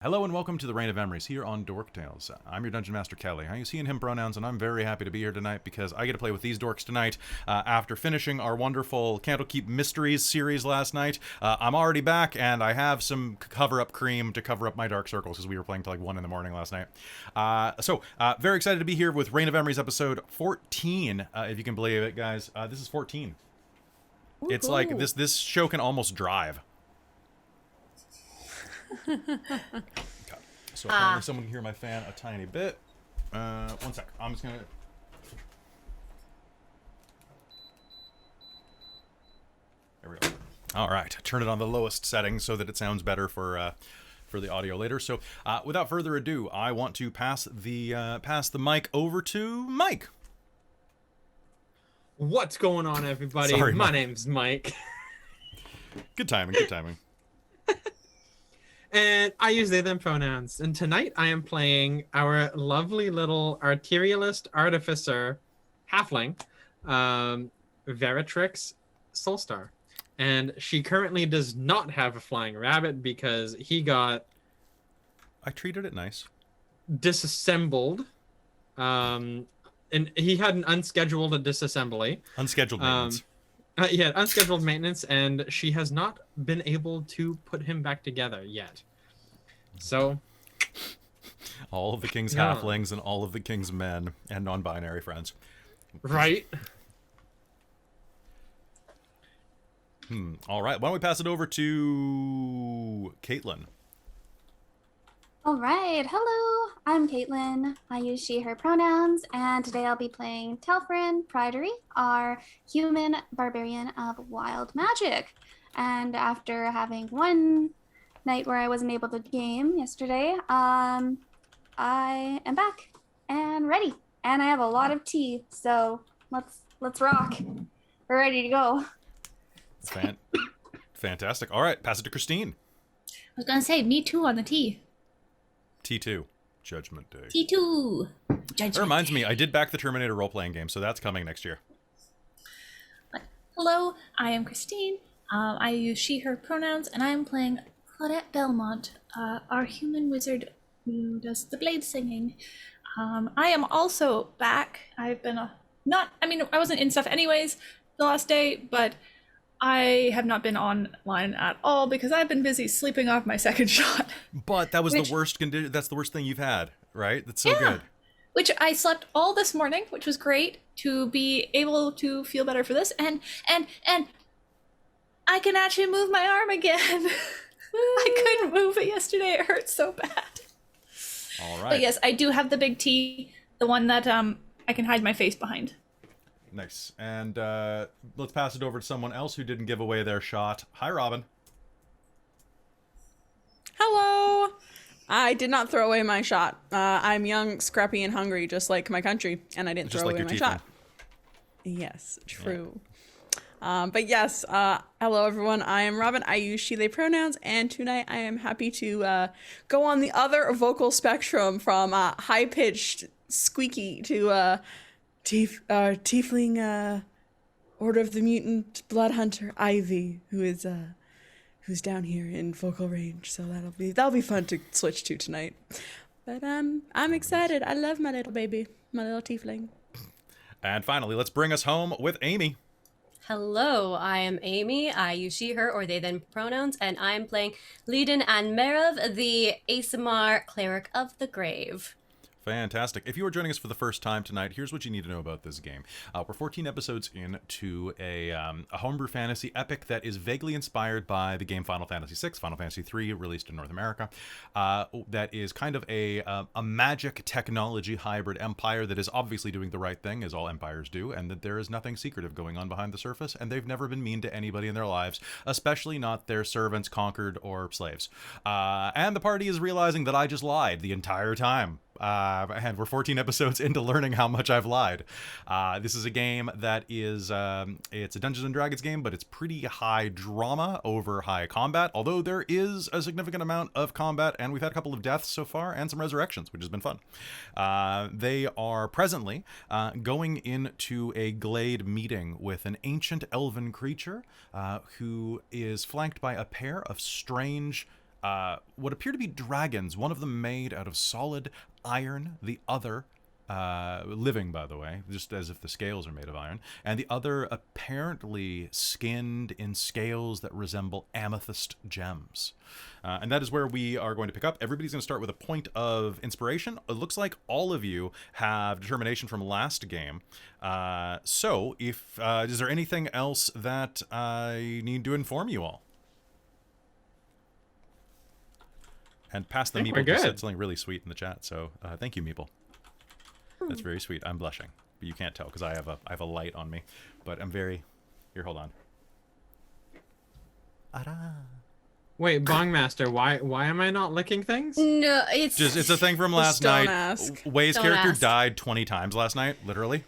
Hello and welcome to the Reign of Emrys here on Dork Tales. I'm your Dungeon Master Kelly. I use he and him pronouns, and I'm very happy to be here tonight because I get to play with these dorks tonight after finishing our wonderful Candlekeep Mysteries series last night. I'm already back, and I have some cover-up cream to cover up my dark circles because we were playing till like 1 in the morning last night. Very excited to be here with Reign of Emrys episode 14, if you can believe it, guys. This is 14. Ooh, it's cool. Like this show can almost drive. So apparently someone can hear my fan a tiny bit. 1 sec. I'm just gonna. There we go. All right. Turn it on the lowest setting so that it sounds better for the audio later. So without further ado, I want to pass the mic over to Mike. What's going on, everybody? Sorry, my name's Mike. Good timing. Good timing. And I use they, them pronouns. And tonight I am playing our lovely little arterialist artificer halfling, Veritrix Soulstar. And she currently does not have a flying rabbit because he got... I treated it nice. Disassembled. And he had an unscheduled disassembly. Unscheduled maintenance. Yeah, unscheduled maintenance, and she has not been able to put him back together yet. So... all of the king's halflings and all of the king's men and non-binary friends. Right? All right, why don't we pass it over to Caitlin? All right, hello, I'm Caitlin. I use she, her pronouns, and today I'll be playing Telfrin Pridery, our human barbarian of wild magic. And after having one night where I wasn't able to game yesterday, I am back and ready. And I have a lot of tea, so let's rock. We're ready to go. Fantastic. All right, pass it to Christine. I was gonna say, me too on the tea. T2, Judgment Day. T2, Judgment That reminds Day. me, I did back the Terminator role-playing game, so that's coming next year. Hello, I am Christine. I use she, her pronouns, and I am playing Claudette Belmont, our human wizard who does the blade singing. I am also back. I've been I wasn't in stuff anyways the last day, but I have not been online at all because I've been busy sleeping off my second shot. But that was the worst condition. That's the worst thing you've had, right? That's so good. Which I slept all this morning, which was great to be able to feel better for this. And I can actually move my arm again. I couldn't move it yesterday. It hurt so bad. All right. But yes, I do have the big T, the one that I can hide my face behind. Nice. And let's pass it over to someone else who didn't give away their shot. Hi, Robin. Hello! I did not throw away my shot. I'm young, scrappy, and hungry, just like my country, and I didn't throw away my shot. Yes, true. But yes, hello everyone. I am Robin. I use she, they pronouns, and tonight I am happy to go on the other vocal spectrum from high-pitched, squeaky to tiefling Order of the Mutant Blood Hunter Ivy, who's down here in vocal range. So that'll be fun to switch to tonight. But I'm excited. I love my little baby, my little tiefling. And finally, let's bring us home with Amy. Hello, I am Amy. I use she, her, or they, them pronouns, and I'm playing Leiden and Merav, the ASMR Cleric of the Grave. Fantastic. If you are joining us for the first time tonight, here's what you need to know about this game. We're 14 episodes into a homebrew fantasy epic that is vaguely inspired by the game Final Fantasy VI, Final Fantasy III, released in North America. That is kind of a magic technology hybrid empire that is obviously doing the right thing, as all empires do, and that there is nothing secretive going on behind the surface, and they've never been mean to anybody in their lives, especially not their servants, conquered, or slaves. And the party is realizing that I just lied the entire time. And we're 14 episodes into learning how much I've lied. This is a game that is, it's a Dungeons & Dragons game, but it's pretty high drama over high combat, although there is a significant amount of combat, and we've had a couple of deaths so far, and some resurrections, which has been fun. They are presently going into a glade meeting with an ancient elven creature who is flanked by a pair of strange what appear to be dragons, one of them made out of solid iron, the other living, by the way, just as if the scales are made of iron, and the other apparently skinned in scales that resemble amethyst gems. And that is where we are going to pick up. Everybody's going to start with a point of inspiration. It looks like all of you have determination from last game. So, is there anything else that I need to inform you all? And pass the Meeple just said something really sweet in the chat. So thank you, Meeple. That's very sweet. I'm blushing, but you can't tell because I have a light on me. But I'm very. Here, hold on. Wait, Bongmaster, why am I not licking things? No, it's a thing from last night. Ask. Way's Don't character ask. died 20 times last night, literally.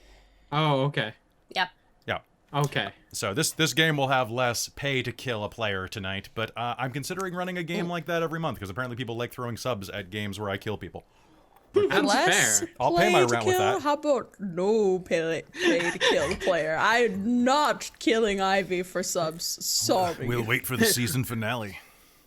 Oh, okay. Yep. Yeah. Okay. So this game will have less pay to kill a player tonight, but I'm considering running a game like that every month because apparently people like throwing subs at games where I kill people. That's Less fair. I'll pay my play to rent with kill? that. How about no pay to kill the player? I'm not killing Ivy for subs. Sorry. We'll wait for the season finale.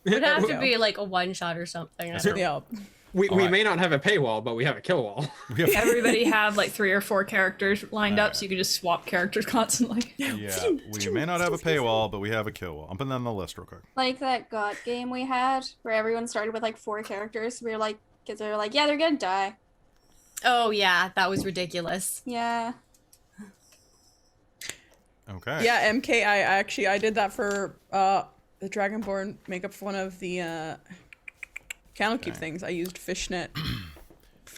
It would have to Yeah. be like a one shot or something. I don't know. Yeah. We Alright. may not have a paywall, but we have a kill wall. Everybody have like 3 or 4 characters lined up so you can just swap characters constantly. Yeah, we may not have a paywall, but we have a kill wall. I'm putting that on the list real quick. Like that God game we had where everyone started with like 4 characters. We were like, kids are like, yeah, they're gonna die. Oh yeah, that was ridiculous. Yeah. Okay. Yeah, MK, I did that for the Dragonborn makeup for one of the Candlekeep things. I used fishnet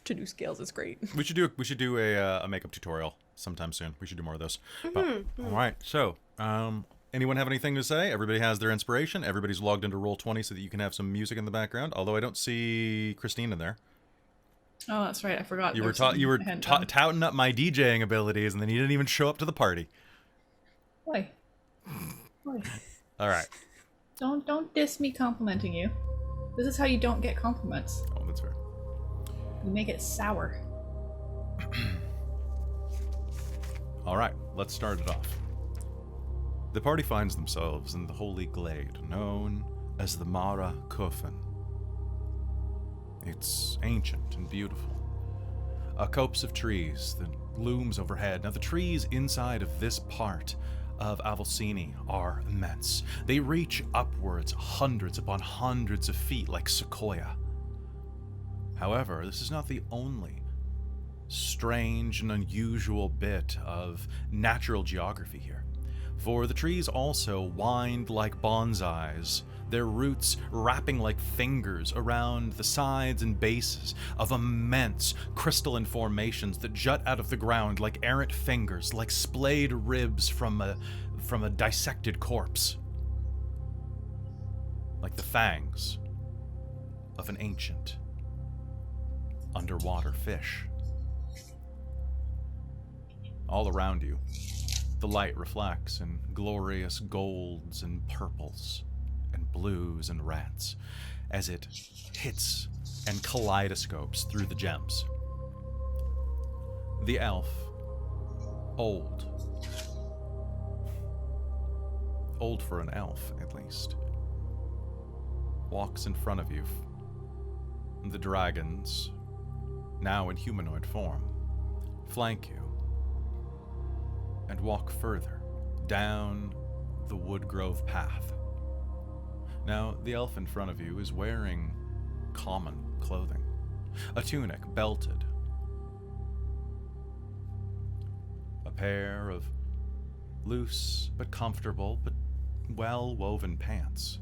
to do scales. It's great. We should do a makeup tutorial sometime soon. We should do more of those. But, all right. So, anyone have anything to say? Everybody has their inspiration. Everybody's logged into Roll20 so that you can have some music in the background. Although I don't see Christine in there. Oh, that's right. I forgot. You there were was something I hadn't done. touting up my DJing abilities, and then you didn't even show up to the party. Why? Why? All right. Don't diss me complimenting you. This is how you don't get compliments. Oh, that's fair. You make it sour. All right, let's start it off. The party finds themselves in the holy glade known as the Mara Kufen. It's ancient and beautiful. A copse of trees that looms overhead. Now, the trees inside of this part of Avulsini are immense. They reach upwards hundreds upon hundreds of feet like sequoia. However, this is not the only strange and unusual bit of natural geography here. For the trees also wind like bonsais, their roots wrapping like fingers around the sides and bases of immense crystalline formations that jut out of the ground like errant fingers, like splayed ribs from a dissected corpse. Like the fangs of an ancient underwater fish. All around you, the light reflects in glorious golds and purples and blues and reds as it hits and kaleidoscopes through the gems. The elf, old for an elf at least, walks in front of you. The dragons, now in humanoid form, flank you and walk further down the Woodgrove path. Now, the elf in front of you is wearing common clothing, a tunic belted, a pair of loose but comfortable but well-woven pants.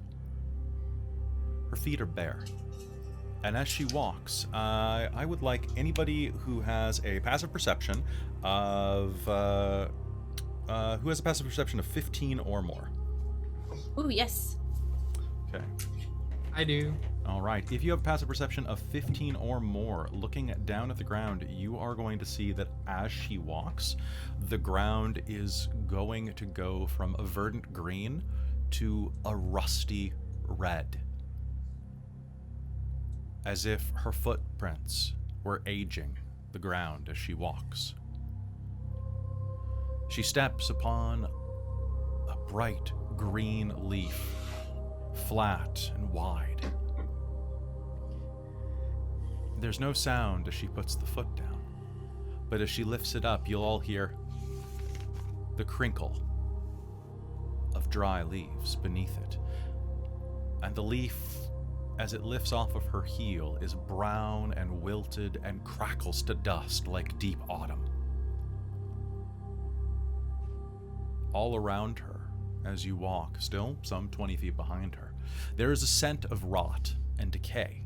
Her feet are bare, and as she walks, I would like anybody who has a passive perception of 15 or more. Ooh, yes. Okay. I do. All right. If you have passive perception of 15 or more, looking down at the ground, you are going to see that as she walks, the ground is going to go from a verdant green to a rusty red, as if her footprints were aging the ground as she walks. She steps upon a bright green leaf, flat and wide, There's no sound as she puts the foot down, but as she lifts it up, you'll all hear the crinkle of dry leaves beneath it. And the leaf, as it lifts off of her heel, is brown and wilted and crackles to dust like deep autumn. All around her, as you walk, still some 20 feet behind her, there is a scent of rot and decay.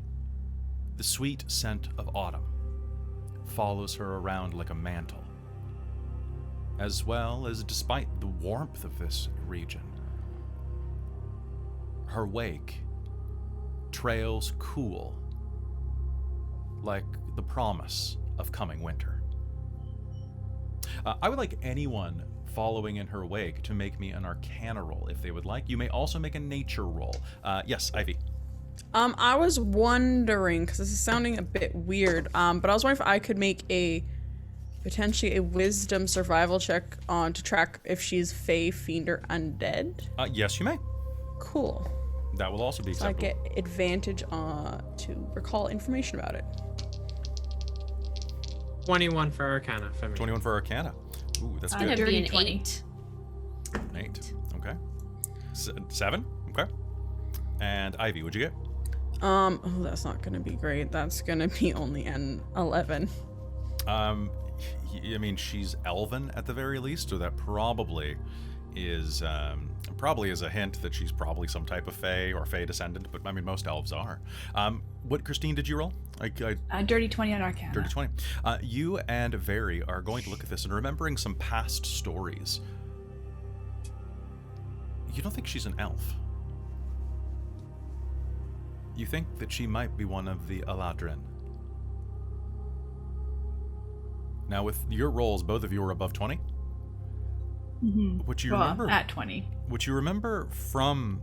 The sweet scent of autumn follows her around like a mantle, as well as, despite the warmth of this region, her wake trails cool like the promise of coming winter. I would like anyone following in her wake to make me an Arcana roll if they would like. You may also make a nature roll. Yes, Ivy. I was wondering, because this is sounding a bit weird, but I was wondering if I could make potentially a wisdom survival check to track if she's fey, fiend, or undead. Yes, you may. Cool. That will also be So I acceptable. get advantage to recall information about it. 21 for Arcana for me. 21 for Arcana. Ooh, that's Gonna good. be an 20. 8. 8. Okay. 7. Okay. And Ivy, what'd you get? Oh, that's not gonna be great. That's gonna be only an 11. I mean, she's elven at the very least, so that probably is a hint that she's probably some type of fae or fae descendant. But I mean, most elves are. What, Christine, did you roll? Dirty 20 on Arcana. Dirty 20. You and Very are going to look at this and remembering some past stories. You don't think she's an elf. You think that she might be one of the Aladrin. Now, with your rolls, both of you are above 20. Mm-hmm. What you Well, remember at 20. What you remember from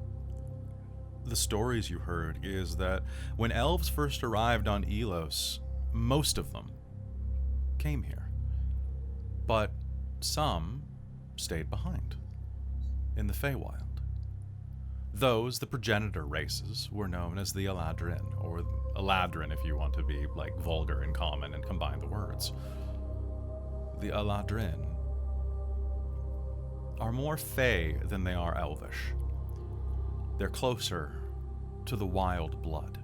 the stories you heard is that when elves first arrived on Elos, most of them came here. But some stayed behind in the Feywild. Those, the progenitor races, were known as the Aladrin, or Aladrin if you want to be like vulgar and common and combine the words. The Aladrin are more fey than they are elvish. They're closer to the wild blood.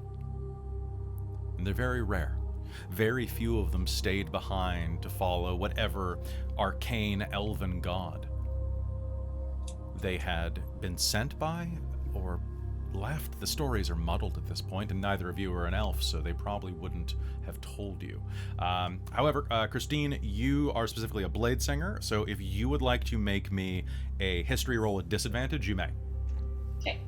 And they're very rare. Very few of them stayed behind to follow whatever arcane elven god they had been sent by or left. The stories are muddled at this point, and neither of you are an elf, so they probably wouldn't have told you. However, Christine, you are specifically a blade singer, so if you would like to make me a history roll at disadvantage, you may. Okay.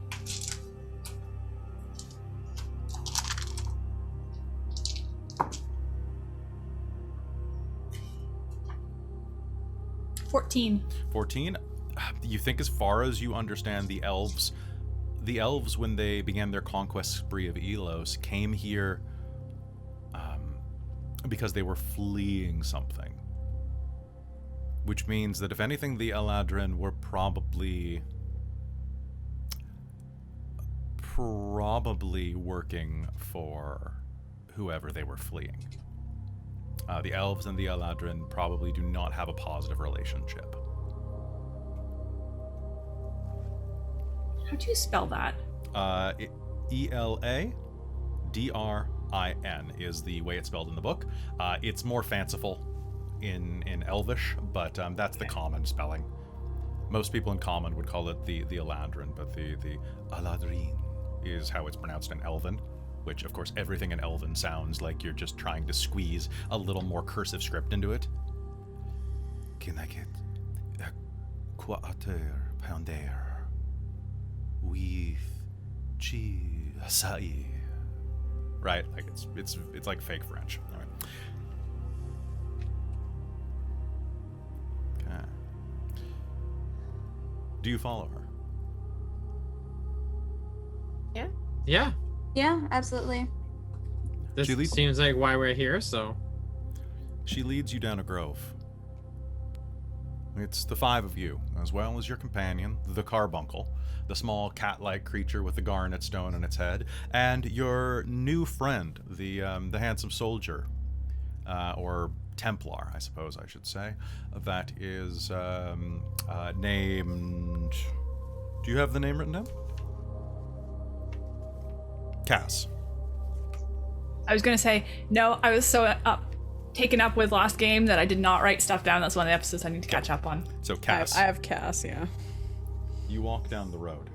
$14. 14. You think, as far as you understand, the elves, when they began their conquest spree of Elos, came here because they were fleeing something. Which means that, if anything, the Aladrin were probably working for whoever they were fleeing. The elves and the Aladrin probably do not have a positive relationship. How do you spell that? Eladrin is the way it's spelled in the book. It's more fanciful in Elvish, but that's the common spelling. Most people in common would call it the Aladrin, but the Aladrin is how it's pronounced in Elven, which, of course, everything in Elven sounds like you're just trying to squeeze a little more cursive script into it. Can I get a quarter pounder with cheese? Right, like it's like fake French. All right. Okay. Do you follow her? Yeah. Yeah. Yeah, absolutely. This She leads- seems like why we're here, so. She leads you down a grove. It's the 5 of you, as well as your companion, the carbuncle, the small cat-like creature with the garnet stone on its head, and your new friend, the handsome soldier, or Templar, I suppose I should say, that is named... Do you have the name written down? Cass. I was gonna say, no, I was so taken up with last game that I did not write stuff down. That's one of the episodes I need to catch up on. So Cass. I have Cass, yeah. You walk down the road.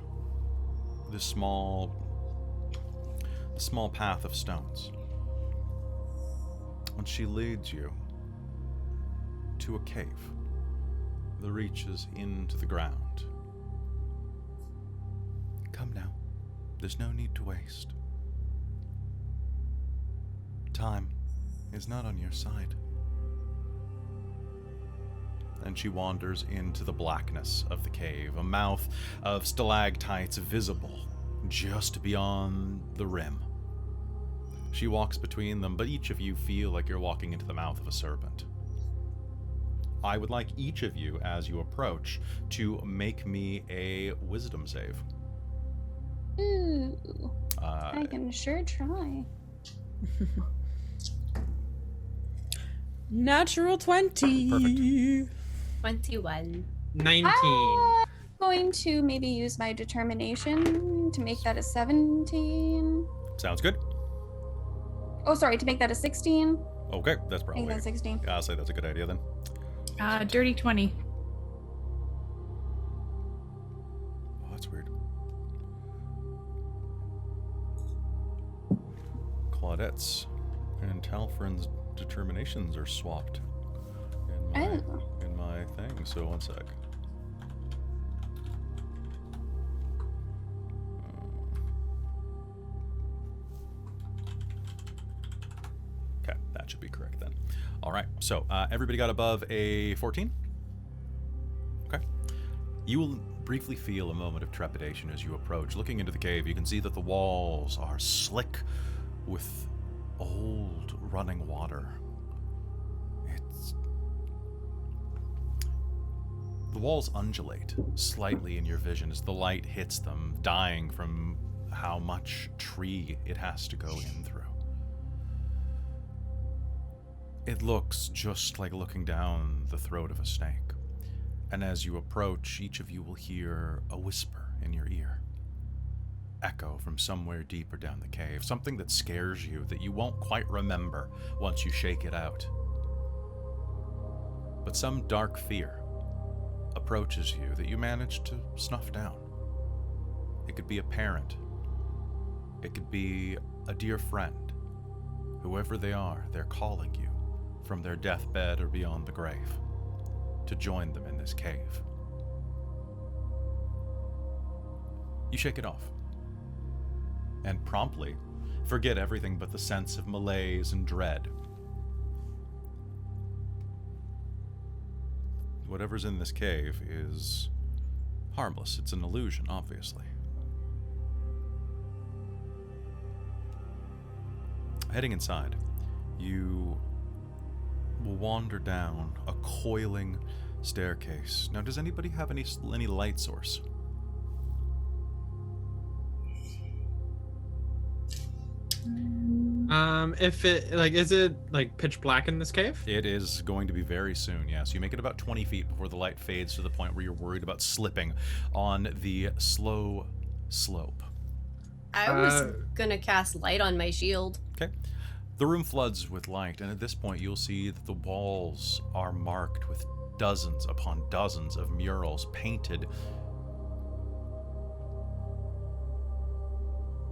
This small path of stones. And she leads you to a cave that reaches into the ground. Come now. There's no need to waste. Time is not on your side. And she wanders into the blackness of the cave, a mouth of stalactites visible just beyond the rim. She walks between them, but each of you feel like you're walking into the mouth of a serpent. I would like each of you, as you approach, to make me a wisdom save. Ooh. I can sure try. Natural 20. Perfect. 21. 19. I'm going to maybe use my determination to make that a 17. Sounds good. Oh, sorry, to make that a 16. Okay, that's Make probably... that 16. I'll say that's a good idea then. Dirty 20. Oh, that's weird. Claudette's and Talfrin's determinations are swapped in my thing, so one sec. Okay, that should be correct then. All right, so everybody got above a 14? Okay. You will briefly feel a moment of trepidation as you approach. Looking into the cave, you can see that the walls are slick with old running water. The walls undulate slightly in your vision as the light hits them, dying from how much tree it has to go in through. It looks just like looking down the throat of a snake. And as you approach, each of you will hear a whisper in your ear. Echo from somewhere deeper down the cave. Something that scares you that you won't quite remember once you shake it out. But some dark fear approaches you that you manage to snuff down. It could be a parent. It could be a dear friend. Whoever they are, they're calling you from their deathbed or beyond the grave to join them in this cave. You shake it off and promptly forget everything but the sense of malaise and dread. Whatever's in this cave is harmless. It's an illusion, obviously. Heading inside, you will wander down a coiling staircase. Now, does anybody have any light source? If it is it like pitch black in this cave? It is going to be very soon, yes. You make it about 20 feet before the light fades to the point where you're worried about slipping on the slow slope. I was gonna cast light on my shield. Okay. The room floods with light, and at this point you'll see that the walls are marked with dozens upon dozens of murals painted.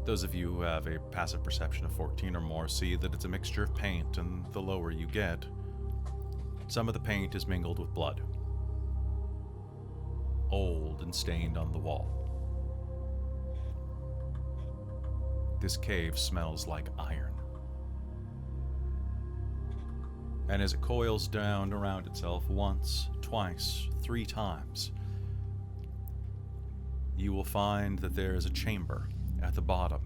Those of you who have a passive perception of 14 or more see that it's a mixture of paint, and the lower you get, some of the paint is mingled with blood. Old and stained on the wall. This cave smells like iron. And as it coils down around itself once, twice, 3 times, you will find that there is a chamber at the bottom.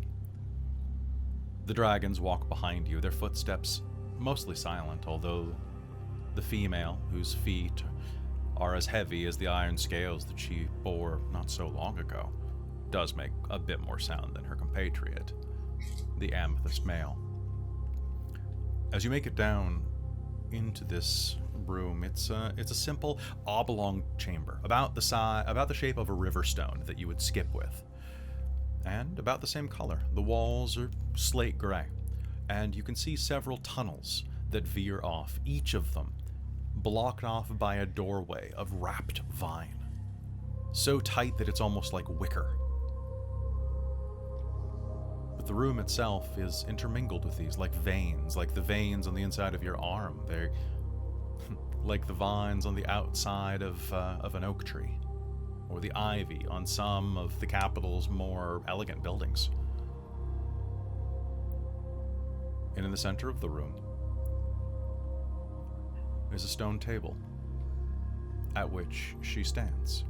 The dragons walk behind you, their footsteps mostly silent, although the female, whose feet are as heavy as the iron scales that she bore not so long ago, does make a bit more sound than her compatriot, the amethyst male. As you make it down into this room, it's a simple oblong chamber, about the shape of a river stone that you would skip with, and about the same color. The walls are slate gray, and you can see several tunnels that veer off, each of them blocked off by a doorway of wrapped vine, so tight that it's almost like wicker. But the room itself is intermingled with these, like veins, like the veins on the inside of your arm. They're like the vines on the outside of an oak tree, or the ivy on some of the capital's more elegant buildings. And in the center of the room is a stone table at which she stands,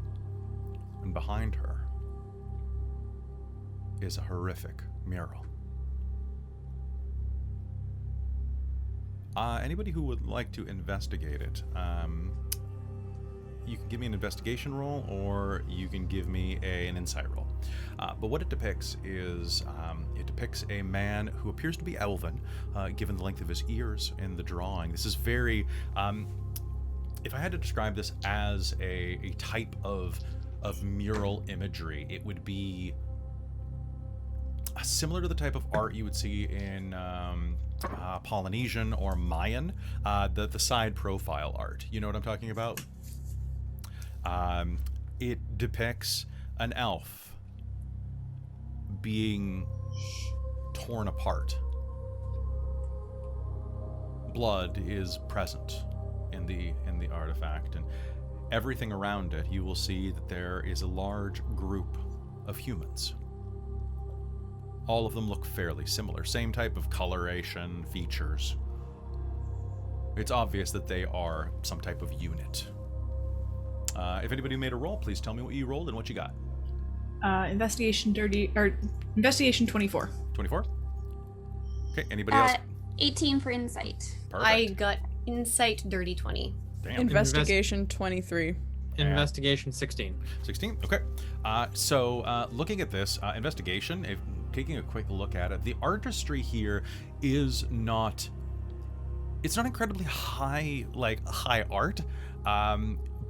and behind her is a horrific mural. Anybody who would like to investigate it, you can give me an investigation roll, or you can give me an insight roll. But what it depicts is, it depicts a man who appears to be elven, given the length of his ears in the drawing. This is very, if I had to describe this as a type of mural imagery, it would be similar to the type of art you would see in Polynesian or Mayan, the side profile art. You know what I'm talking about? It depicts an elf being torn apart. Blood is present in the artifact, and everything around it, you will see that there is a large group of humans. All of them look fairly similar, same type of coloration, features. It's obvious that they are some type of unit. If anybody made a roll, please tell me what you rolled and what you got. Investigation 24. 24? Okay, anybody else? 18 for insight. Perfect. I got insight dirty 20. Damn. Investigation 23. Investigation 16. 16? Okay. So looking at this, investigation, taking a quick look at it, the artistry here is not... It's not incredibly high art,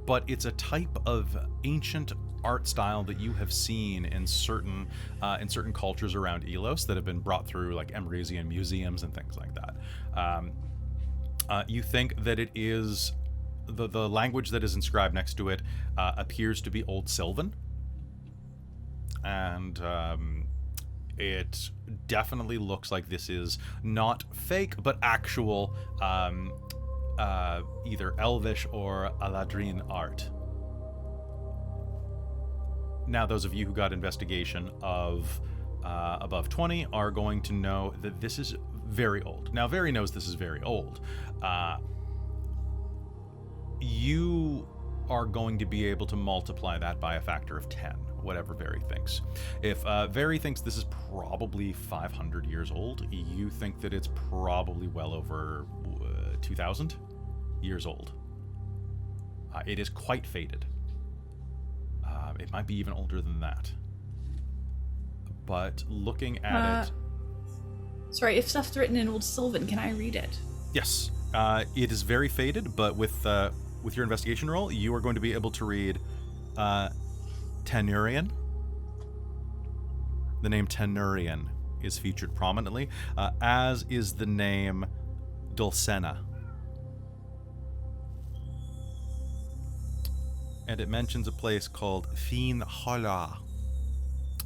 but it's a type of ancient art style that you have seen in certain cultures around Elos that have been brought through like Emrysian museums and things like that. You think that it is the language that is inscribed next to it appears to be Old Sylvan, and it definitely looks like this is not fake but actual either Elvish or Aladrine art. Now, those of you who got investigation of above 20 are going to know that this is very old. Now, Very knows this is very old. You are going to be able to multiply that by a factor of 10, whatever Very thinks. If Very thinks this is probably 500 years old, you think that it's probably well over 2,000 years old. It is quite faded. It might be even older than that. But looking at it... Sorry, if stuff's written in Old Sylvan, can I read it? Yes. It is very faded, but with your investigation roll, you are going to be able to read Tenurian. The name Tenurian is featured prominently, as is the name Dulcena. And it mentions a place called Fian Hola,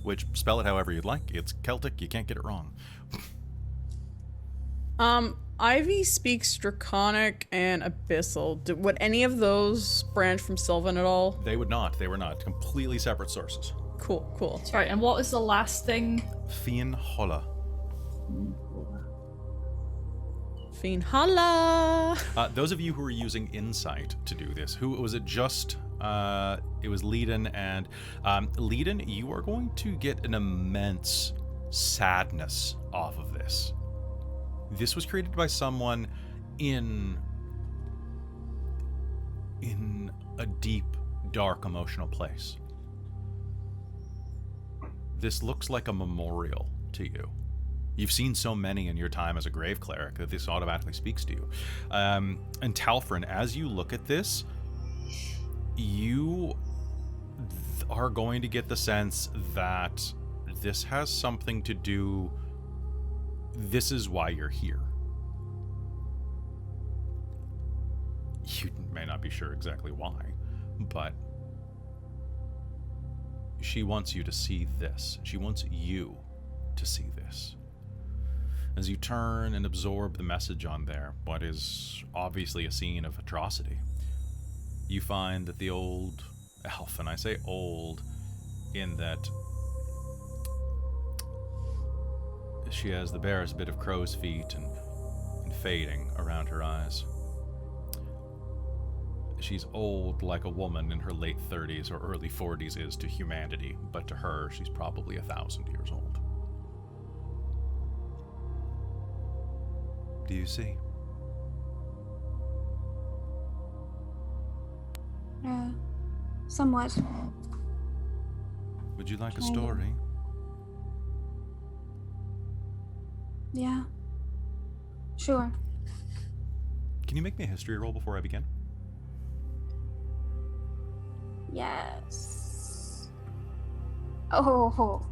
which, spell it however you'd like. It's Celtic, you can't get it wrong. Ivy speaks Draconic and Abyssal. Would any of those branch from Sylvan at all? They would not. They were not. Completely separate sources. Cool. Sorry, and what was the last thing? Fian Hola. Fian Hola! Those of you who are using Insight to do this, who was it just... it was Leiden, and Leiden, you are going to get an immense sadness off of this. This was created by someone in a deep, dark, emotional place. This looks like a memorial to you. You've seen so many in your time as a grave cleric that this automatically speaks to you. And Talfrin, as you look at this, you are going to get the sense that this has something to do. This is why you're here. You may not be sure exactly why, but she wants you to see this. She wants you to see this. As you turn and absorb the message on there, what is obviously a scene of atrocity, you find that the old elf, and I say old in that she has the barest bit of crow's feet and fading around her eyes. She's old like a woman in her late 30s or early 40s is to humanity, but to her, she's probably 1,000 years old. Do you see? Somewhat. Would you like a story? Yeah. Sure. Can you make me a history roll before I begin? Yes. Oh,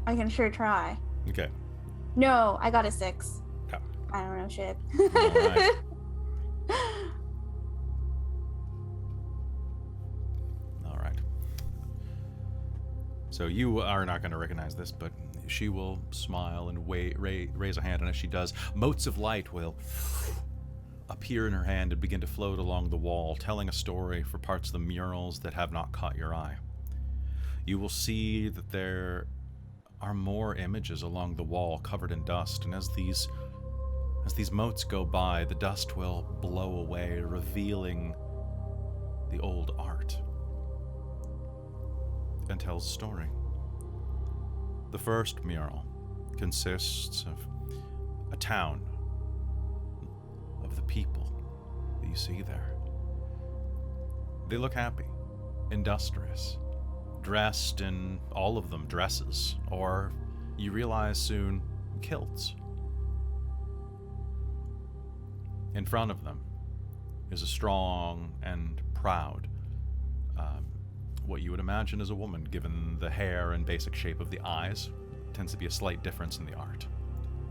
I can sure try. Okay. No, I got a 6. Okay. I don't know shit. Alright. Alright. So you are not going to recognize this, but she will smile and raise a hand, and as she does, motes of light will appear in her hand and begin to float along the wall, telling a story for parts of the murals that have not caught your eye. You will see that there are more images along the wall covered in dust, and as these motes go by, the dust will blow away, revealing the old art, and tells a story. The first mural consists of a town, of the people that you see there. They look happy, industrious, dressed in, all of them, dresses, or you realize soon, kilts. In front of them is a strong and proud, what you would imagine as a woman, given the hair and basic shape of the eyes. Tends to be a slight difference in the art,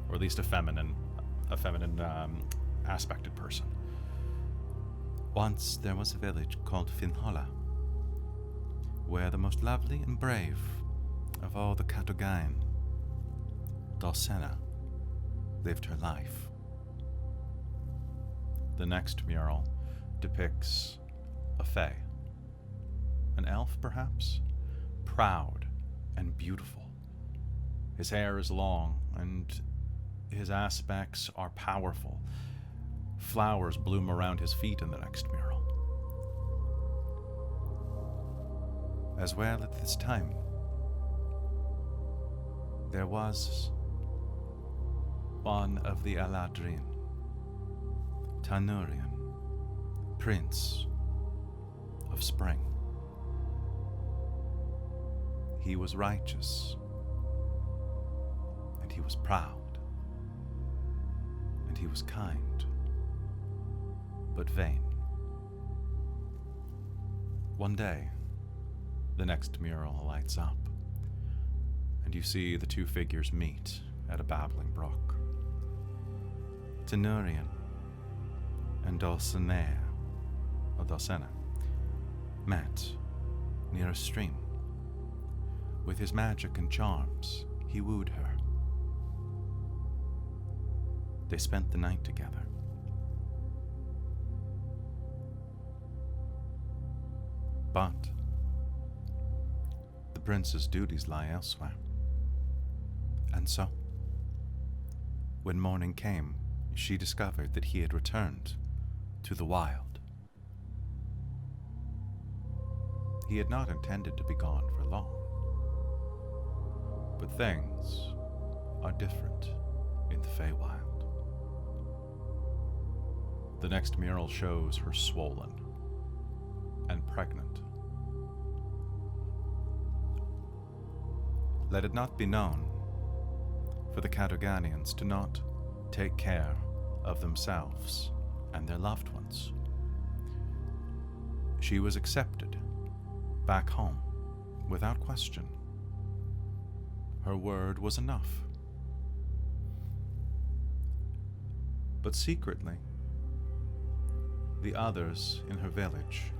or at least a feminine aspected person. Once there was a village called Finhola, where the most lovely and brave of all the Catogain, Dulcena, lived her life. The next mural depicts a fae, an elf perhaps, proud and beautiful. His hair is long and his aspects are powerful. Flowers bloom around his feet in the next mural. As well at this time, there was one of the Eladrin, Tanurian, Prince of Spring. He was righteous, and he was proud, and he was kind, but vain. One day, the next mural lights up, and you see the two figures meet at a babbling brook. Tenurian and Dulcena met near a stream. With his magic and charms, he wooed her. They spent the night together. But the prince's duties lie elsewhere. And so, when morning came, she discovered that he had returned to the wild. He had not intended to be gone for long. But things are different in the Feywild. The next mural shows her swollen and pregnant. Let it not be known for the Cadoganians to not take care of themselves and their loved ones. She was accepted back home without question. Her word was enough. But secretly, the others in her village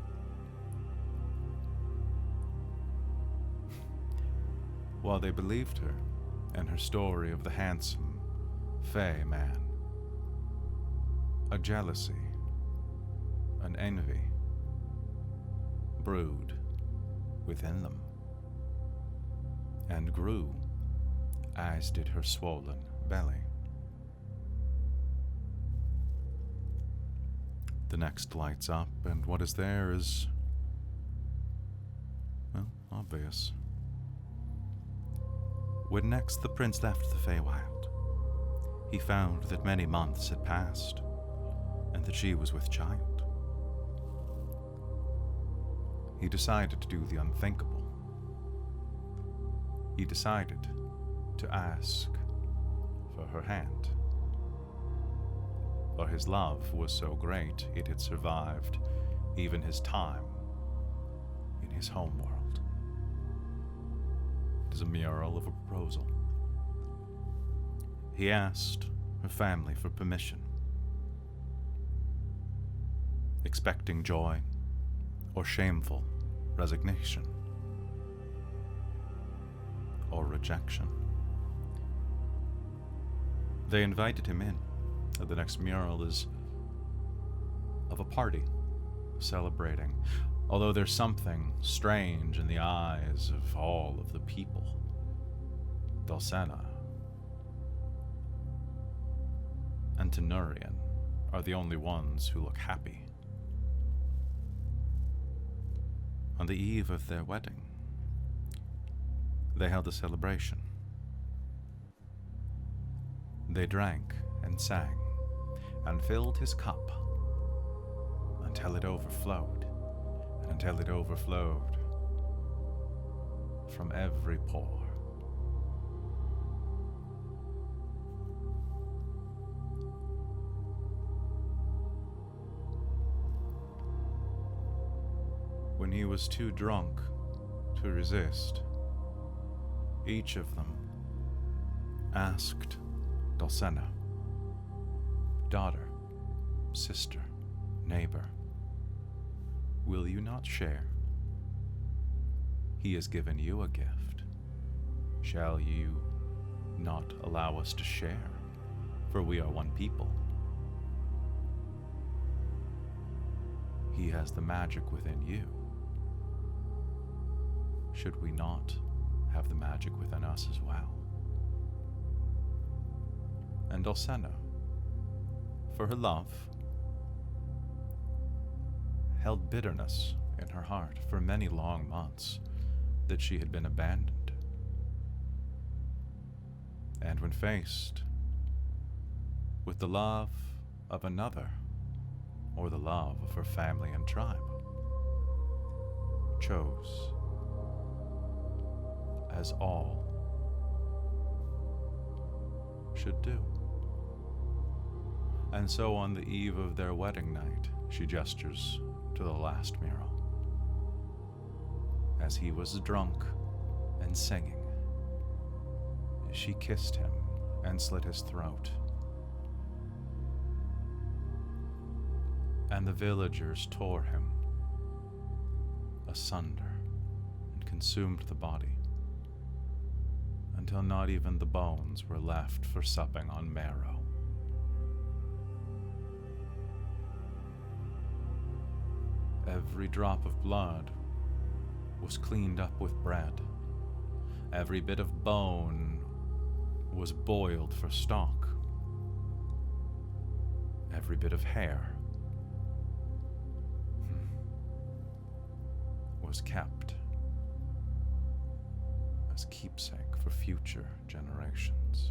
while they believed her and her story of the handsome, fey man, a jealousy, an envy brewed within them and grew, as did her swollen belly. The next lights up, and what is there is, well, obvious. When next the prince left the Feywild, he found that many months had passed, and that she was with child. He decided to do the unthinkable. He decided to ask for her hand. For his love was so great it had survived even his time in his homeworld. It is a mural of a proposal. He asked her family for permission, expecting joy or shameful resignation or rejection. They invited him in. The next mural is of a party celebrating, although there's something strange in the eyes of all of the people. Dulcena and Tenurian are the only ones who look happy. On the eve of their wedding, they held a celebration. They drank and sang and filled his cup until it overflowed, and until it overflowed from every pore. When he was too drunk to resist, each of them asked Dulcena, daughter, sister, neighbor, will you not share? He has given you a gift. Shall you not allow us to share? For we are one people. He has the magic within you. Should we not have the magic within us as well? And Dulcena, for her love, held bitterness in her heart for many long months that she had been abandoned. And when faced with the love of another, or the love of her family and tribe, chose, as all should do. And so on the eve of their wedding night, she gestures to the last mural. As he was drunk and singing, she kissed him and slit his throat. And the villagers tore him asunder and consumed the body, until not even the bones were left for supping on marrow. Every drop of blood was cleaned up with bread. Every bit of bone was boiled for stock. Every bit of hair was kept as keepsake for future generations.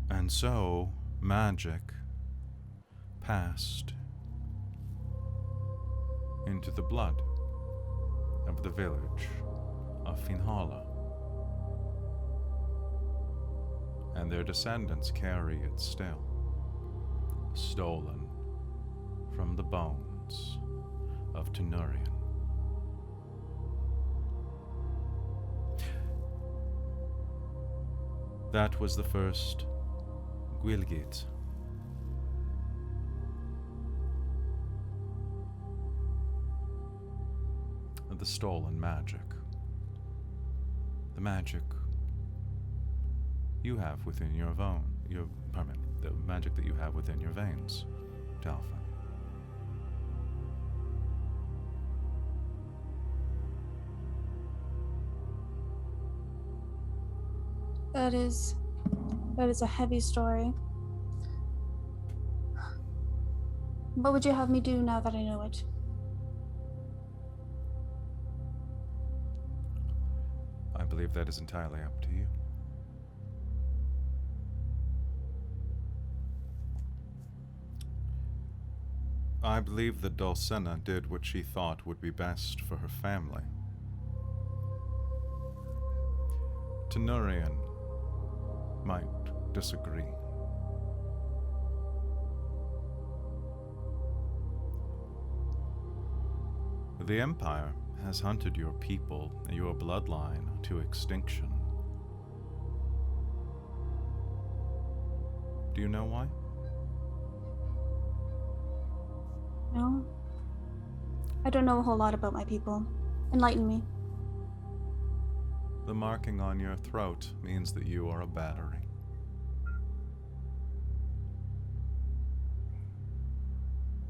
And so, magic, passed into the blood of the village of Finhala, and their descendants carry it still, stolen from the bones of Tenurian. That was the first Gwilgit. The stolen magic. The magic you have within the magic that you have within your veins, Talfin. That is a heavy story. What would you have me do now that I know it? I believe that is entirely up to you. I believe that Dulcina did what she thought would be best for her family. Tenurian might disagree. The Empire has hunted your people, your bloodline, to extinction. Do you know why? No. I don't know a whole lot about my people. Enlighten me. The marking on your throat means that you are a battery.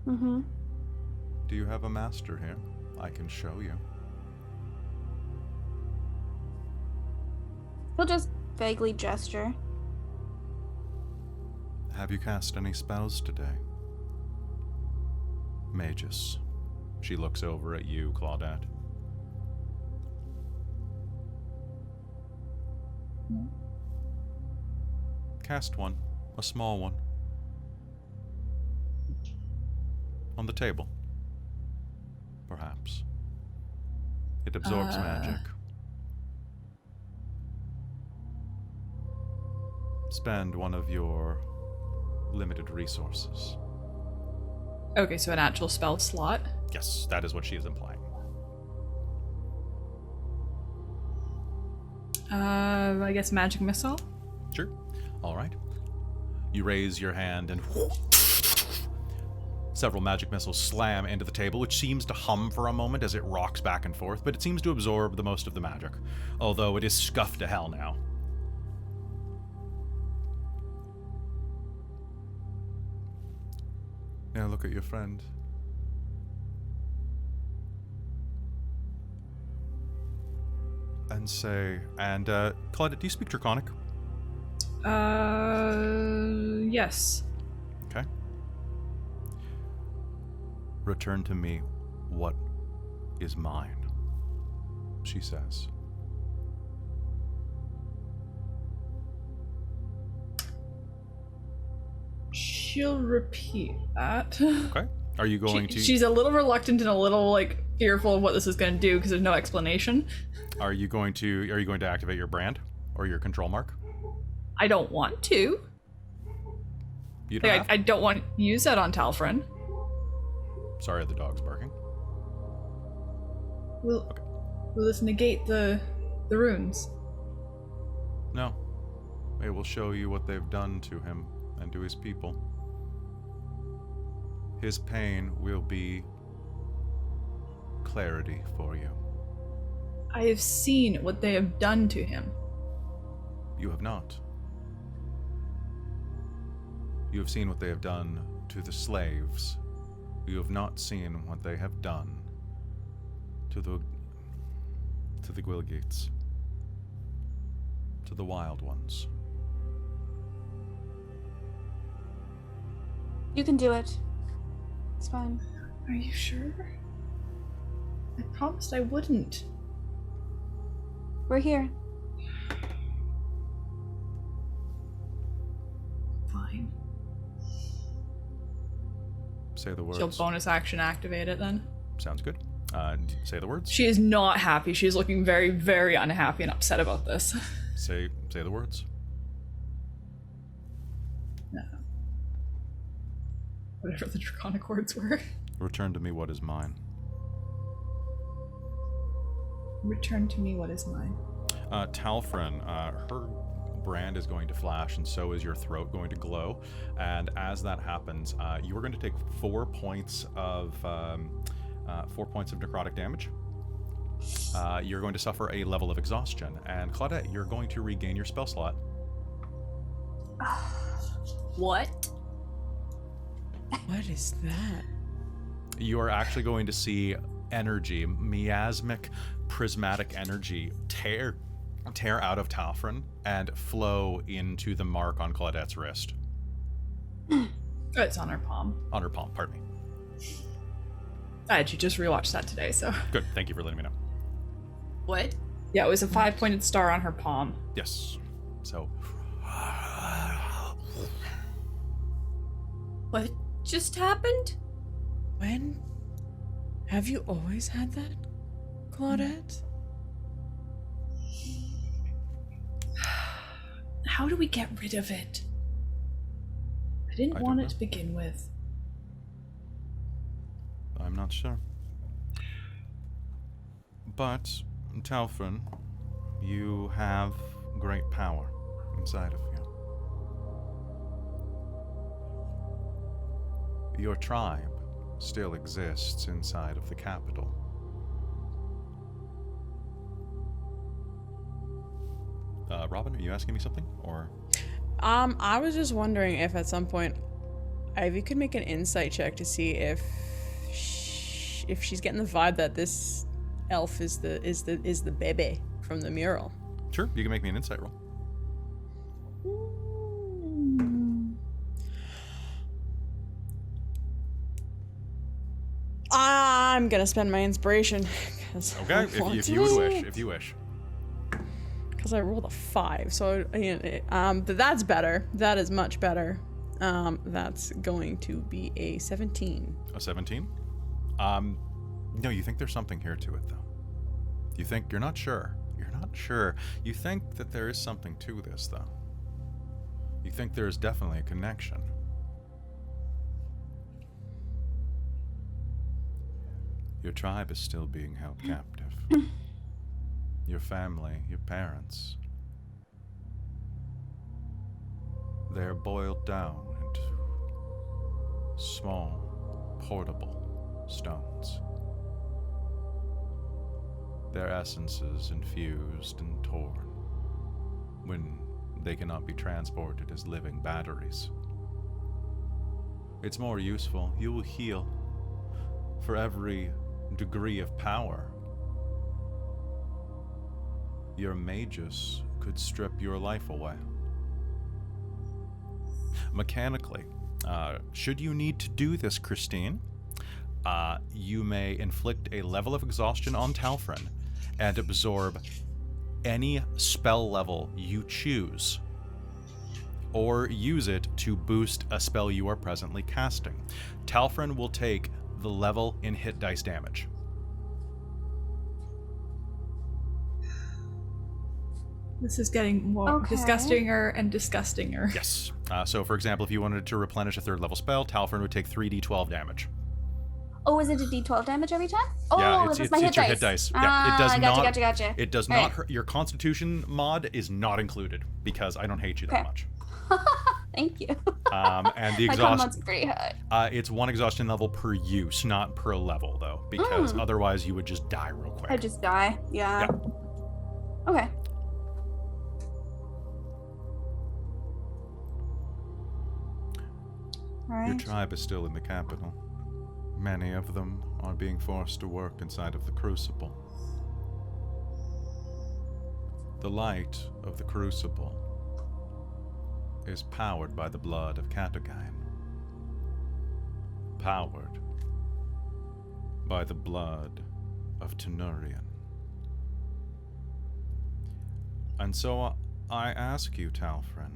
Mm-hmm. Do you have a master here? I can show you. He'll just vaguely gesture. Have you cast any spells today? Magus. She looks over at you, Claudette. Cast one, a small one. On the table. Perhaps. It absorbs magic. Spend one of your limited resources. Okay, so an actual spell slot. Yes, that is what she is implying. I guess magic missile. Sure. All right. You raise your hand and several magic missiles slam into the table, which seems to hum for a moment as it rocks back and forth, but it seems to absorb the most of the magic, although it is scuffed to hell now. Now look at your friend. And say, Claudette, do you speak Draconic? Yes. Okay. Return to me what is mine, she says. She'll repeat that. Okay. Are you going to... She's a little reluctant and a little, fearful of what this is going to do because there's no explanation. Are you going to activate your brand or your control mark? I don't want to. You don't have to. I don't want to use that on Talfrin. Sorry, the dog's barking. Will this negate the runes? No. It will show you what they've done to him and to his people. His pain will be clarity for you. I have seen what they have done to him. You have not. You have seen what they have done to the slaves. You have not seen what they have done to the Gwilgates, to the wild ones. You can do it. It's fine. Are you sure? I promised I wouldn't. We're here. Fine. Say the words. She'll bonus action activate it then. Sounds good. Say the words. She is not happy. She's looking very, very unhappy and upset about this. Say the words. No. Whatever the draconic words were. Return to me what is mine. Return to me what is mine. Talfrin, her brand is going to flash, and so is your throat going to glow. And as that happens, you are going to take 4 points of 4 points of necrotic damage. You're going to suffer a level of exhaustion, and Claudette, you're going to regain your spell slot. What? What is that? You are actually going to see energy, miasmic, prismatic energy tear out of Talfrin and flow into the mark on Claudette's wrist. It's on her palm. On her palm, pardon me. I actually just rewatched that today, so. Good, thank you for letting me know. What? Yeah, it was a 5-pointed star on her palm. Yes. So. What just happened? When? Have you always had that, Claudette? How do we get rid of it? I didn't want it to begin with. I'm not sure. But, Talfrin, you have great power inside of you. Your tribe still exists inside of the capital. Robin, are you asking me something, or? I was just wondering if at some point Ivy could make an insight check to see if she's getting the vibe that this elf is the baby from the mural. Sure, you can make me an insight roll. I'm gonna spend my inspiration. Okay, if you would wish, if you wish. Because I rolled a 5, so but that's better. That is much better. That's going to be a 17. A 17? No, you think there's something here to it, though. You think you're not sure. You're not sure. You think that there is something to this, though. You think there is definitely a connection. Your tribe is still being held captive. Your family, your parents, they're boiled down into small, portable stones. Their essences infused and torn when they cannot be transported as living batteries. It's more useful. You will heal for every degree of power. Your magus could strip your life away. Mechanically, should you need to do this, Christine, you may inflict a level of exhaustion on Talfrin and absorb any spell level you choose, or use it to boost a spell you are presently casting. Talfrin will take the level in hit dice damage. This is getting more disgustinger and disgustinger. Yes. So, for example, if you wanted to replenish a 3rd level spell, Talfrin would take 3d12 damage. Oh, is it a d12 damage every time? Oh, yeah, it's it's my your hit dice. hit dice. Yeah, it does Gotcha. It does not hurt. Your Constitution mod is not included because I don't hate you that much. Thank you. And the My con exhaustion. mod's pretty high. It's 1 exhaustion level per use, not per level though, because otherwise you would just die real quick. I just die. Yeah. Okay. Your tribe is still in the capital. Many of them are being forced to work inside of the Crucible. The light of the Crucible is powered by the blood of Katagain. Powered by the blood of Tenurian. And so I ask you, Talfrin,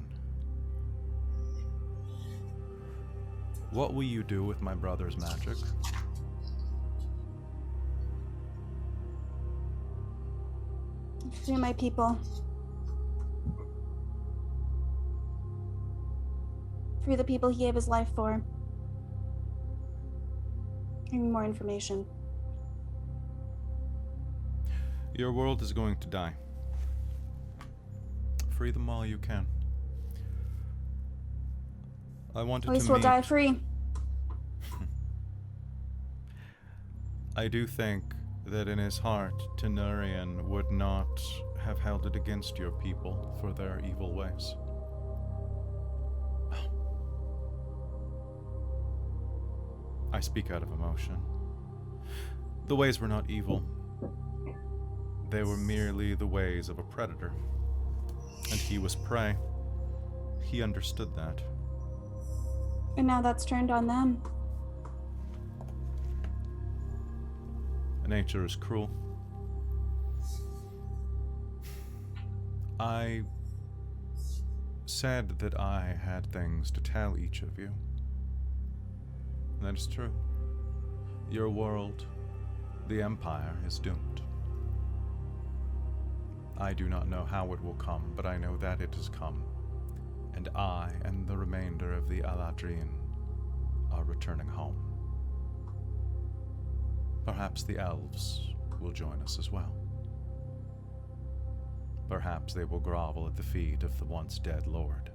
What will you do with my brother's magic? Free my people. Free the people he gave his life for. I need more information. Your world is going to die. Free them all you can. I wanted At least to we'll meet... die free. I do think that in his heart, Tenurian would not have held it against your people for their evil ways. I speak out of emotion. The ways were not evil. They were merely the ways of a predator. And he was prey. He understood that. And now that's turned on them. Nature is cruel. I said that I had things to tell each of you. That is true. Your world, the Empire, is doomed. I do not know how it will come, but I know that it has come. And I and the remainder of the Aladrine are returning home. Perhaps the elves will join us as well. Perhaps they will grovel at the feet of the once dead lord.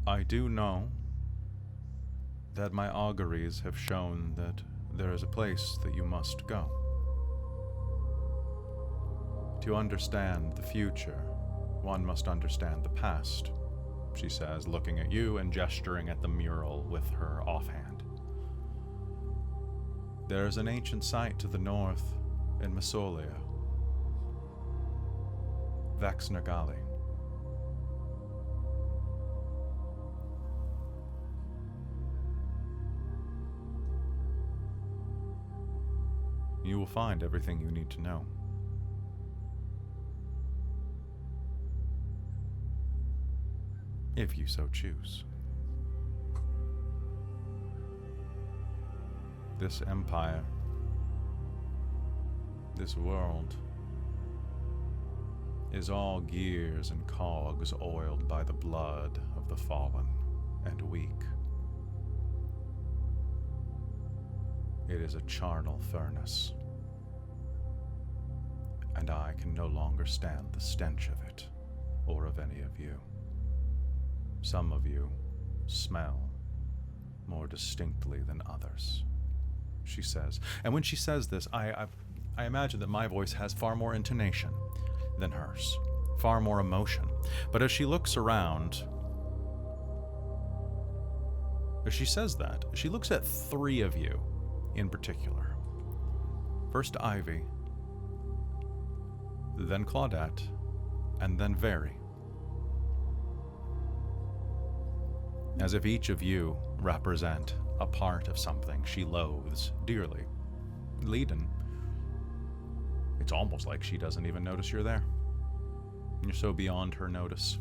I do know that my auguries have shown that there is a place that you must go. To understand the future, one must understand the past, she says, looking at you and gesturing at the mural with her offhand. There is an ancient site to the north in Masolia, Vaxnagali. You will find everything you need to know. If you so choose. This empire, this world, is all gears and cogs oiled by the blood of the fallen and weak. It is a charnel furnace, and I can no longer stand the stench of it, or of any of you. Some of you smell more distinctly than others, she says. And when she says this, I imagine that my voice has far more intonation than hers, far more emotion. But as she looks around, as she says that, she looks at three of you in particular. First Ivy, then Claudette, and then Very. As if each of you represent a part of something she loathes dearly. Leiden, it's almost like she doesn't even notice you're there. You're so beyond her notice.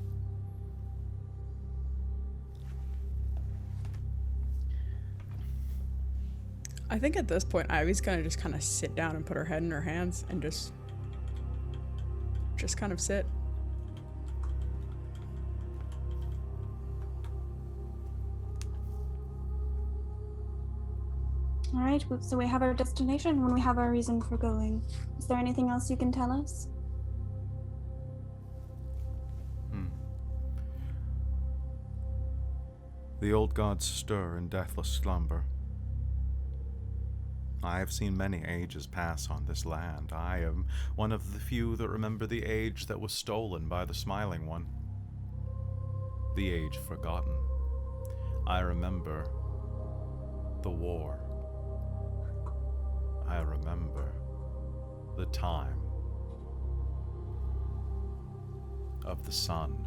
I think at this point, Ivy's gonna just kind of sit down and put her head in her hands and just kind of sit. All right, so we have our destination when we have our reason for going. Is there anything else you can tell us? The old gods stir in deathless slumber. I have seen many ages pass on this land. I am one of the few that remember the age that was stolen by the Smiling One. The age forgotten. I remember the war. I remember the time of the sun.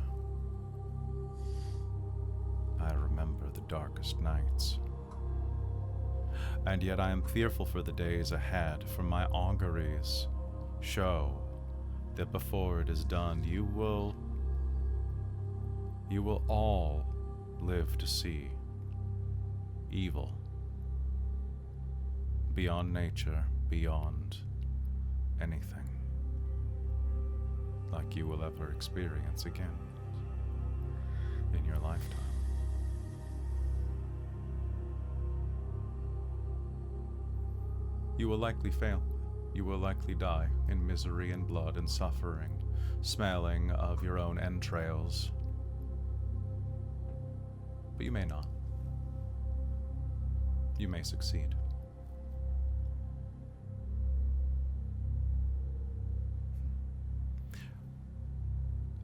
I remember the darkest nights. And yet I am fearful for the days ahead, for my auguries show that before it is done, you will all live to see evil beyond nature, beyond anything like you will ever experience again in your lifetime. You will likely fail. You will likely die in misery and blood and suffering, smelling of your own entrails. But you may not. You may succeed.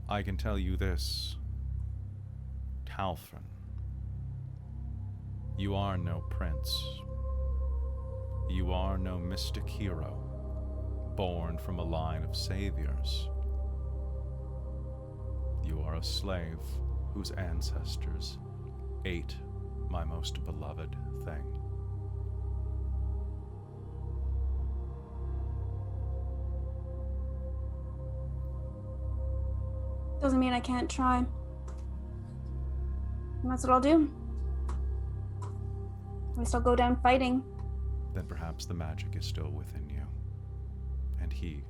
I can tell you this, Talfrin. You are no prince. You are no mystic hero, born from a line of saviors. You are a slave whose ancestors ate my most beloved thing. Doesn't mean I can't try. And that's what I'll do. At least I'll go down fighting. Then perhaps the magic is still within you, and he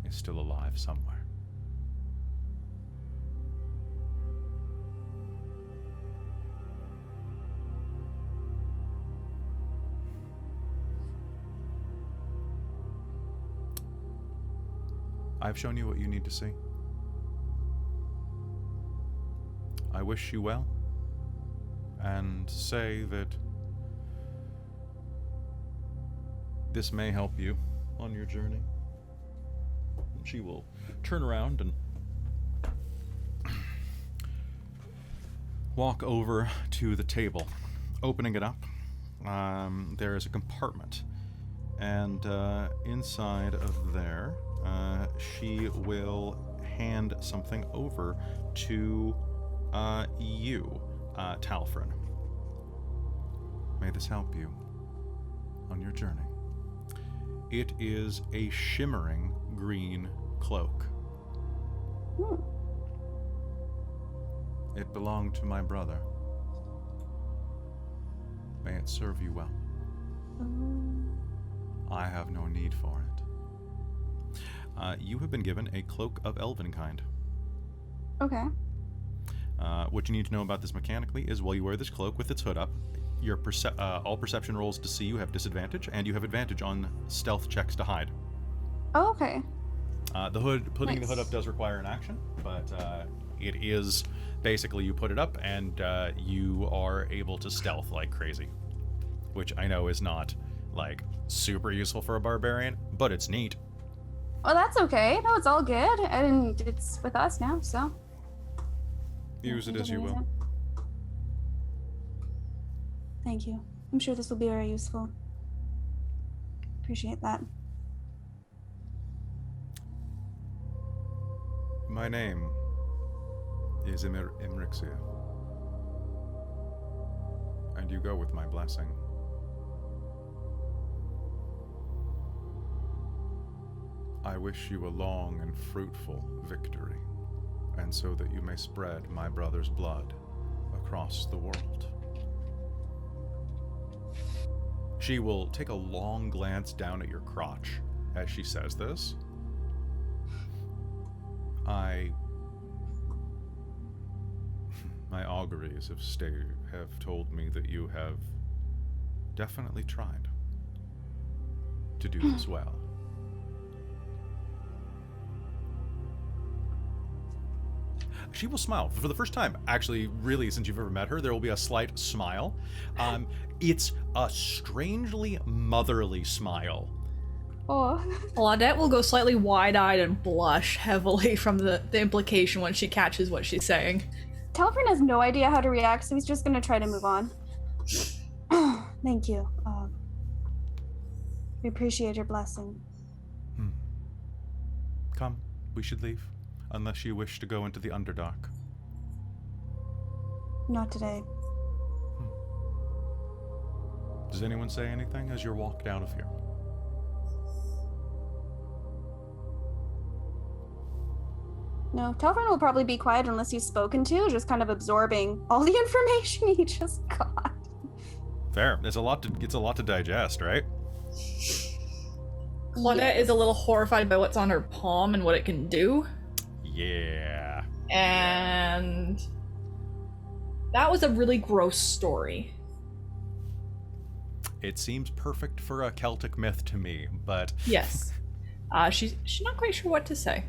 is still alive somewhere. I've shown you what you need to see. I wish you well, and say that this may help you on your journey. She will turn around and walk over to the table. Opening it up, there is a compartment, and inside of there, she will hand something over to you, Talfrin. May this help you on your journey. It is a shimmering green cloak. It belonged to my brother. May it serve you well. I have no need for it. You have been given a cloak of elvenkind. Okay. What you need to know about this mechanically is while you wear this cloak with its hood up, your all perception rolls to see you have disadvantage, and you have advantage on stealth checks to hide. Oh, okay. Putting the hood up does require an action, but it is basically you put it up and you are able to stealth like crazy, which I know is not like super useful for a barbarian, but it's neat. Well, that's okay. No, it's all good, and it's with us now, so. Use it as you will. Thank you. I'm sure this will be very useful. Appreciate that. My name is Emrys, and you go with my blessing. I wish you a long and fruitful victory, and so that you may spread my brother's blood across the world. She will take a long glance down at your crotch as she says this. My auguries have told me that you have definitely tried to do this well. She will smile for the first time, actually, really, since you've ever met her. There will be a slight smile. It's a strangely motherly smile. Oh. Claudette will go slightly wide-eyed and blush heavily from the implication when she catches what she's saying. Talfrin has no idea how to react, so he's just gonna try to move on. Thank you. We appreciate your blessing. Come, we should leave. Unless you wish to go into the Underdark. Not today. Does anyone say anything as you're walked out of here? No, Telfrin will probably be quiet unless he's spoken to, just kind of absorbing all the information he just got. Fair. It's a lot to digest, right? Claudette is a little horrified by what's on her palm and what it can do. Yeah. And that was a really gross story. It seems perfect for a Celtic myth to me, but Yes. She's not quite sure what to say.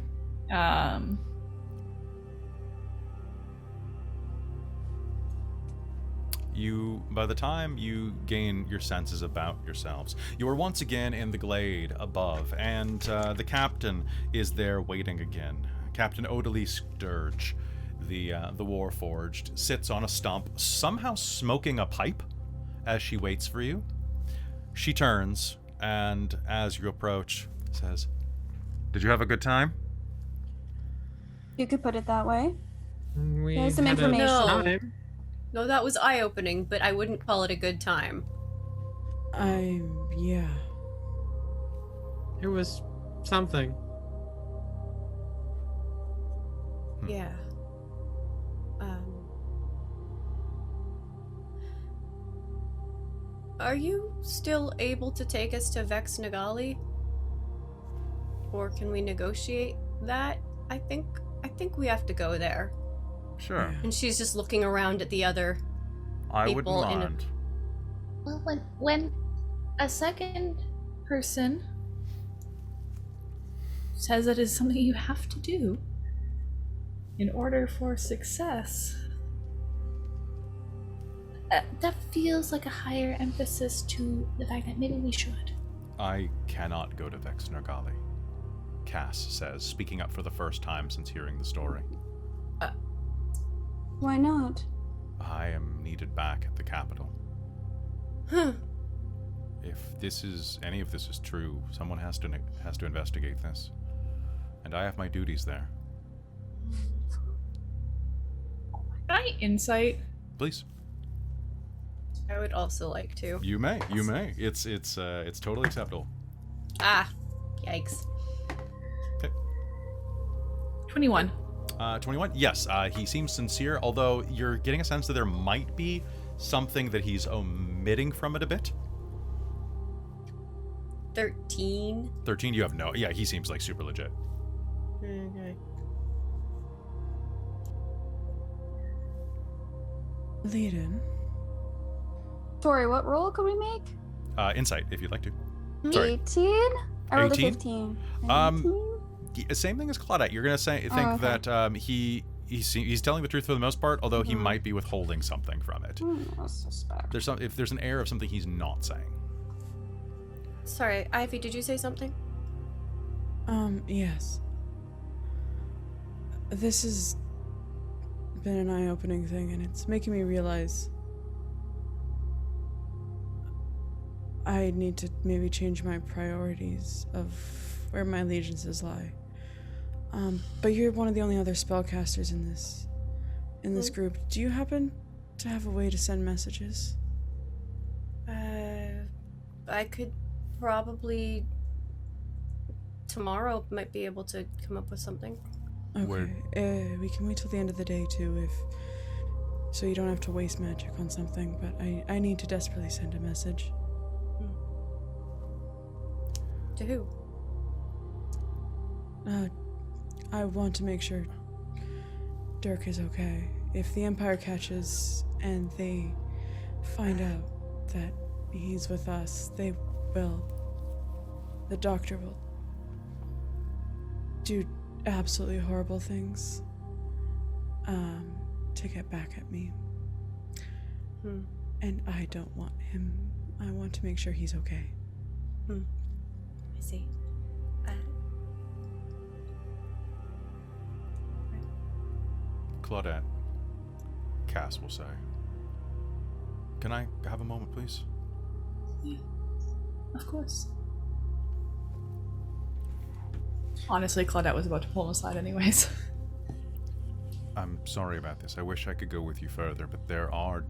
by the time you gain your senses about yourselves, you are once again in the glade above, and the captain is there waiting again. Captain Odalie Sturge, the Warforged, sits on a stump, somehow smoking a pipe as she waits for you. She turns, and as you approach, says, "Did you have a good time?" You could put it that way. We There's some had a information. time. No, that was eye-opening, but I wouldn't call it a good time. Yeah. It was something. Yeah. Are you still able to take us to Vex Nagali? Or can we negotiate that? I think we have to go there. Sure. And she's just looking around at the other I wouldn't people in a- mind. Well, when a second person says that is something you have to do in order for success, that feels like a higher emphasis to the fact that maybe we should. I cannot go to Vex Nagali, Cass says, speaking up for the first time since hearing the story. Why not? I am needed back at the capital. Huh. If any of this is true, someone has to investigate this, and I have my duties there. Can I insight? Please, I would also like to. you may. It's totally acceptable. Ah, yikes. 21. 21. Yes, he seems sincere, although you're getting a sense that there might be something that he's omitting from it a bit. 13. 13, you have no. Yeah, he seems like super legit. Okay. Leiden. Tori, what roll could we make? Insight, if you'd like to. Sorry. 18? I rolled a 18? 15. Same thing as Claudette. You're gonna think okay. that he's telling the truth for the most part, although he might be withholding something from it. I suspect. If there's an air of something he's not saying. Sorry, Ivy, did you say something? Yes. This has been an eye-opening thing, and it's making me realize I need to maybe change my priorities of where my allegiances lie. But you're one of the only other spellcasters in this group. Do you happen to have a way to send messages? I could probably tomorrow might be able to come up with something. Okay. We can wait till the end of the day too, so you don't have to waste magic on something. But I need to desperately send a message. To who? I want to make sure Dork is okay. If the Empire catches and they find out that he's with us, the doctor will do absolutely horrible things to get back at me. And I don't want him. I want to make sure he's okay. I see. Claudette, Cass will say, "Can I have a moment, please?" Yeah, of course. Honestly, Claudette was about to pull him aside anyways. I'm sorry about this. I wish I could go with you further, but there are...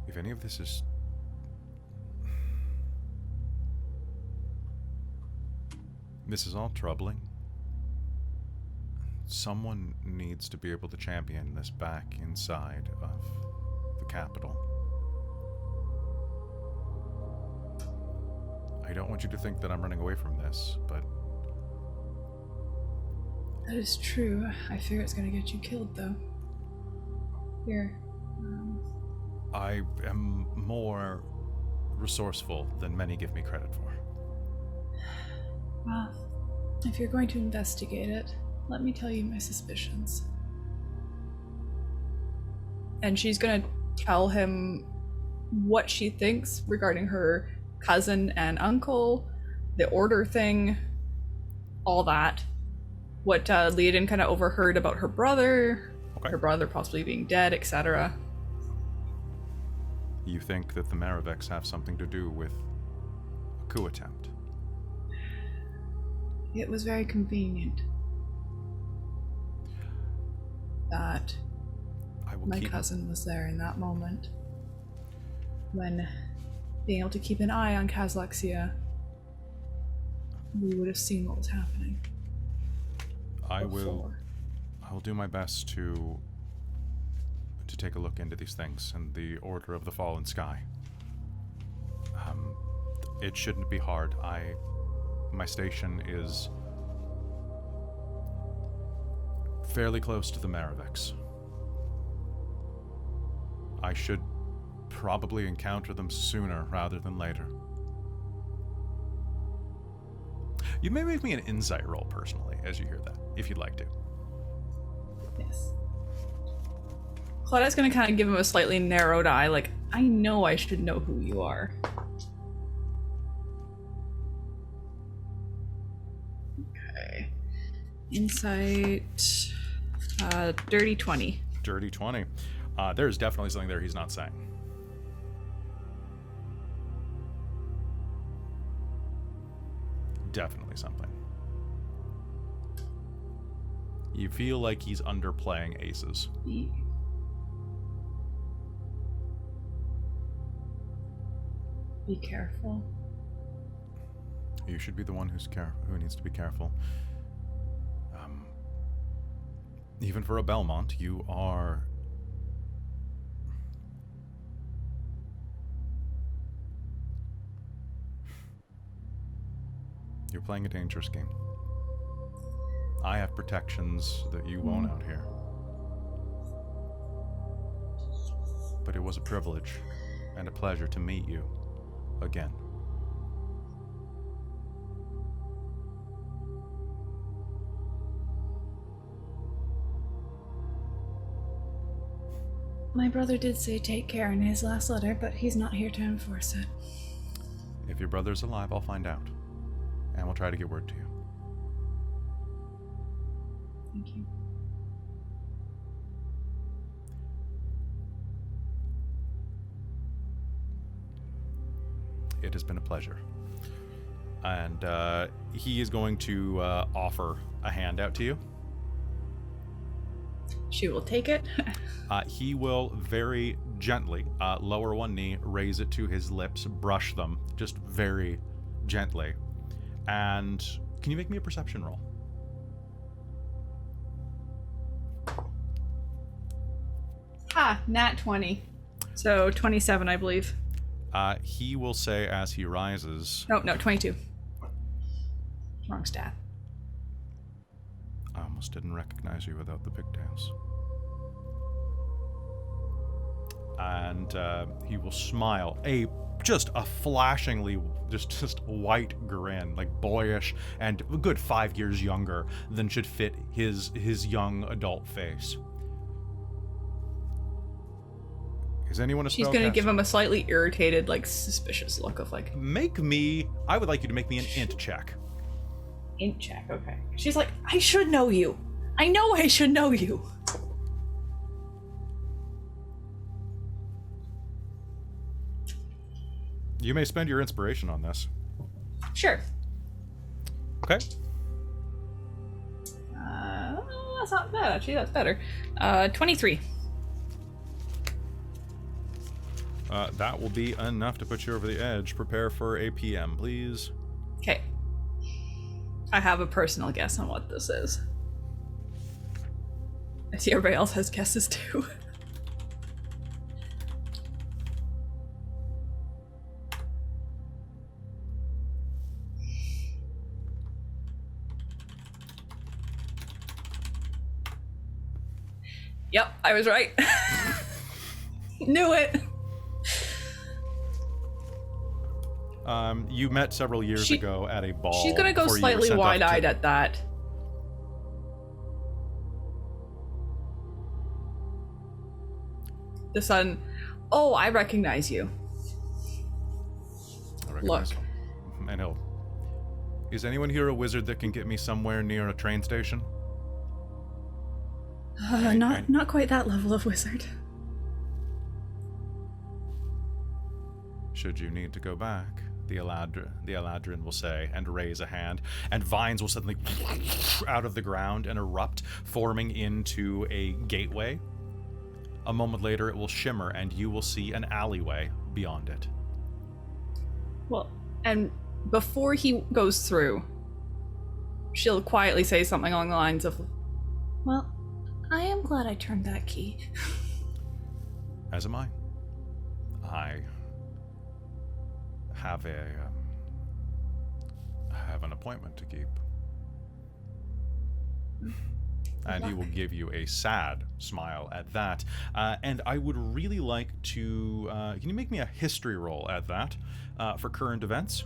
If any of this is... This is all troubling. Someone needs to be able to champion this back inside of the capital. I don't want you to think that I'm running away from this, but... That is true. I fear it's gonna get you killed, though. Here. I am more resourceful than many give me credit for. Well, if you're going to investigate it, let me tell you my suspicions. And she's gonna tell him what she thinks regarding her cousin and uncle, the order thing, all that. What Leodin kind of overheard about her brother, her brother possibly being dead, etc. You think that the Maraveks have something to do with a coup attempt? It was very convenient that my cousin was there in that moment, when being able to keep an eye on Kaslexia, we would have seen what was happening. I will do my best to take a look into these things and the Order of the Fallen Sky. It shouldn't be hard. My station is fairly close to the Maraveks. I should probably encounter them sooner rather than later. You may make me an insight roll personally as you hear that, if you'd like to. Yes. Claudette's gonna kind of give him a slightly narrowed eye, like, I know I should know who you are. Okay. Insight... dirty 20. Dirty 20. There's definitely something there he's not saying. Definitely something. You feel like he's underplaying aces. Be careful. You should be the one who needs to be careful. Even for a Belmont, you are... You're playing a dangerous game. I have protections that you won't out here. But it was a privilege and a pleasure to meet you again. My brother did say take care in his last letter, but he's not here to enforce it. If your brother's alive, I'll find out. And we'll try to get word to you. Thank you. It has been a pleasure. And he is going to offer a handout to you. She will take it. He will very gently lower one knee, raise it to his lips, brush them just very gently. And can you make me a perception roll? Nat 20. So 27, I believe. He will say as he rises... Oh, no, 22. Wrong stat. I almost didn't recognize you without the pigtails. And he will smile, just a flashingly just white grin, like boyish and a good 5 years younger than should fit his young adult face. Is anyone a She's spellcaster? gonna give him a slightly irritated, like suspicious look of like. I would like you to make me an int check. Int check, okay. She's like, I should know you. I know I should know you. You may spend your inspiration on this. Sure. Okay. That's not bad, actually. That's better. 23. That will be enough to put you over the edge. Prepare for a PM, please. Okay. I have a personal guess on what this is. I see everybody else has guesses too. Yep, I was right. Knew it. You met several years ago at a ball. She's gonna go before you were slightly sent off wide-eyed to- at that. The son. Oh, I recognize you. I recognize him. And he'll. Is anyone here a wizard that can get me somewhere near a train station? Not quite that level of wizard. Should you need to go back, the Eladrin will say, and raise a hand, and vines will suddenly out of the ground and erupt, forming into a gateway. A moment later, it will shimmer, and you will see an alleyway beyond it. Well, and before he goes through, she'll quietly say something along the lines of, Well, I am glad I turned that key. As am I. I have an appointment to keep. And he will give you a sad smile at that. And I would really like to... can you make me a history roll at that for current events?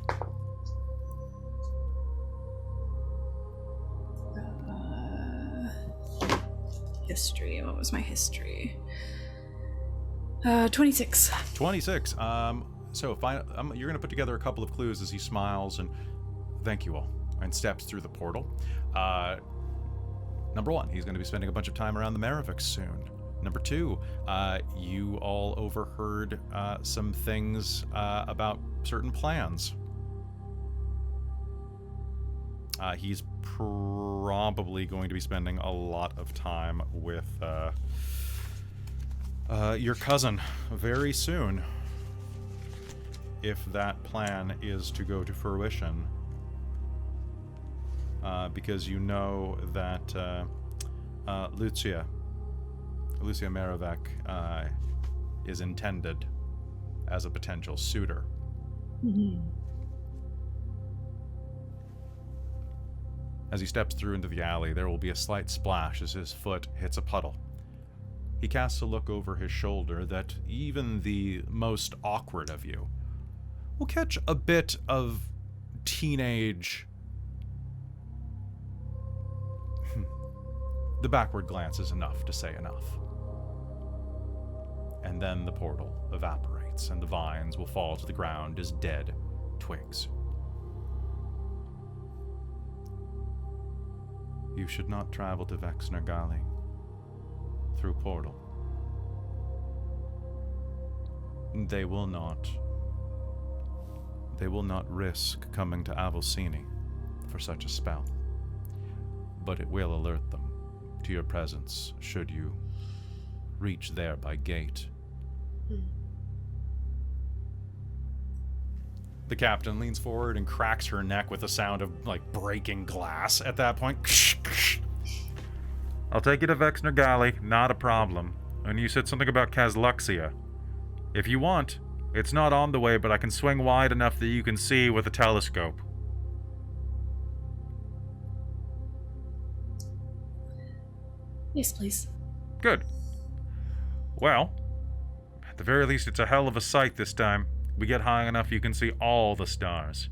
history. What was my history? 26. 26. So if you're going to put together a couple of clues as he smiles and thank you all and steps through the portal. Number one, he's going to be spending a bunch of time around the Maravix soon. Number two, you all overheard some things about certain plans. He's probably going to be spending a lot of time with your cousin very soon, if that plan is to go to fruition. Because you know that Lucia Maravec is intended as a potential suitor. Mm-hmm. As he steps through into the alley, there will be a slight splash as his foot hits a puddle. He casts a look over his shoulder that even the most awkward of you will catch a bit of teenage... The backward glance is enough to say enough. And then the portal evaporates, and the vines will fall to the ground as dead twigs. You should not travel to Vexnergali through portal. They will not risk coming to Avulsini for such a spell, but it will alert them to your presence should you reach there by gate. The captain leans forward and cracks her neck with a sound of, like, breaking glass at that point. I'll take you to Vexnergali, not a problem. And you said something about Kazluxia. If you want, it's not on the way, but I can swing wide enough that you can see with a telescope. Yes, please. Good. Well, at the very least, it's a hell of a sight this time. We get high enough you can see all the stars.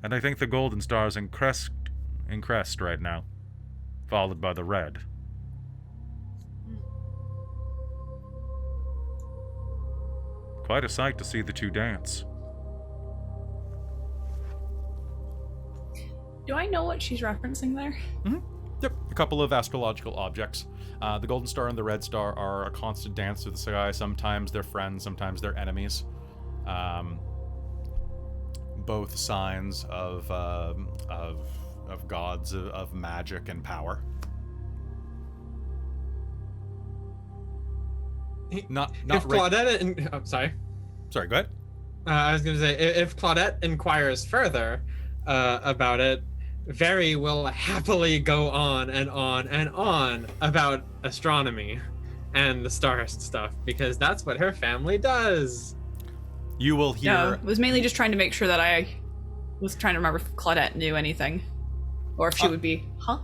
And I think the golden star's in crest right now, followed by the red. Quite a sight to see the two dance. Do I know what she's referencing there? Mm-hmm. Yep, a couple of astrological objects. The golden star and the red star are a constant dance through the sky. Sometimes they're friends, sometimes they're enemies. Both signs of gods of magic and power. Not if Claudette sorry, go ahead. I was going to say, if Claudette inquires further about it, Very will happily go on and on and on about astronomy and the star stuff because that's what her family does. You will hear. No, it was mainly just trying to make sure that I was trying to remember if Claudette knew anything, or if she would be, huh?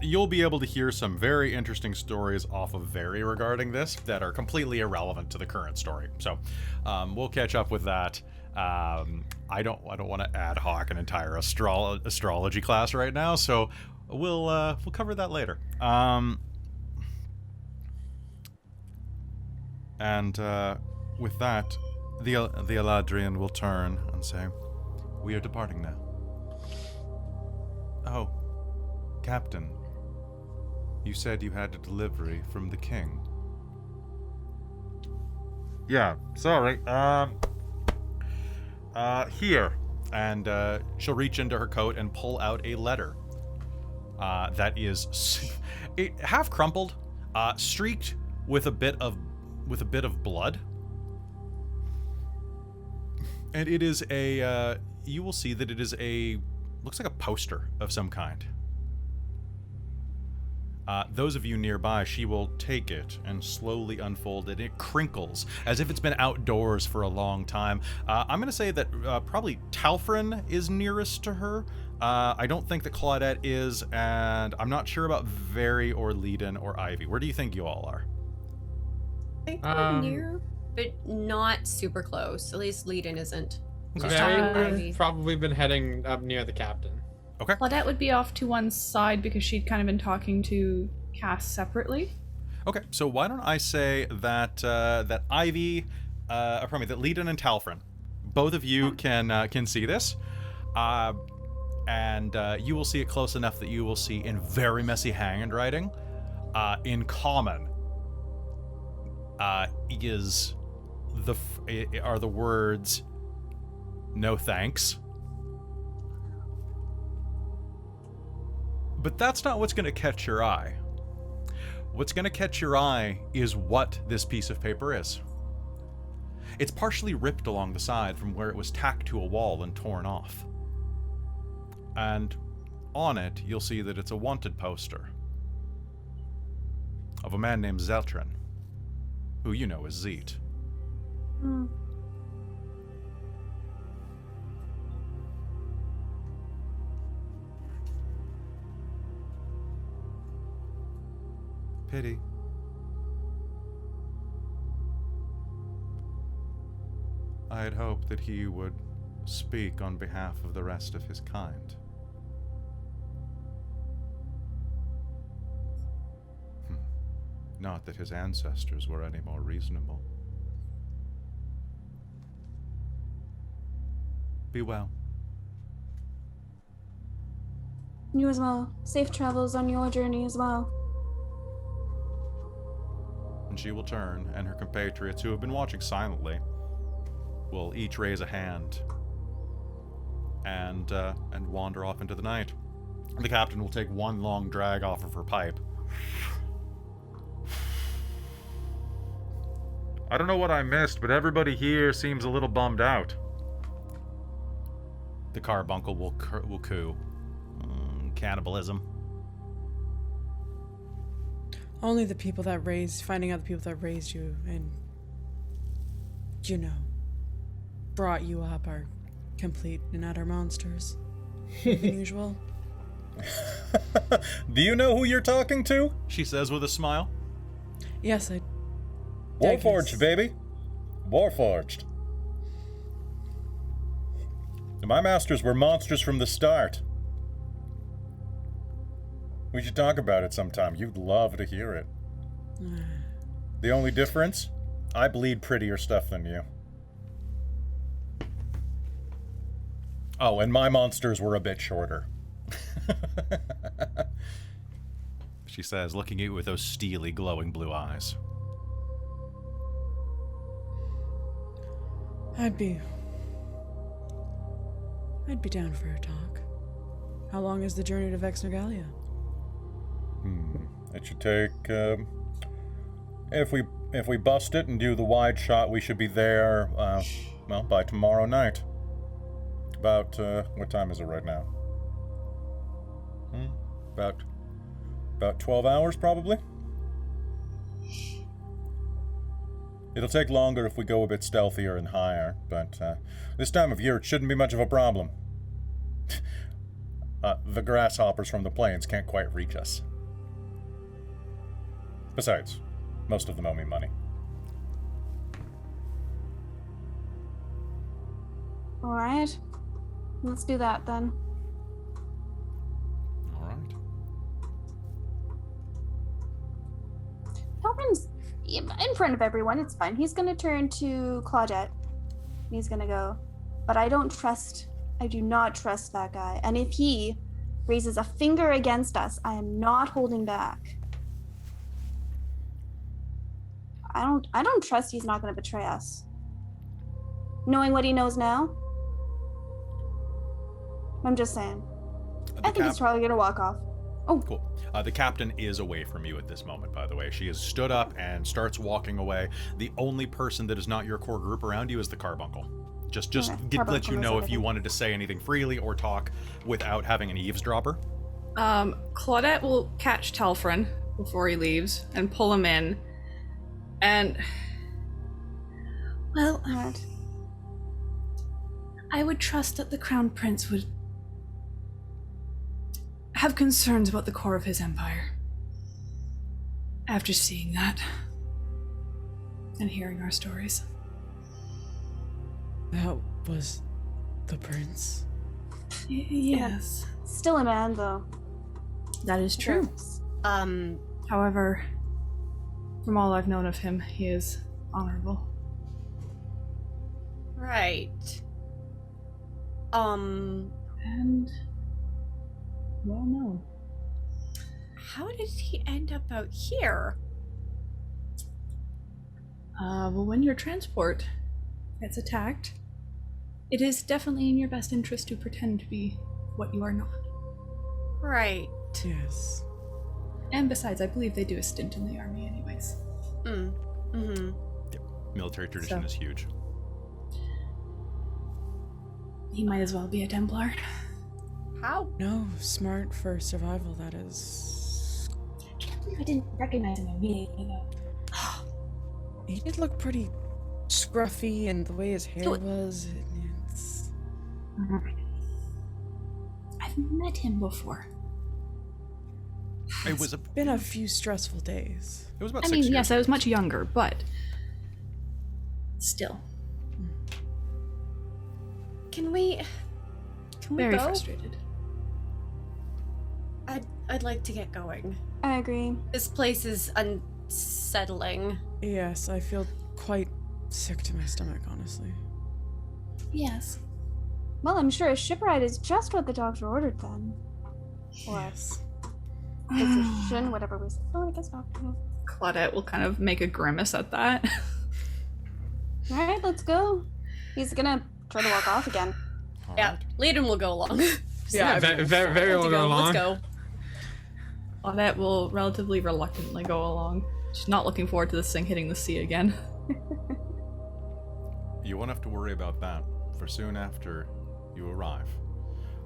You'll be able to hear some very interesting stories off of Very regarding this that are completely irrelevant to the current story. So, we'll catch up with that. I don't want to ad hoc an entire astrology class right now, so we'll cover that later. With that, the Eladrian will turn and say, "We are departing now." Oh, Captain, you said you had a delivery from the king. Yeah, sorry. Here. And she'll reach into her coat and pull out a letter that is half crumpled, streaked with a bit of blood. And it is you will see that it is looks like a poster of some kind. Those of you nearby, she will take it and slowly unfold it. It crinkles as if it's been outdoors for a long time. I'm going to say that probably Talfrin is nearest to her. I don't think that Claudette is, and I'm not sure about Very or Leiden or Ivy. Where do you think you all are? I think we're near, but not super close. At least Leiden isn't. Okay. Very probably been heading up near the captain. Okay. Claudette would be off to one side because she'd kind of been talking to Cass separately. Okay, so why don't I say that that Ivy, that Leiden and Talfrin, both of you can see this, and you will see it close enough that you will see in very messy handwriting, in common, are the words, "No thanks." But that's not what's going to catch your eye. What's going to catch your eye is what this piece of paper is. It's partially ripped along the side from where it was tacked to a wall and torn off. And on it, you'll see that it's a wanted poster of a man named Zeltrin, who you know as Zeet. Hmm. Pity. I had hoped that he would speak on behalf of the rest of his kind. Not that his ancestors were any more reasonable. Be well. You as well. Safe travels on your journey as well. And she will turn, and her compatriots, who have been watching silently, will each raise a hand and wander off into the night. The captain will take one long drag off of her pipe. I don't know what I missed, but everybody here seems a little bummed out. The carbuncle will coo. Cannibalism. Only the people that finding out the people that raised you and, brought you up are complete and utter monsters. Than usual. Do you know who you're talking to? She says with a smile. Yes, I Warforged, baby. Warforged. My masters were monsters from the start. We should talk about it sometime. You'd love to hear it. The only difference? I bleed prettier stuff than you. Oh, and my monsters were a bit shorter. She says, looking at you with those steely, glowing blue eyes. I'd be down for a talk. How long is the journey to Vex Nogalia? It should take, if we bust it and do the wide shot, we should be there, by tomorrow night. About, what time is it right now? About 12 hours, probably? It'll take longer if we go a bit stealthier and higher, but this time of year it shouldn't be much of a problem. The grasshoppers from the plains can't quite reach us. Besides, most of them owe me money. Alright. Let's do that then. All right. Talbot's in front of everyone, it's fine. He's gonna turn to Claudette. He's gonna go, but I do not trust that guy. And if he raises a finger against us, I am not holding back. I don't trust he's not gonna betray us. Knowing what he knows now, I'm just saying. I think he's probably gonna walk off. Oh, cool. The captain is away from you at this moment, by the way. She has stood up and starts walking away. The only person that is not your core group around you is the carbuncle. Just let you know if you wanted to say anything freely or talk without having an eavesdropper. Claudette will catch Telfrin before he leaves and pull him in. And, well, what? I would trust that the Crown Prince would have concerns about the core of his empire. After seeing that and hearing our stories. That was the prince? Yes. Still a man, though. That is true. However, from all I've known of him, he is honorable. Right. And well known. How did he end up out here? Well, when your transport gets attacked, it is definitely in your best interest to pretend to be what you are not. Right. Yes. And besides, I believe they do a stint in the army anyways. Mm-hmm. Yep. Military tradition is huge. He might as well be a Templar. How? No, smart for survival, that is. I can't believe I didn't recognize him immediately, though. He did look pretty scruffy, and the way his hair was, it's... I've met him before. It was been a few stressful days. It was about I 6 mean, years. yes, I was much younger, but still. Can we Very go? frustrated. I'd like to get going. I agree. This place is unsettling. Yes, I feel quite sick to my stomach, honestly. Yes. Well, I'm sure a ship ride is just what the doctor ordered then. Or Yes. physician, whatever we said. Oh, I guess doctor. Claudette will kind of make a grimace at that. Alright, let's go. He's gonna try to walk off again. All Yeah, right. Leiden will go along. Yeah, very well go along. Let's go. Claudette will relatively reluctantly go along. She's not looking forward to this thing hitting the sea again. You won't have to worry about that, for soon after you arrive,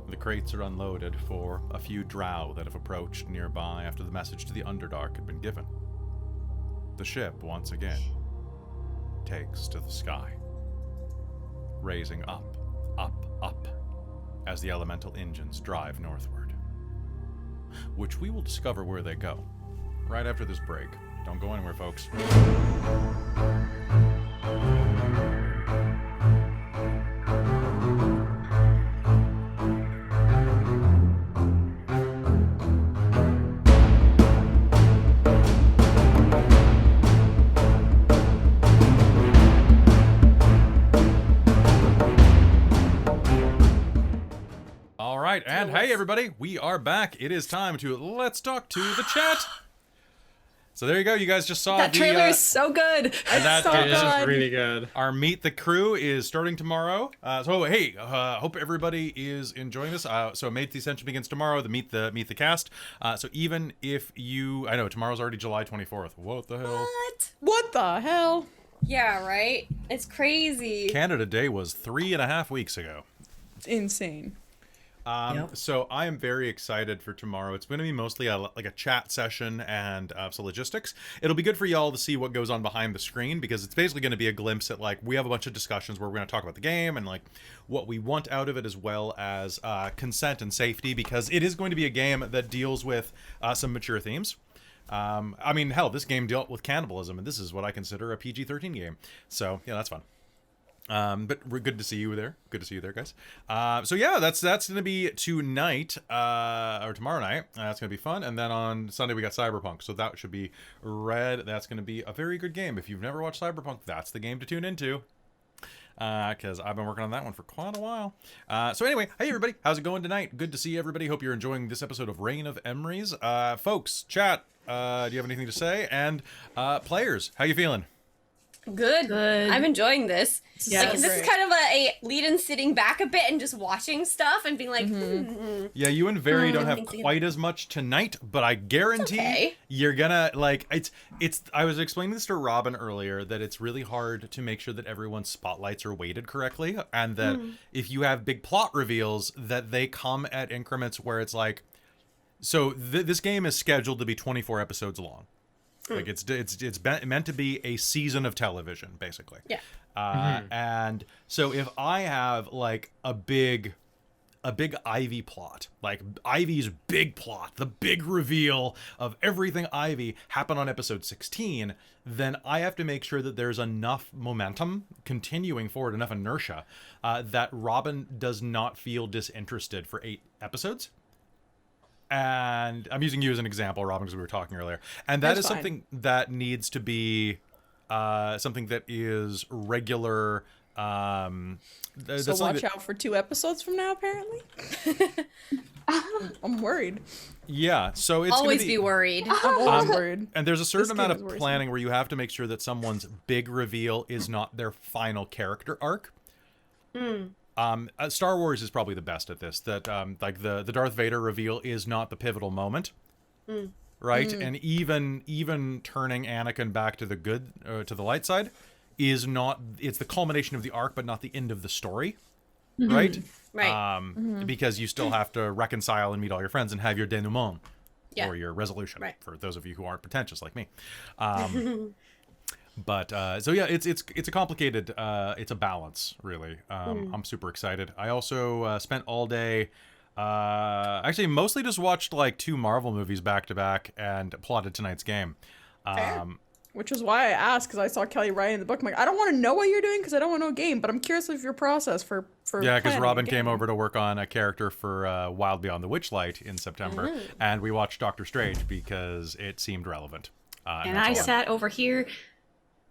the crates are unloaded for a few drow that have approached nearby after the message to the Underdark had been given. The ship, once again, takes to the sky, raising up, up, up, as the elemental engines drive northward. Which we will discover where they go, right after this break. Don't go anywhere, folks. All right, and hey everybody, we are back. It is time to let's talk to the chat. So there you go. You guys just saw That trailer is so good. and that so It is good. really good. Our Meet the Crew is starting tomorrow. So hey, hope everybody is enjoying this. So Meet the Ascension begins tomorrow. The Meet the Cast. So even if I know tomorrow's already July 24th. What the hell? What the hell? Yeah, right? It's crazy. Canada Day was 3.5 weeks ago. insane. So I am very excited for tomorrow. It's going to be mostly like a chat session and some logistics. It'll be good for y'all to see what goes on behind the screen, because it's basically going to be a glimpse at, like, we have a bunch of discussions where we're going to talk about the game and like what we want out of it, as well as consent and safety, because it is going to be a game that deals with some mature themes. I mean, hell, this game dealt with cannibalism, and this is what I consider a PG-13 game. So yeah, that's fun. But we're good to see you there. Good to see you there, guys. So yeah, that's gonna be tonight, or tomorrow night. That's gonna be fun. And then on Sunday we got Cyberpunk, so that should be red. That's gonna be a very good game. If you've never watched Cyberpunk, that's the game to tune into. Because I've been working on that one for quite a while. So anyway, hey everybody, how's it going tonight? Good to see everybody. Hope you're enjoying this episode of Reign of Emrys. Folks, chat, do you have anything to say? And players, how you feeling? Good. I'm enjoying this. Yeah, Like, this is kind of a lead-in, sitting back a bit and just watching stuff and being like, Yeah, you and Very don't have quite as much tonight, but I guarantee you're gonna, like, it's I was explaining this to Robin earlier, that it's really hard to make sure that everyone's spotlights are weighted correctly, and that if you have big plot reveals, that they come at increments where it's like, so this game is scheduled to be 24 episodes long. Like, it's meant to be a season of television, basically. Yeah. And so if I have like a big Ivy plot, like Ivy's big plot, the big reveal of everything Ivy happened on episode 16, then I have to make sure that there's enough momentum continuing forward, enough inertia, that Robin does not feel disinterested for 8 episodes. And I'm using you as an example, Robin, because we were talking earlier. And that is something that needs to be something that is regular. So watch out for 2 episodes from now, apparently. I'm worried. Yeah, so it's always gonna be worried. I'm always worried. And there's a certain amount of planning where you have to make sure that someone's big reveal is not their final character arc. Star Wars is probably the best at this. That like the Darth Vader reveal is not the pivotal moment, right? And even turning Anakin back to the good, to the light side, is not. It's the culmination of the arc, but not the end of the story, right? Right. Because you still have to reconcile and meet all your friends and have your denouement, Yeah. or your resolution. Right. For those of you who aren't pretentious like me. But so yeah, it's a complicated, it's a balance, really. I'm super excited. I also spent all day, actually mostly just watched like 2 Marvel movies back to back and plotted tonight's game. Which is why I asked, because I saw Kelly writing the book. I'm like, I don't want to know what you're doing because I don't want to know a game, but I'm curious of your process for yeah, because planning Robin a came game. over to work on a character for Wild Beyond the Witchlight in September, and we watched Doctor Strange because it seemed relevant. And I sat over here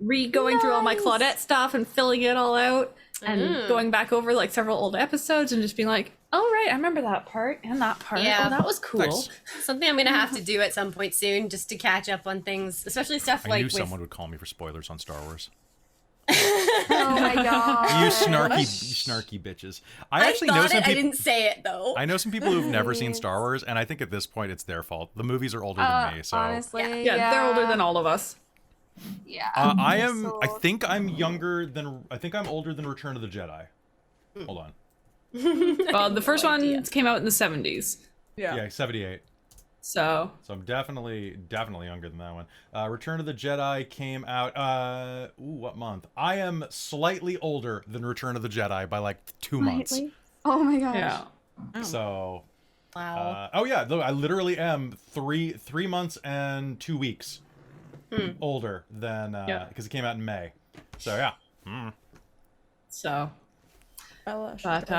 going through all my Claudette stuff and filling it all out and going back over like several old episodes and just being like, oh right, I remember that part and that part. Yeah. Oh, that was cool. Nice. Something I'm gonna have to do at some point soon, just to catch up on things, especially stuff I like knew with... someone would call me for spoilers on Star Wars. Oh my god. You snarky bitches. I actually know thought some it, I people. didn't say it though. I know some people who've never seen Star Wars, and I think at this point it's their fault. The movies are older than me, so Honestly, Yeah, they're older than all of us. Yeah. I am. So- I think I'm younger than. I think I'm older than Return of the Jedi. Hold on. Well, the first one came out in the 70s. Yeah, 78. So So I'm definitely younger than that one. Return of the Jedi came out. What month? I am slightly older than Return of the Jedi by like 2 months. Slightly? Oh my gosh. yeah. So. Wow. Oh yeah, I literally am 3 months and 2 weeks older than because it came out in May. So yeah. So Bella, but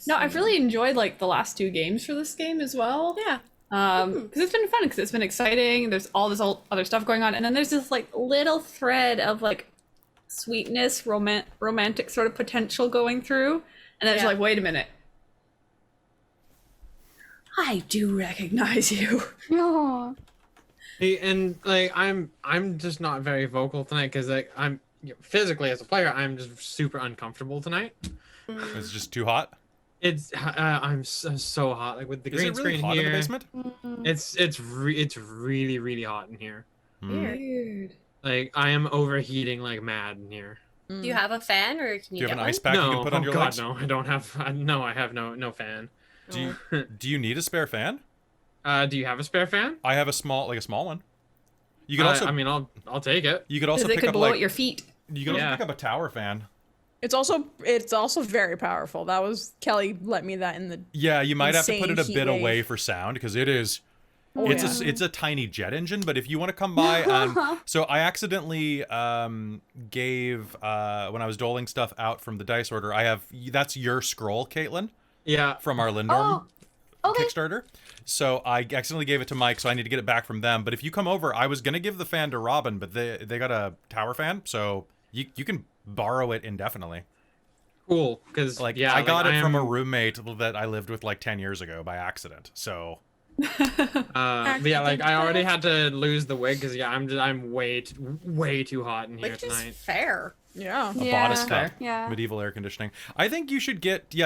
no, I've really enjoyed like the last 2 games for this game as well. Yeah. Because it's been fun, because it's been exciting. There's all this other stuff going on, and then there's this like little thread of like sweetness, romantic sort of potential going through, and then it's like, wait a minute, I do recognize you. No. Hey, and like I'm just not very vocal tonight because like I'm physically as a player I'm just super uncomfortable tonight. It's just too hot. It's I'm so hot, like with the Is green it really screen hot here. in the basement? It's really hot in here. Weird. Like I am overheating like mad in here. Do you have a fan, or can Do you you get have an one? ice pack you can put on your God, legs? no, I don't have. No, I have no fan. Do you need a spare fan? Do you have a spare fan? I have a small one. You could also. I mean, I'll take it. You could also Because it pick could up blow like. at your feet. You could also Yeah. pick up a tower fan. It's also very powerful. That was Kelly let me that in the Yeah, you might have to put it a Insane bit heat wave. away for sound because it is. Oh, It's a tiny jet engine, but if you want to come by, so I accidentally gave when I was doling stuff out from the dice order. That's your scroll, Caitlin, Yeah. from our Lindorm Okay. Kickstarter. So I accidentally gave it to Mike, so I need to get it back from them. But if you come over, I was gonna give the fan to Robin, but they got a tower fan, so you can borrow it indefinitely. Cool. Because Like yeah, I got like, it from a am- roommate that I lived with like 10 years ago by accident. So. But yeah, like I already had to lose the wig because yeah, I'm way too hot in here Which is tonight. fair. Yeah. A Yeah. bodice cup. Yeah. Medieval air conditioning. I think you should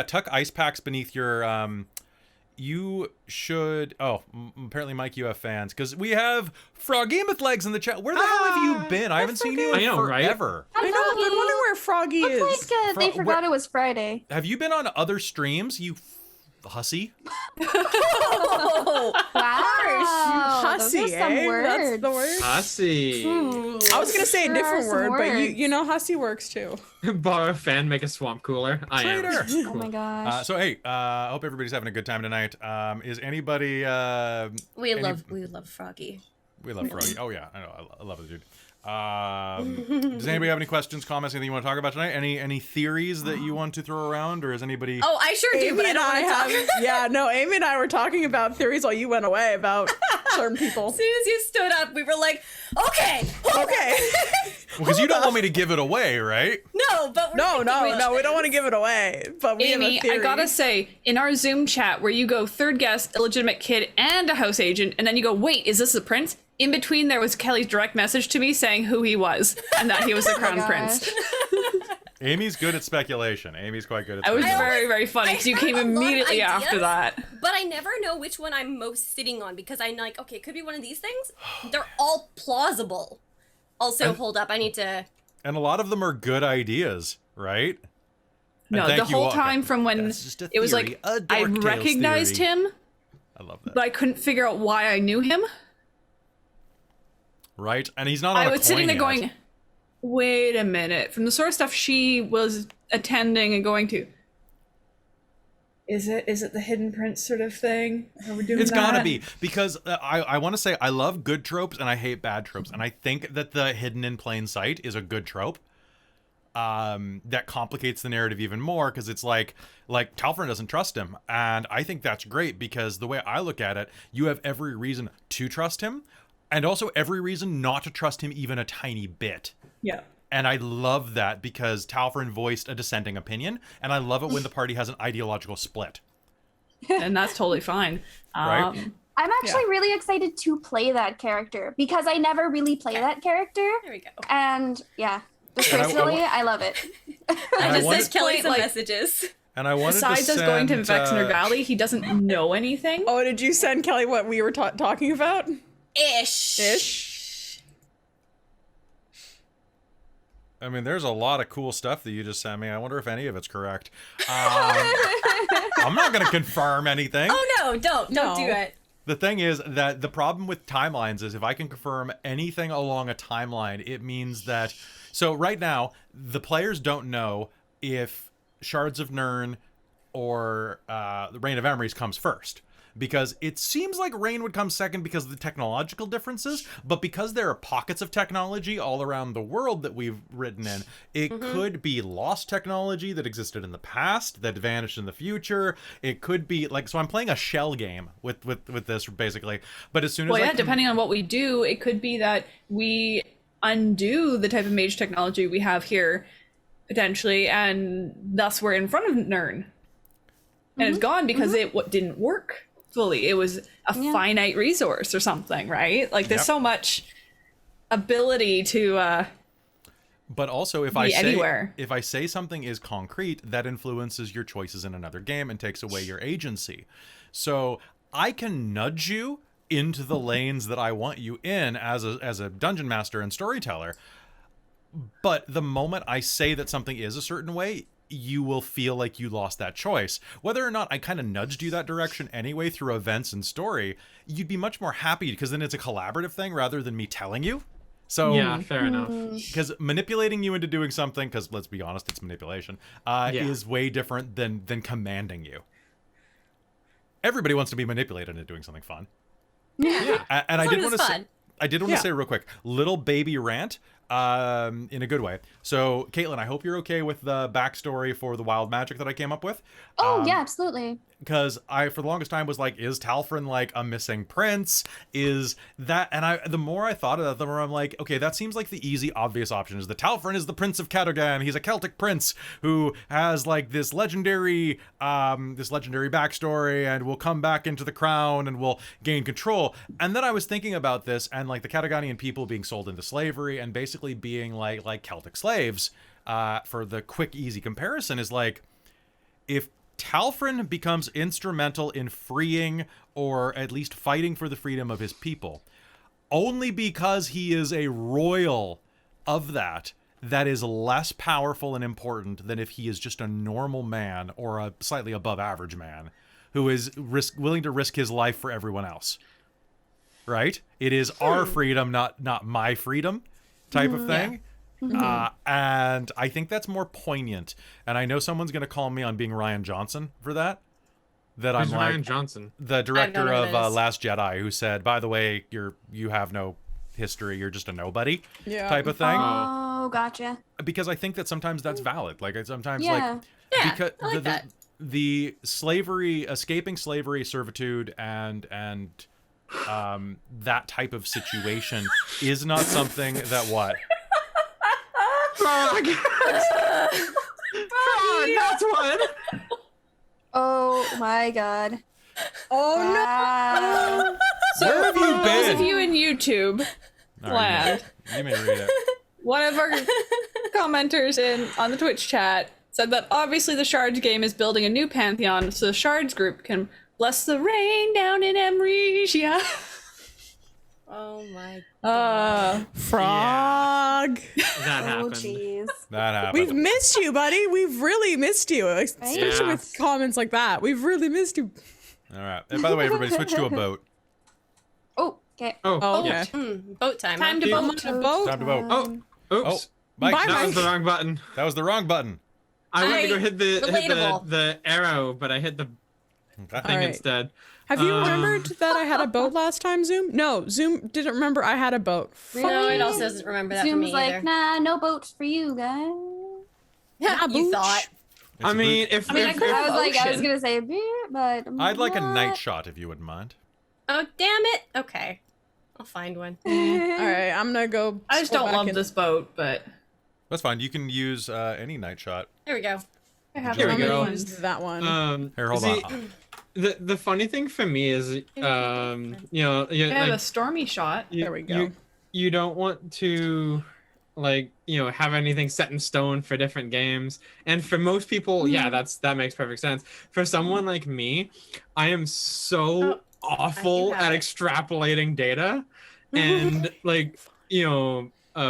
tuck ice packs beneath your you should apparently Mike, you have fans because we have Froggameth legs in the chat. Where the hell have you been? I haven't seen you I in know, right? forever. I know. I've been wondering where Froggy is. Looks like they forgot it was Friday. Have you been on other streams, you hussy? Wow. Hussy, Those are some eh? words. That's the word. Hussy. I was gonna say a There different are some word, but words. you know hussy works too. Borrow a fan, make a swamp cooler. I am. Traitor. Oh my gosh. So hey, I hope everybody's having a good time tonight. Is anybody We any- love Froggy. We love Froggy. Oh yeah, I know. I love it, dude. Does anybody have any questions, comments, anything you want to talk about tonight? Any theories that you want to throw around, or is anybody? Oh, I sure do, but I don't want to talk. Yeah, no, Amy and I were talking about theories while you went away about certain people. As soon as you stood up, we were like, okay, Okay. Because you don't want me to give it away, right? no, but we're No, thinking no, about no, we this. don't want to give it away. But we Amy, have a theory. I gotta say, in our Zoom chat where you go third guest, illegitimate kid, and a house agent, and then you go, wait, is this the prince? In between, there was Kelly's direct message to me saying who he was and that he was the crown prince. Amy's good at speculation. Amy's quite good at It was speculation. very, very funny because you came have a lot of immediately after ideas. that. But I never know which one I'm most sitting on because I'm like, okay, it could be one of these things. They're all plausible. Also, hold up, I need to. And a lot of them are good ideas, right? No, And the thank you whole all- time from when That's just a it was theory, like, a I Dork Tales recognized theory. him, I love that. but I couldn't figure out why I knew him. Right? And he's not on I a was sitting there coin yet. going, wait a minute. From the sort of stuff she was attending and going to, is it the Hidden Prince sort of thing? Are we doing It's that? gotta be because I want to say I love good tropes and I hate bad tropes, and I think that the hidden in plain sight is a good trope. That complicates the narrative even more because it's like Talfrin doesn't trust him, and I think that's great because the way I look at it, you have every reason to trust him, and also every reason not to trust him even a tiny bit. Yeah. And I love that because Talfrin voiced a dissenting opinion, and I love it when the party has an ideological split. And that's totally fine. Right. I'm actually really excited to play that character because I never really play that character. There we go. And yeah, just And I- personally, I love it. And I just wanted- sent Kelly some like- messages. And I wanted Besides to us going to send, Vexner Valley, he doesn't know anything. Oh, did you send Kelly what we were talking about? Ish. I mean, there's a lot of cool stuff that you just sent me. I wonder if any of it's correct. I'm not going to confirm anything. Oh no, don't No. do it. The thing is that the problem with timelines is if I can confirm anything along a timeline, it means that... So right now, the players don't know if Shards of Nirn or the Reign of Emrys comes first. Because it seems like Reign would come second because of the technological differences, but because there are pockets of technology all around the world that we've written in, it could be lost technology that existed in the past that vanished in the future. It could be like, so I'm playing a shell game with this basically. But as soon as Well, I yeah, can- depending on what we do, it could be that we undo the type of mage technology we have here, potentially, and thus we're in front of Nirn. And it's gone because it didn't work fully. It was a finite resource or something, right? Like there's Yep. so much ability to But also, if be I say anywhere. if I say something is concrete, that influences your choices in another game and takes away your agency. So I can nudge you into the lanes that I want you in as a dungeon master and storyteller. But the moment I say that something is a certain way, you will feel like you lost that choice. Whether or not I kind of nudged you that direction anyway through events and story, you'd be much more happy because then it's a collaborative thing rather than me telling you. So Yeah, fair enough. because manipulating you into doing something, because let's be honest, it's manipulation, is way different than commanding you. Everybody wants to be manipulated into doing something fun. Yeah. And I As did long want as to it's say, fun. I did want to say real quick, little baby rant, in a good way. So, Caitlin, I hope you're okay with the backstory for the wild magic that I came up with. Oh, yeah, absolutely. Because I, for the longest time, was like, is Talfrin like a missing prince? Is that, and the more I thought of that, the more I'm like, okay, that seems like the easy, obvious option, is that Talfrin is the Prince of Catagan. He's a Celtic prince who has like this legendary backstory and will come back into the crown and will gain control. And then I was thinking about this and like the Cataganian people being sold into slavery and basically being like Celtic slaves. For the quick, easy comparison is like, if Talfrin becomes instrumental in freeing or at least fighting for the freedom of his people, only because he is a royal of that is less powerful and important than if he is just a normal man or a slightly above average man who is willing to risk his life for everyone else. Right? It is our freedom, not my freedom type of thing. And I think that's more poignant. And I know someone's going to call me on being Ryan Johnson for that. That Who's I'm Ryan like Johnson? the director know who that of is. Last Jedi, who said, "By the way, you have no history. You're just a nobody." Yeah. Type of thing. Oh, gotcha. Because I think that sometimes that's valid. Like sometimes Yeah. Yeah, because I like that. the slavery, escaping slavery, servitude, and that type of situation is not something that what. Frog! Frog, that's one! Oh my god. Oh Wow. Where have you Those of been? you in YouTube All right, land, you may read it. one of our commenters on the Twitch chat said that obviously the Shards game is building a new pantheon so the Shards group can bless the rain down in Emrys. Yeah. Oh my. Frog. That Oh happened. jeez. That happened. We've missed you, buddy. We've really missed you, especially Yeah. with comments like that. We've really missed you. All right. And by the way, everybody, switch to a boat. Oh, okay. Oh, Oh, okay. yes. Boat time. Time to Dude. boat on a boat. Time to vote. Oh, Oh, oops. Mike, Bye, That was Mike. the wrong button. that was the wrong button. I went to go I- hit relatable. the arrow, but I hit the Okay. thing right. instead. Have you Um, remembered that I had a boat last time, Zoom? No, Zoom didn't remember I had a boat. No, it also doesn't remember that for Zoom's me like, either. nah, no boats for you guys. Yeah, you booch. thought. It's I a mean, boot. if, I mean, I if, could if- I was like, I was Ocean. gonna say beer, but I'd like a night what? shot if you wouldn't mind. Oh, damn it. Okay. I'll find one. All right, I'm gonna go. I just scroll don't back love in. this boat, but That's fine. You can use any night shot. There we go. I have Here we I'm go. gonna use that one. Here, hold see, on. The funny thing for me is, you know, I have a like, stormy shot. There we go. You don't want to, like, have anything set in stone for different games. And for most people, yeah, that makes perfect sense. For someone like me, I am so awful have at it. extrapolating data and like,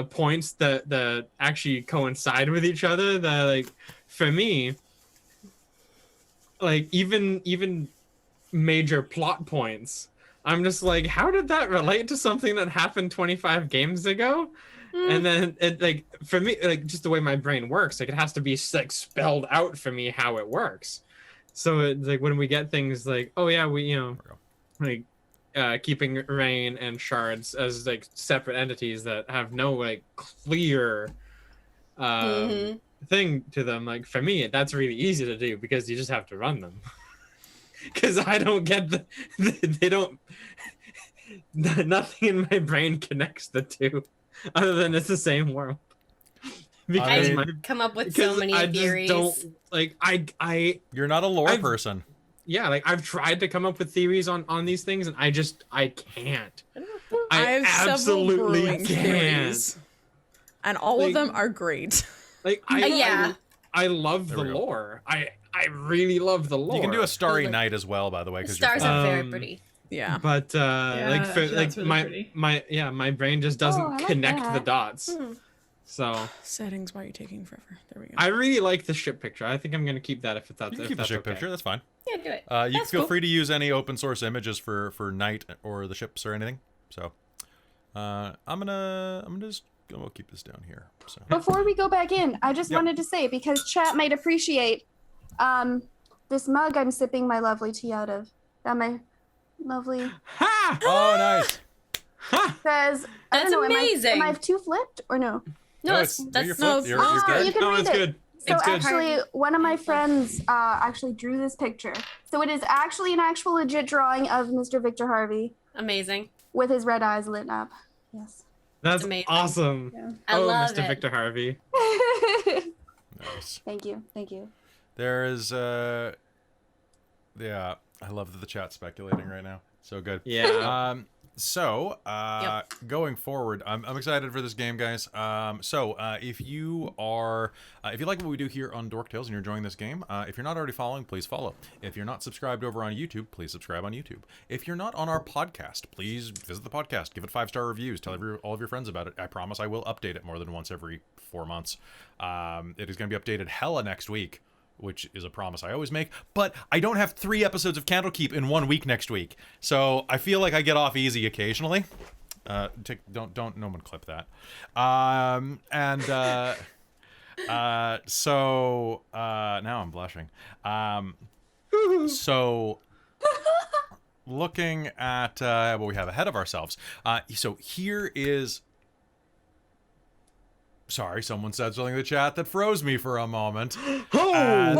points that actually coincide with each other. That, like, for me, like, even major plot points, I'm just like, how did that relate to something that happened 25 games ago? And then it, like, for me, like, just the way my brain works, like, it has to be like spelled out for me how it works. So it's like when we get things like, oh yeah, we like keeping Reign and Shards as like separate entities that have no like clear thing to them. Like, for me, that's really easy to do because you just have to run them. Because I don't get they don't. Nothing in my brain connects the two, other than it's the same world. Because I my Come up with so many I theories. just don't like I You're not a lore I've- person. yeah, like, I've tried to come up with theories on these things, and I can't. I have several absolutely brewing can't. theories, and all of Like- them are great. Like, Yeah. I love There the we go. lore. I really love the lore. You can do a starry Like- night as well, by the way. The 'cause stars you're are very Um, pretty. Yeah. But like, for actually, like that's really my pretty. my yeah, my brain just doesn't Oh, I like connect the that. dots. So Settings, why are you taking forever? There we go. I really like the ship picture. I think I'm gonna keep that if that's You can if keep the that's ship okay. picture. That's fine. Yeah, do it. You That's feel cool. free to use any open source images for Knight or the ships or anything. So, I'm gonna just we'll keep this down here. So Before we go back in, I just Yep. wanted to say, because chat might appreciate this mug I'm sipping my lovely tea out of. That my lovely Ha! oh, nice. Ha! says, I That's don't know, amazing. am I too flipped or no? No, it's that's you're no, flipped. You're good. You can No, read it's it. good. So It's good. actually, one of my friends actually drew this picture. So it is actually an actual legit drawing of Mr. Victor Harvey amazing. with his red eyes lit up. Yes. That's amazing. awesome. Yeah. I oh, love Mr. it. Victor Harvey. Nice. Thank you. Thank you. There is yeah, I love that the chat's speculating right now. So good. Yeah. So going forward, I'm excited for this game, guys. If you like what we do here on Dork Tales and you're enjoying this game, if you're not already following, please follow. If you're not subscribed over on YouTube, please subscribe on YouTube. If you're not on our podcast, please visit the podcast, give it 5-star reviews, tell all of your friends about it. I promise I will update it more than once every 4 months. It is going to be updated hella next week, which is a promise I always make, but I don't have 3 episodes of Candlekeep in 1 week next week, so I feel like I get off easy occasionally. Don't no one clip that. Now I'm blushing. So looking at what we have ahead of ourselves, so here is. Sorry, someone said something in the chat that froze me for a moment. And,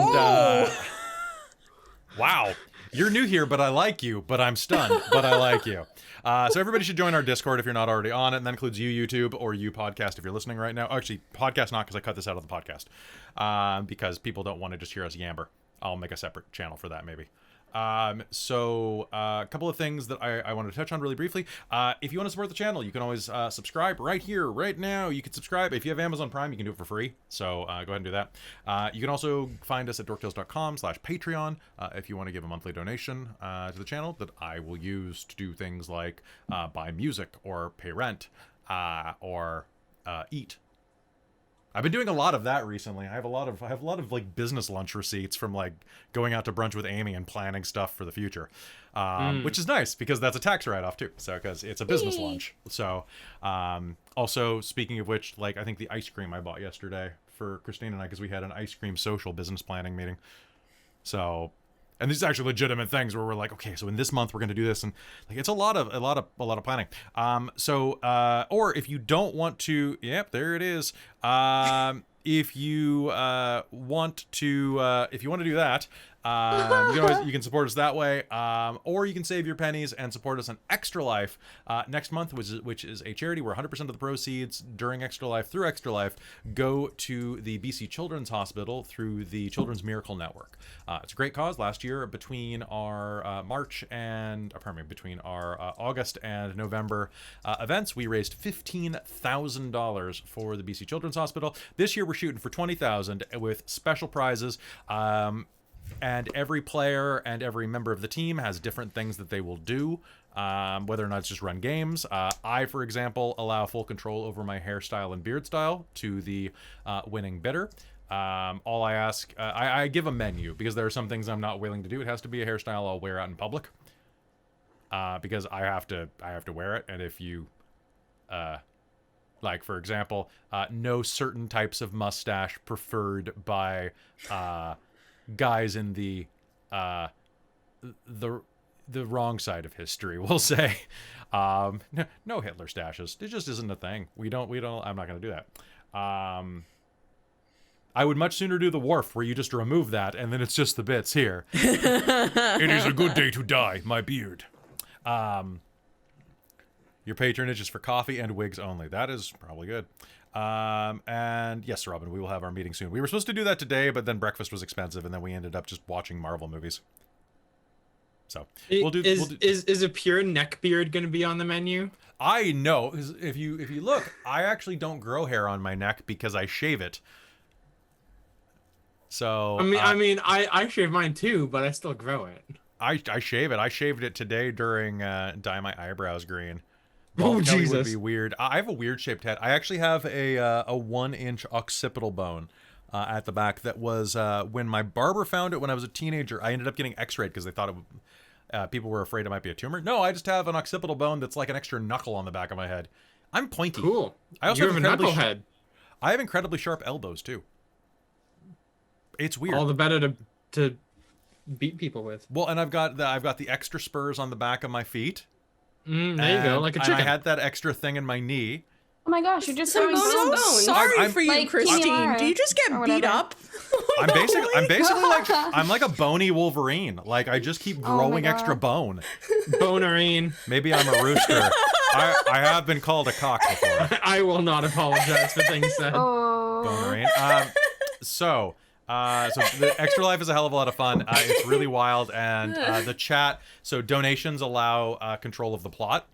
wow. You're new here, but I like you. But I'm stunned, but I like you. So everybody should join our Discord if you're not already on it. And that includes you, YouTube, or you, podcast, if you're listening right now. Actually, podcast not, because I cut this out of the podcast. Because people don't want to just hear us yammer. I'll make a separate channel for that, maybe. A couple of things that I wanted to touch on really briefly. If you want to support the channel, you can always subscribe right here, right now. You can subscribe. If you have Amazon Prime, you can do it for free. So go ahead and do that. You can also find us at dorktales.com/Patreon if you want to give a monthly donation to the channel that I will use to do things like buy music or pay rent or eat. I've been doing a lot of that recently. I have a lot of like business lunch receipts from like going out to brunch with Amy and planning stuff for the future, which is nice because that's a tax write-off too. So because it's a business lunch. So also speaking of which, like I think the ice cream I bought yesterday for Christine and I, because we had an ice cream social business planning meeting. So. And these are actually legitimate things where we're like, okay, so in this month we're going to do this, and like it's a lot of planning. Or if you don't want to, yep, there it is. If you want to do that, you can support us that way, or you can save your pennies and support us on Extra Life next month, which is a charity where 100% of the proceeds during Extra Life through Extra Life go to the BC Children's Hospital through the Children's Miracle Network. It's a great cause. Last year, between our between our August and November events, we raised $15,000 for the BC Children's Hospital. This year, we're shooting for $20,000 with special prizes. And every player and every member of the team has different things that they will do, whether or not it's just run games. I, for example, allow full control over my hairstyle and beard style to the winning bidder. All I ask, I give a menu because there are some things I'm not willing to do. It has to be a hairstyle I'll wear out in public, because I have to wear it. And if you, like for example, no certain types of mustache preferred by guys in the wrong side of history, we'll say. No Hitler stashes. It just isn't a thing. We don't. I'm not going to do that. I would much sooner do the Wharf, where you just remove that and then it's just the bits here. It is a good day to dye my beard. Your patronage is for coffee and wigs only. That is probably good. And yes, Robin, we will have our meeting soon. We were supposed to do that today, but then breakfast was expensive, and then we ended up just watching Marvel movies. So is a pure neck beard going to be on the menu? I know. If you look, I actually don't grow hair on my neck because I shave it. So I shave mine too, but I still grow it. I shave it. I shaved it today during dye my eyebrows green. Oh, Kelly would Jesus. be weird. I have a weird shaped head. I actually have a 1-inch occipital bone at the back that was when my barber found it when I was a teenager. I ended up getting X-rayed because they thought it would, people were afraid it might be a tumor. No, I just have an occipital bone that's like an extra knuckle on the back of my head. I'm pointy. Cool. I also You have a incredibly knucklehead. I have incredibly sharp elbows too. It's weird. All the better to beat people with. Well, and I've got the extra spurs on the back of my feet. There you go, like a And chicken. I had that extra thing in my knee. Oh my gosh, you're just Some throwing bonus bones. bones. Sorry I'm- for you, like Christine. Kiara Do you just get or beat whatever. up? I'm basically like I'm like a bony Wolverine. Like I just keep Oh my growing extra God. bone. Bonarine. Maybe I'm a rooster. I have been called a cock before. I will not apologize for things said. Oh. Bonarine. So the Extra Life is a hell of a lot of fun. It's really wild, and the chat. So donations allow control of the plot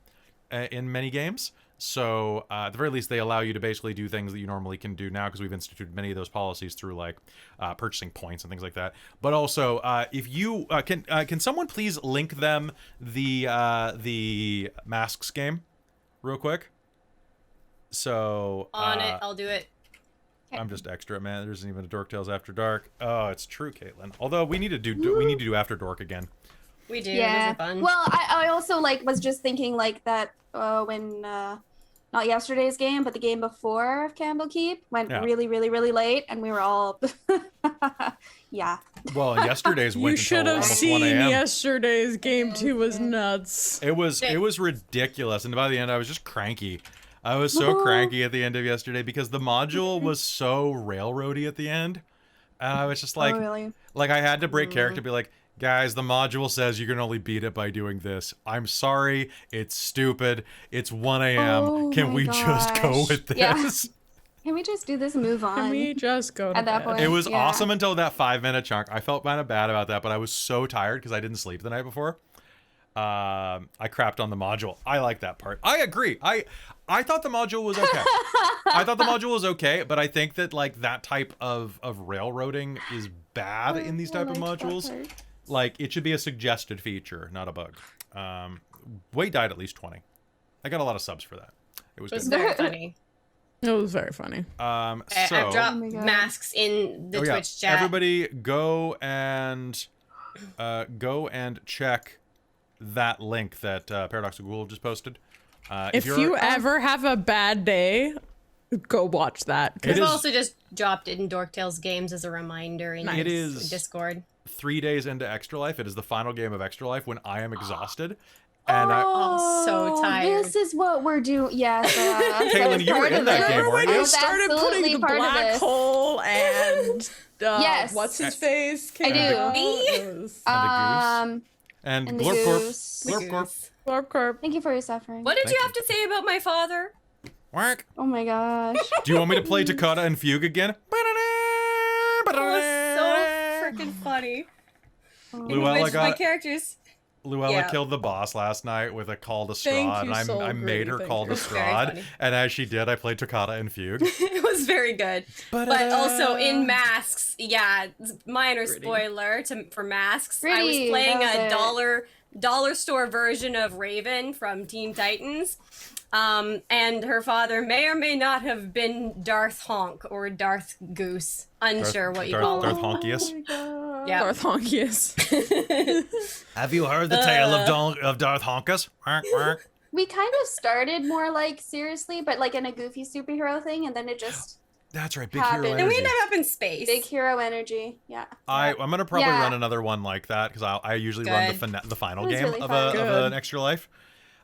in many games. So at the very least, they allow you to basically do things that you normally can do now because we've instituted many of those policies through like purchasing points and things like that. But also, if you can someone please link them the Masks game real quick? So On it, I'll do it. I'm just extra, man. There isn't even a Dork Tales After Dark. Oh, it's true, Caitlin. Although we need to do After Dark again. We do. Yeah. Those are fun. Well, I also like was just thinking like that when not yesterday's game, but the game before Campbell Keep went Yeah. really, really, really late, and we were all yeah. Well, yesterday's You went should until have almost seen 1 a.m. yesterday's game 2 was nuts. It was ridiculous, and by the end, I was just cranky. I was so cranky at the end of yesterday because the module was so railroady at the end, and I was just like, Oh, really? like I had to break character, be like, guys, the module says you can only beat it by doing this. I'm sorry, it's stupid. It's 1 a.m. Oh Can my we just go gosh. with this? Yeah. Can we just do this and move on? Can we just go to At that bed? point. It was Yeah. awesome until that 5-minute chunk. I felt kind of bad about that, but I was so tired because I didn't sleep the night before. I crapped on the module. I like that part. I agree. I thought the module was okay. I thought the module was okay, but I think that like that type of railroading is bad in these type of modules. Like it should be a suggested feature, not a bug. Wade died at least 20. I got a lot of subs for that. It was It was good. very funny. It was very funny. So I've dropped Oh my God. masks in the Twitch chat. everybody go and check that link that Paradox of Ghoul just posted. If you're- you ever have a bad day, go watch that. It I've is- also just dropped it in Dork Tales Games as a reminder in It is- Discord. 3 days into Extra Life, it is the final game of Extra Life when I am exhausted. And Oh, so tired. This is what we're doing. Yes. Caitlin, you were in that game, weren't When you? you was started putting absolutely the part of black this. hole and Yes. what's his face? I do. It was and and the Glorp Corp. goose. Glorp Corp. Glorp Corp. Thank you for your suffering. What did Thank you you. have to say about my father? Whack. Oh my gosh. Do you want me to play Toccata and Fugue again? It was so freaking funny. In Luella which my got characters. Luella Yeah. killed the boss last night with a call to Thank Strahd, you, and Soul I made Gritty, her thank call you. to It was very Strahd, funny. and as she did, I played Toccata and Fugue. It was very good. But also in masks, yeah, minor spoiler for masks. I was Gritty, playing that a was dollar store version of Raven from Teen Titans. And her father may or may not have been Darth Honk or Darth Goose. Unsure what you call Darth him. Honkius. Yeah. Darth Honkius. Have you heard the tale of Darth Honkus? We kind of started more like seriously, but like in a goofy superhero thing, and then it just That's right, big Happened. hero And we energy. ended up in space. big hero energy. Yeah. I'm gonna probably Yeah. run another one like that because I usually run the final It was game really of fun. an Extra Life.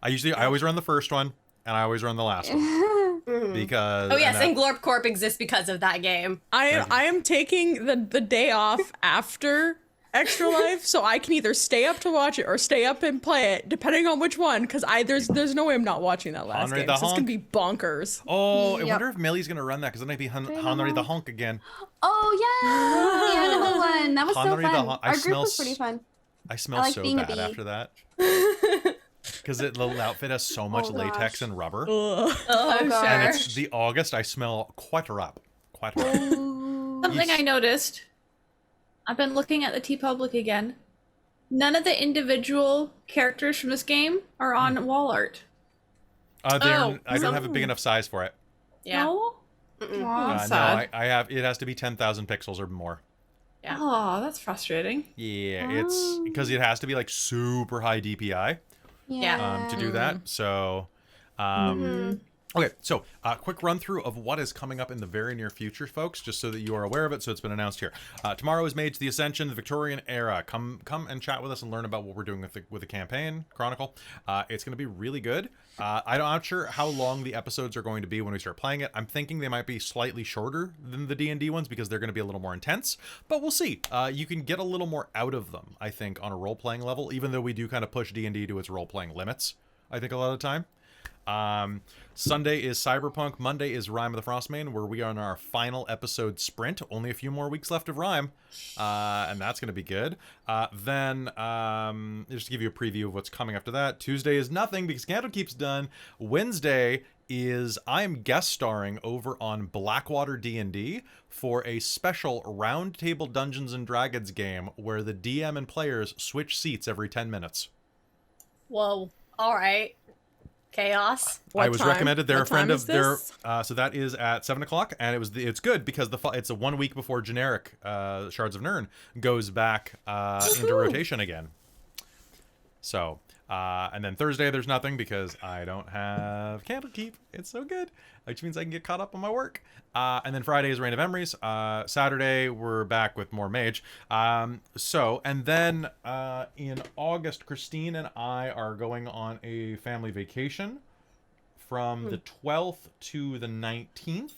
I always run the first one and I always run the last one because Oh yes, and and Glorp Corp exists because of that game. I am taking the day off after Extra Life, so I can either stay up to watch it or stay up and play it, depending on which one. Because there's no way I'm not watching that last Henry game. the So it's gonna Honk. be bonkers. Oh, I Yep. wonder if Millie's gonna run that because then it'd be Henry the Honk again. Oh yeah, the animal one. That was so Henry the fun. Honk. Our group was pretty fun. I smell I like so being a bad bee. after that. Because the little outfit has so much Oh, latex gosh. and rubber. Oh, God. And sure. it's the August, I smell quite rough. Quite rough. Something I noticed. I've been looking at the TeePublic again. None of the individual characters from this game are on wall art. I don't have a big enough size for it. Yeah. No? Mm-mm. Aw, No, that's sad. I have. It has to be 10,000 pixels or more. Yeah. Oh, that's frustrating. Yeah, it's because it has to be like super high DPI Yeah. to do that. So, okay, so quick run through of what is coming up in the very near future, folks, just so that you are aware of it. So it's been announced here. Tomorrow is Mage the Ascension, the Victorian Era. Come and chat with us and learn about what we're doing with the campaign chronicle. It's going to be really good. I'm not sure how long the episodes are going to be when we start playing it. I'm thinking they might be slightly shorter than the D&D ones because they're going to be a little more intense, but we'll see. You can get a little more out of them, I think, on a role-playing level, even though we do kind of push D&D to its role-playing limits, I think, a lot of the time. Sunday is Cyberpunk. Monday is Rime of the Frostmane, where we are on our final episode sprint. Only a few more weeks left of Rime, and that's going to be good. Then, just to give you a preview of what's coming after that, Tuesday is nothing because Candlekeep's done. Wednesday is I am guest starring over on Blackwater D&D for a special Roundtable Dungeons and Dragons game where the DM and players switch seats every 10 minutes. Whoa. All right. Chaos. I was recommended. They're What a friend time of is their. this? So that is at 7 o'clock, and it's good because it's a 1 week before generic Shards of Nirn goes back into rotation again. So and then Thursday there's nothing because I don't have Candlekeep. It's so good, which means I can get caught up on my work. And then Friday is Reign of Emrys. Saturday we're back with more Mage. And then in August, Christine and I are going on a family vacation from the 12th to the 19th.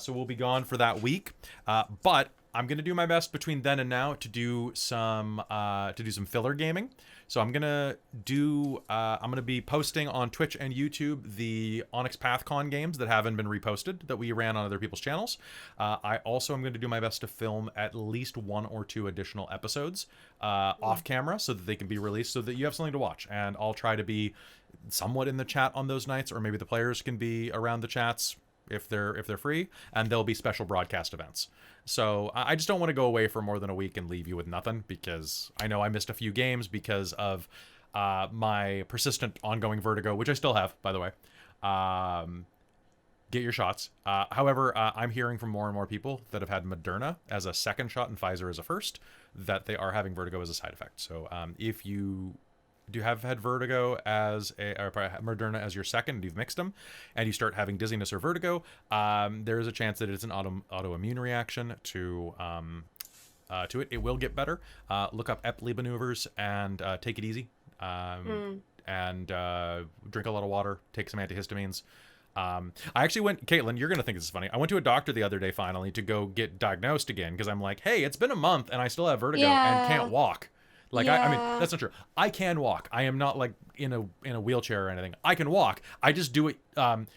So we'll be gone for that week. But I'm gonna do my best between then and now to do some filler gaming. So I'm gonna be posting on Twitch and YouTube the Onyx PathCon games that haven't been reposted that we ran on other people's channels. I also am going to do my best to film at least 1 or 2 additional episodes off camera so that they can be released so that you have something to watch. And I'll try to be somewhat in the chat on those nights, or maybe the players can be around the chats if they're free, and there'll be special broadcast events. So I just don't want to go away for more than a week and leave you with nothing, because I know I missed a few games because of my persistent ongoing vertigo, which I still have, by the way. Get your shots. However, I'm hearing from more and more people that have had Moderna as a second shot and Pfizer as a first, that they are having vertigo as a side effect. So if you do have had vertigo or Moderna as your second, and you've mixed them, and you start having dizziness or vertigo, there is a chance that it's an autoimmune reaction to it. It will get better. Look up Epley maneuvers and take it easy. And drink a lot of water. Take some antihistamines. I actually went, Caitlin, you're going to think this is funny. I went to a doctor the other day finally to go get diagnosed again because I'm like, hey, it's been a month and I still have vertigo and can't walk. Like, I mean, that's not true. I can walk. I am not like in a wheelchair or anything. I can walk. I just do it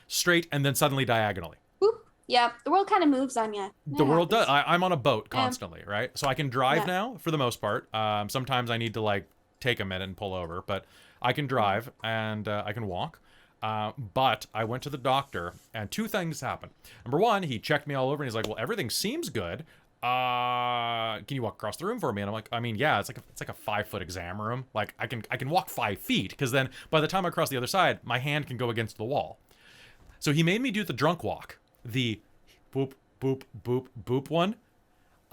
straight and then suddenly diagonally. Whoop. Yeah, the world kind of moves on you. The world does. I'm on a boat constantly, right? So I can drive now for the most part. Sometimes I need to like take a minute and pull over, but I can drive and I can walk. But I went to the doctor and 2 things happened. Number 1, he checked me all over and he's like, well, everything seems good. Can you walk across the room for me? And I'm like, I mean, yeah, it's like a 5-foot exam room. Like I can walk 5 feet, because then by the time I cross the other side, my hand can go against the wall. So he made me do the drunk walk, the boop, boop, boop, boop one.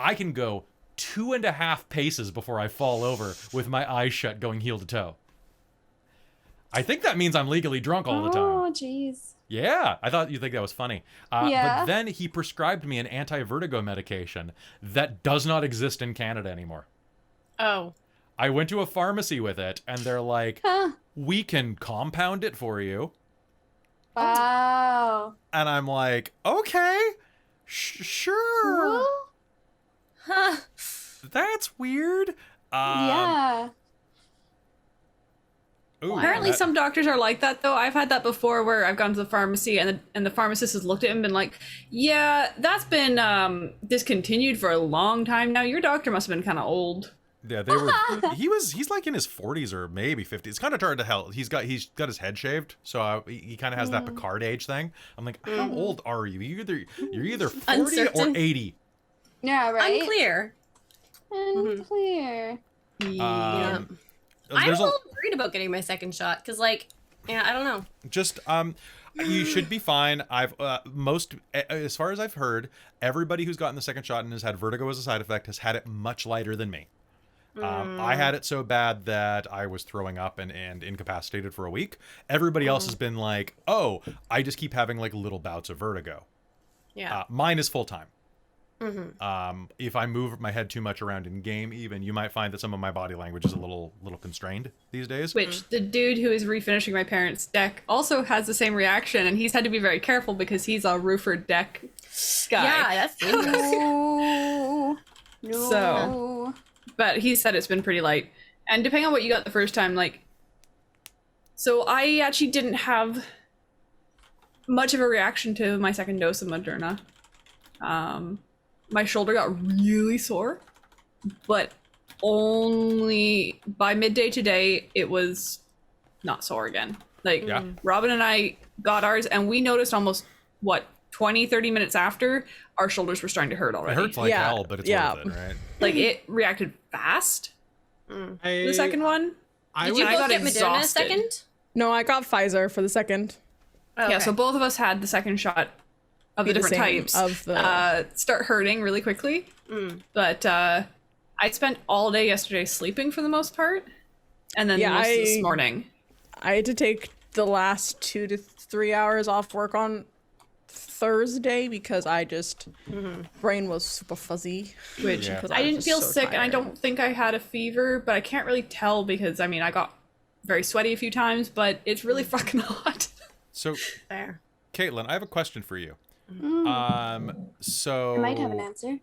I can go 2.5 paces before I fall over with my eyes shut, going heel to toe. I think that means I'm legally drunk all the time. Oh, jeez. Yeah, I thought you'd think that was funny. Yeah. But then he prescribed me an anti-vertigo medication that does not exist in Canada anymore. Oh. I went to a pharmacy with it, and they're like, we can compound it for you. Wow. And I'm like, okay, sure. Well, Huh. That's weird. yeah. Ooh, Apparently some doctors are like that, though. I've had that before where I've gone to the pharmacy and the pharmacist has looked at him and been like, yeah, that's been discontinued for a long time now. Your doctor must have been kind of old. Yeah, they were. He's like in his 40s or maybe 50s. It's kind of hard to tell. He's got his head shaved, so he kind of has that Picard age thing. I'm like, how old are you? You're either 40 Uncertain. or 80. Yeah, right? Unclear. Unclear. Yeah. I'm a little worried about getting my second shot because, like, Yeah, I don't know. Just you should be fine. I've as far as I've heard, everybody who's gotten the second shot and has had vertigo as a side effect has had it much lighter than me. I had it so bad that I was throwing up and incapacitated for a week. Everybody else has been like, oh, I just keep having like little bouts of vertigo. Yeah. Mine is full time. If I move my head too much around in game, even, you might find that some of my body language is a little constrained these days. Which the dude who is refinishing my parents' deck also has the same reaction, and he's had to be very careful because he's a roofer deck guy. Yeah, that's dangerous. No. So, but he said it's been pretty light. And depending on what you got the first time, like, so I actually didn't have much of a reaction to my second dose of Moderna. My shoulder got really sore, but only by midday today, it was not sore again. Like, Robin and I got ours, and we noticed almost, 20, 30 minutes after, our shoulders were starting to hurt already. It hurts like hell, but it's worth it, right? Like, it reacted fast, the second one. Did you both get Moderna second? No, I got Pfizer for the second. Okay. Yeah, so both of us had the second shot of the different types of the start hurting really quickly. But I spent all day yesterday sleeping for the most part, and then most of this morning. I had to take the last 2 to 3 hours off work on Thursday because I just brain was super fuzzy. Which I didn't feel sick, and I don't think I had a fever, but I can't really tell because I mean I got very sweaty a few times, but it's really fucking hot. So, There. Caitlin, I have a question for you. So I might have an answer.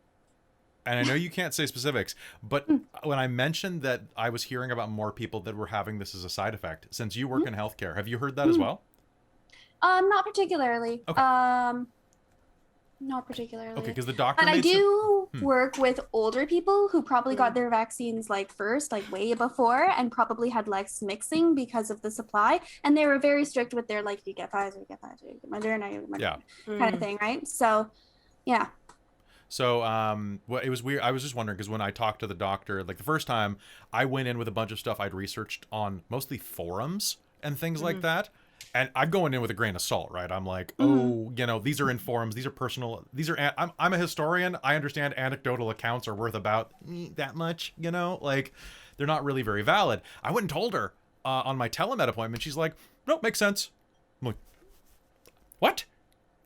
And I know you can't say specifics, but when I mentioned that I was hearing about more people that were having this as a side effect, since you work in healthcare, have you heard that as well? Not particularly. Okay. Not particularly. Okay, because the doctor. But I made do work with older people who probably got their vaccines like first, like way before, and probably had less mixing because of the supply. And they were very strict with their like, you get Pfizer, you get Pfizer, you get Moderna, you get Moderna, kind of thing, right? So, yeah. So, well, it was weird. I was just wondering because when I talked to the doctor, like the first time, I went in with a bunch of stuff I'd researched on mostly forums and things like that. And I'm going in with a grain of salt, right? I'm like, oh, you know, these are in forums. These are personal. These are. I'm a historian. I understand anecdotal accounts are worth about that much. You know, like they're not really very valid. I went and told her on my telemed appointment. She's like, nope, makes sense. I'm like, what?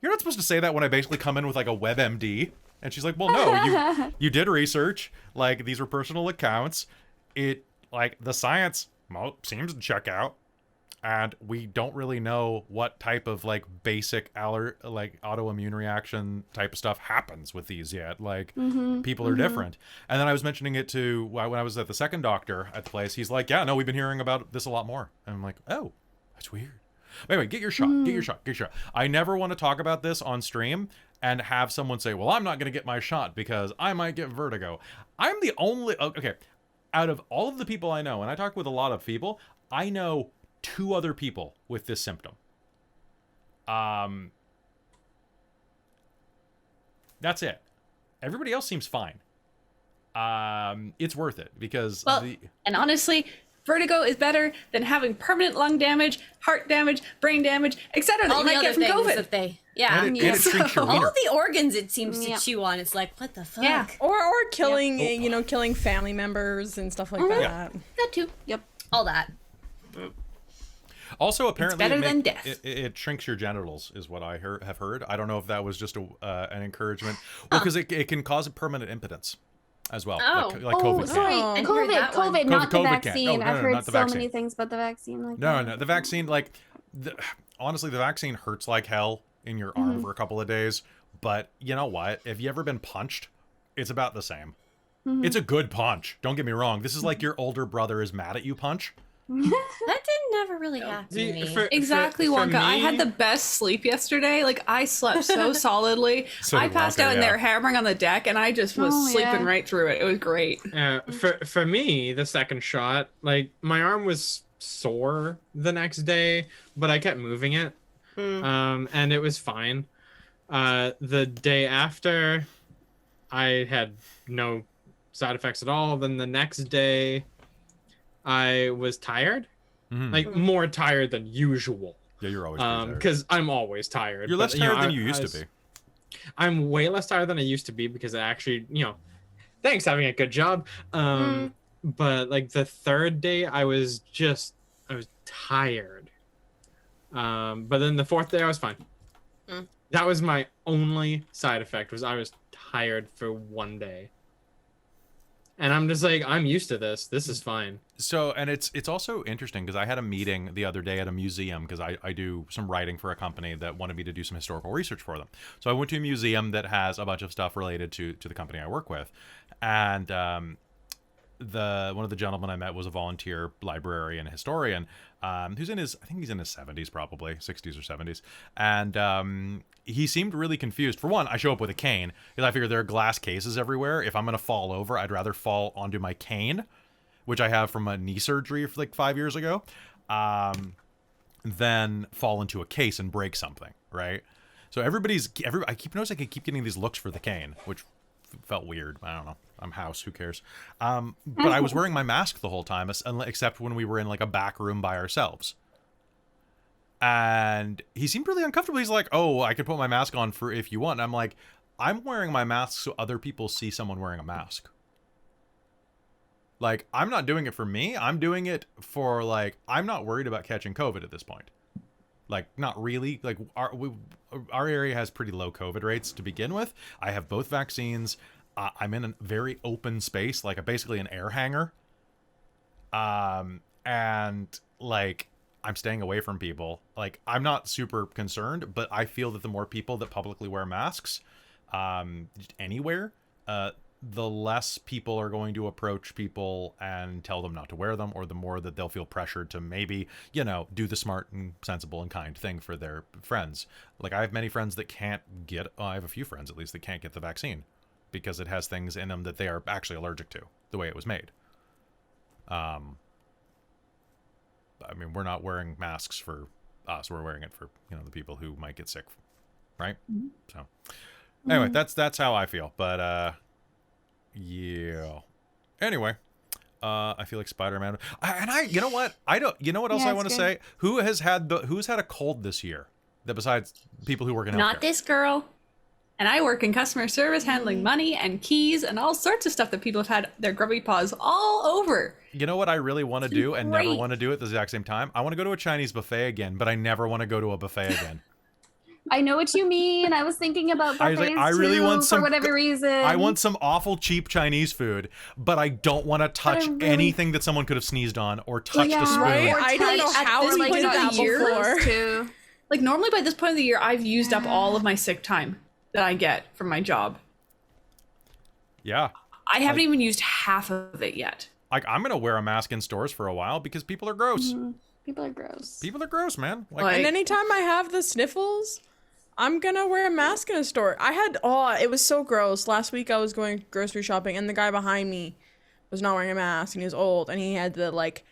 You're not supposed to say that when I basically come in with like a WebMD. And she's like, well, no, you did research. Like these were personal accounts. It like the science seems to check out. And we don't really know what type of like basic like autoimmune reaction type of stuff happens with these yet. Like people are different. And then I was mentioning it to when I was at the second doctor at the place. He's like, yeah, no, we've been hearing about this a lot more. And I'm like, oh, that's weird. Anyway, get your shot. Get your shot. Get your shot. I never want to talk about this on stream and have someone say, well, I'm not going to get my shot because I might get vertigo. I'm the only okay. Out of all of the people I know, and I talk with a lot of people, I know 2 other people with this symptom. That's it. Everybody else seems fine. It's worth it because and honestly, vertigo is better than having permanent lung damage, heart damage, brain damage, etc. that All you the might other get from things COVID. that they, and it shrinks your all wiener. the organs it seems to chew on. It's like, what the fuck? Yeah. or killing you know, killing family members and stuff like that. That too. Yep. All that. Also, apparently, better than death. It shrinks your genitals, is what I have heard. I don't know if that was just an encouragement. Well, because it can cause a permanent impotence as well, like COVID. Sorry, Can. COVID, not the COVID can. vaccine. No, I've heard not the so vaccine. many things about the vaccine. Like No, the vaccine, like, honestly, the vaccine hurts like hell in your arm for a couple of days. But you know what? If you ever been punched, it's about the same. It's a good punch. Don't get me wrong. This is like your older brother is mad at you punch. That didn't never really happen to me. Exactly, for Wonka. I me- had the best sleep yesterday. Like, I slept so solidly. So I did passed Wonka, out and yeah. they were hammering on the deck, and I just was sleeping right through it. It was great. For me, the second shot, like my arm was sore the next day, but I kept moving it, and it was fine. The day after, I had no side effects at all. Then the next day, I was tired, like more tired than usual. Yeah, you're always tired. Because I'm always tired. You're less tired than you used to be. I'm way less tired than I used to be because I actually, thanks, having a good job. But like the third day, I was tired. But then the fourth day, I was fine. That was my only side effect, was I was tired for one day. And I'm just like, I'm used to this. This is fine. So, and it's also interesting because I had a meeting the other day at a museum because I do some writing for a company that wanted me to do some historical research for them. So I went to a museum that has a bunch of stuff related to the company I work with. And one of the gentlemen I met was a volunteer librarian historian who's in his, I think he's in his 70s probably, 60s or 70s. And he seemed really confused. For one, I show up with a cane because I figure there are glass cases everywhere. If I'm going to fall over, I'd rather fall onto my cane, which I have from a knee surgery for like 5 years ago, than fall into a case and break something, right? So I keep noticing I keep getting these looks for the cane, which felt weird. I don't know. I'm house. Who cares? But I was wearing my mask the whole time, except when we were in like a back room by ourselves. And he seemed really uncomfortable. He's like, "Oh, I could put my mask on for if you want." And I'm like, "I'm wearing my mask so other people see someone wearing a mask. Like, I'm not doing it for me. I'm doing it for, like, I'm not worried about catching COVID at this point. Like, not really. Like, our area has pretty low COVID rates to begin with. I have both vaccines. I'm in a very open space, like basically an air hangar. And, like, I'm staying away from people. Like, I'm not super concerned, but I feel that the more people that publicly wear masks anywhere, the less people are going to approach people and tell them not to wear them, or the more that they'll feel pressured to maybe, do the smart and sensible and kind thing for their friends. Like, I have many friends that can't get, I have a few friends at least that can't get the vaccine because it has things in them that they are actually allergic to, the way it was made. I mean, we're not wearing masks for us. We're wearing it for, the people who might get sick, right? So anyway, that's how I feel. But, yeah. Anyway, I feel like Spider-Man. You know what? You know what else I want to say? Who's had a cold this year? That besides people who work in healthcare? Not this girl. And I work in customer service, handling money and keys and all sorts of stuff that people have had their grubby paws all over. You know what I really want to do and never want to do at the exact same time? I want to go to a Chinese buffet again, but I never want to go to a buffet again. I know what you mean. I was thinking about buffets I really want for whatever reason. I want some awful cheap Chinese food, but I don't want to touch anything that someone could have sneezed on or touch the spoon. Right? I don't know how this point of the year. Like, normally by this point of the year, I've used up all of my sick time that I get from my job. Yeah. I haven't even used half of it yet. Like, I'm going to wear a mask in stores for a while because people are gross. People are gross. People are gross, man. And anytime I have the sniffles, I'm gonna wear a mask in a store. It was so gross. Last week I was going grocery shopping and the guy behind me was not wearing a mask and he was old and he had the like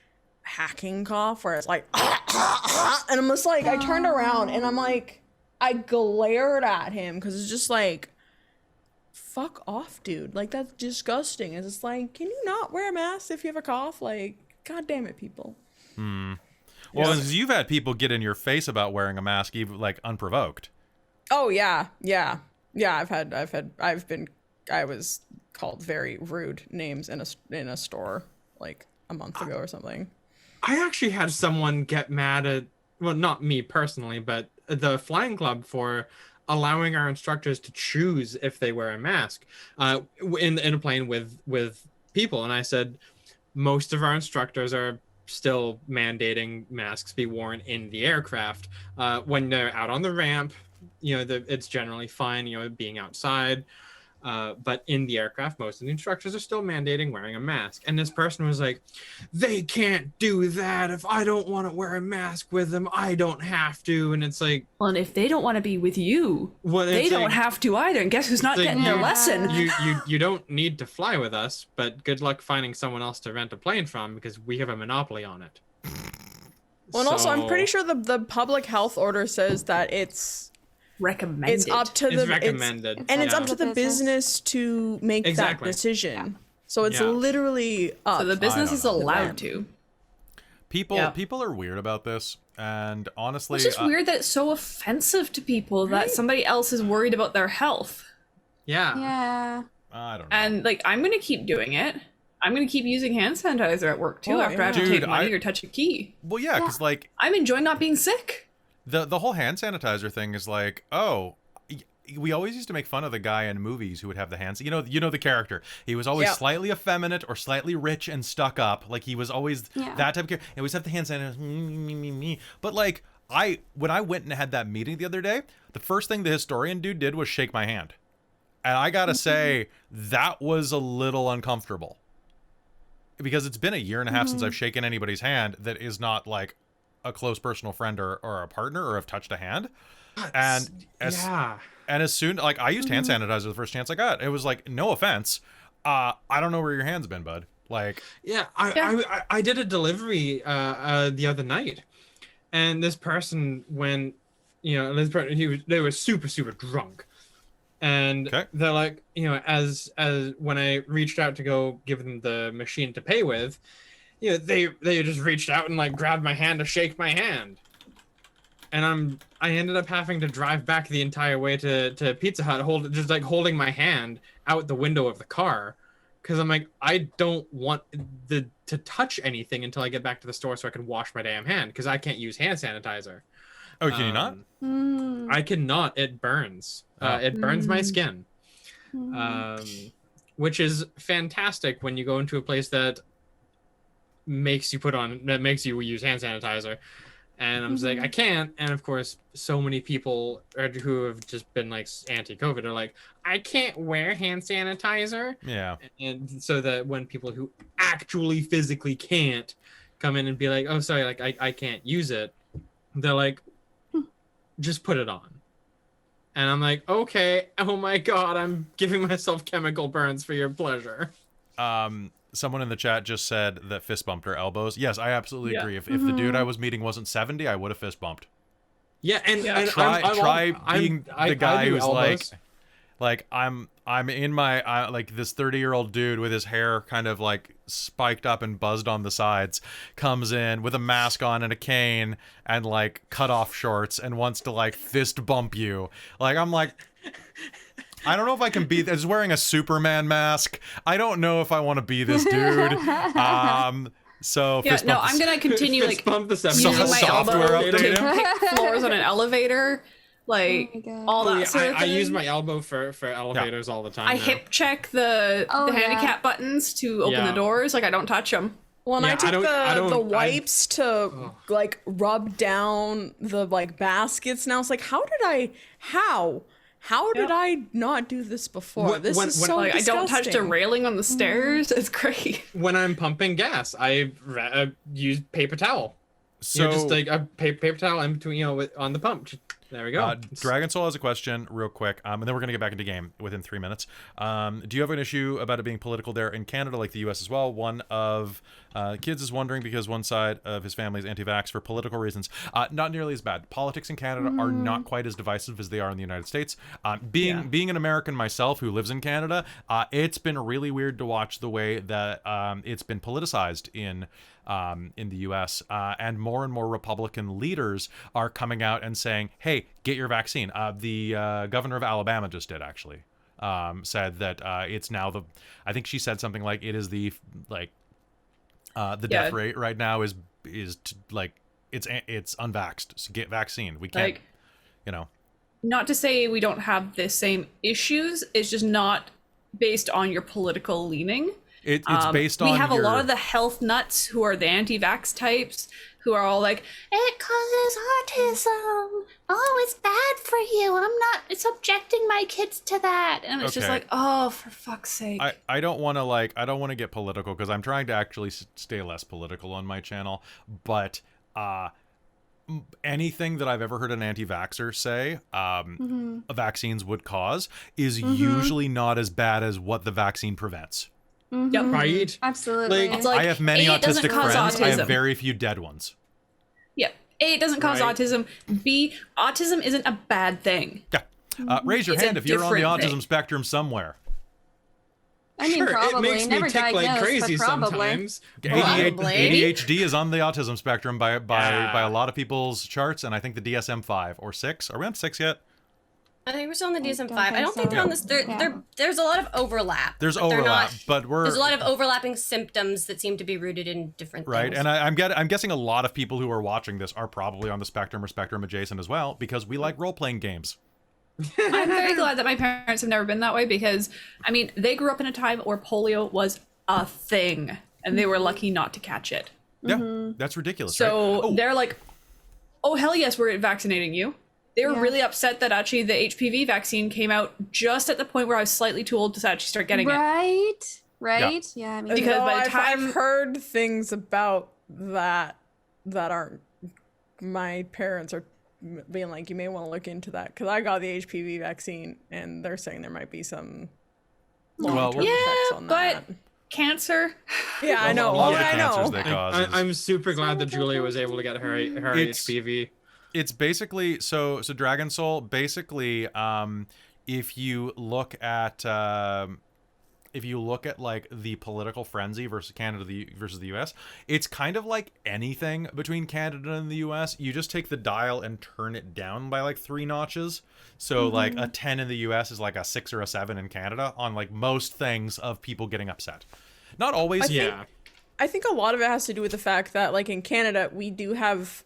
hacking cough where it's like and I'm just like, I turned around and I'm like, I glared at him because it's just like, fuck off, dude. Like, that's disgusting. It's just like, can you not wear a mask if you have a cough? Like, god damn it, people. Well, you've had people get in your face about wearing a mask, even like unprovoked. Oh yeah. I was called very rude names in a store like a month ago or something. I actually had someone get mad at, well, not me personally, but the flying club for allowing our instructors to choose if they wear a mask in a plane with people. And I said, most of our instructors are still mandating masks be worn in the aircraft. When they're out on the ramp, it's generally fine, being outside. But in the aircraft, most of the instructors are still mandating wearing a mask. And this person was like, they can't do that. If I don't want to wear a mask with them, I don't have to. And it's like, well, and if they don't want to be with you, they don't have to either. And guess who's not getting their lesson? You don't need to fly with us, but good luck finding someone else to rent a plane from because we have a monopoly on it. Well, and also I'm pretty sure the public health order says that it's recommended. It's up to the recommended. It's up to the business to make that decision. So it's literally up. So the business is allowed to. People are weird about this, and honestly, It's just weird that it's so offensive to people that somebody else is worried about their health. Yeah. Yeah. I don't know. And like, I'm gonna keep doing it. I'm gonna keep using hand sanitizer at work too after I have to take money or touch a key. Well, yeah, because like I'm enjoying not being sick. the whole hand sanitizer thing is like, oh, we always used to make fun of the guy in movies who would have the hands. You know the character. He was always slightly effeminate or slightly rich and stuck up. Like he was always that type of character. He always had the hand sanitizer. But like when I went and had that meeting the other day, the first thing the historian dude did was shake my hand, and I gotta say that was a little uncomfortable because it's been a year and a half since I've shaken anybody's hand that is not like a close personal friend or a partner or have touched a hand. And as soon, like, I used hand sanitizer the first chance I got. It was like, no offense, I don't know where your hand's been, bud. Like, I did a delivery the other night, and this person, when they were super drunk, and they're like, as when I reached out to go give them the machine to pay with, they just reached out and like grabbed my hand to shake my hand. And I ended up having to drive back the entire way to Pizza Hut, holding my hand out the window of the car, because I'm like, I don't want to touch anything until I get back to the store so I can wash my damn hand, because I can't use hand sanitizer. Oh, can you not? I cannot. It burns. It burns my skin, which is fantastic when you go into a place that makes you use hand sanitizer. And I'm just like, I can't. And of course, so many people who have just been like anti-COVID are like, I can't wear hand sanitizer. Yeah. And so that when people who actually physically can't come in and be like, oh, sorry, like I can't use it, they're like, just put it on. And I'm like, okay, oh my God, I'm giving myself chemical burns for your pleasure. Someone in the chat just said that fist bumped her elbows. Yes, I absolutely agree. If the dude I was meeting wasn't 70, I would have fist bumped. Yeah, and try being the guy who's elbows. like I'm in my like this 30-year-old dude with his hair kind of like spiked up and buzzed on the sides comes in with a mask on and a cane and like cut off shorts and wants to like fist bump you. Like I'm like, I don't know if I can be. Is wearing a Superman mask. I don't know if I want to be this dude. So I'm gonna continue like bump the using my elbow to update. pick floors on an elevator, like all that sort of thing. I use my elbow for elevators all the time. I now. hip check the handicap buttons to open the doors. Like I don't touch them. Well, and I took the wipes to like rub down the like baskets, and I was like, how did I not do this before? This is so like, disgusting. I don't touch the railing on the stairs. It's great. When I'm pumping gas, I use paper towel. So just like a paper towel in between, on the pump. There we go. Dragon Soul has a question real quick, and then we're going to get back into game within 3 minutes. Do you have an issue about it being political there in Canada, like the US as well? One of kids is wondering because one side of his family is anti-vax for political reasons. Not nearly as bad. Politics in Canada are not quite as divisive as they are in the United States. Being an American myself who lives in Canada, it's been really weird to watch the way that it's been politicized in the U.S. And more Republican leaders are coming out and saying, "Hey, get your vaccine." The governor of Alabama just did actually said that it's now I think she said something like it is the death rate right now is like it's unvaxxed. So get vaccine. We can't, Not to say we don't have the same issues. It's just not based on your political leaning. It's based on. We have a lot of the health nuts who are the anti-vax types who are all like, "It causes autism. Oh, it's bad for you. I'm not subjecting my kids to that." And it's just like, oh, for fuck's sake. I don't want to get political because I'm trying to actually stay less political on my channel. But anything that I've ever heard an anti-vaxxer say vaccines would cause is usually not as bad as what the vaccine prevents. Yep. Right? Absolutely. It's like, I have many A, autistic friends. autism. I have very few dead ones. Yep. A, it doesn't cause autism. B, autism isn't a bad thing. Yeah. Raise your hand if you're on the autism spectrum somewhere. I mean, Sure, probably. it makes Never me tick like diagnosed, crazy but probably. sometimes. ADHD is on the autism spectrum by Yeah. a lot of people's charts, and I think the DSM-5 or 6. Are we on 6 yet? I think we're still on the DSM-5. don't I don't think think they're on so. this. There's a lot of overlap. There's but they're overlap, not- but There's a lot of overlapping symptoms that seem to be rooted in different right. things. And I'm guessing a lot of people who are watching this are probably on the spectrum or spectrum adjacent as well, because we like role-playing games. I'm very glad that my parents have never been that way because, I mean, they grew up in a time where polio was a thing and they were lucky not to catch it. Yeah, that's ridiculous. So right? they're like, oh, hell yes, we're vaccinating you. They were Yeah. really upset that actually the HPV vaccine came out just at the point where I was slightly too old to actually start getting it. Right? Yeah, I mean, Because No, by the time- I've heard things about that aren't. My parents are being like, you may want to look into that because I got the HPV vaccine and they're saying there might be some long-term Yeah, effects on that. Cancer. Yeah, I know. A lot of Yeah, the I cancers know. they cause. is- I'm super glad that Julia was able to get her It's- HPV. It's basically so Dragon Soul basically if you look at like the political frenzy versus Canada versus the US, it's kind of like anything between Canada and the US. You just take the dial and turn it down by like 3 notches. So like a 10 in the US is like a 6 or a 7 in Canada on like most things of people getting upset. Not always. I think a lot of it has to do with the fact that, like, in Canada, we do have,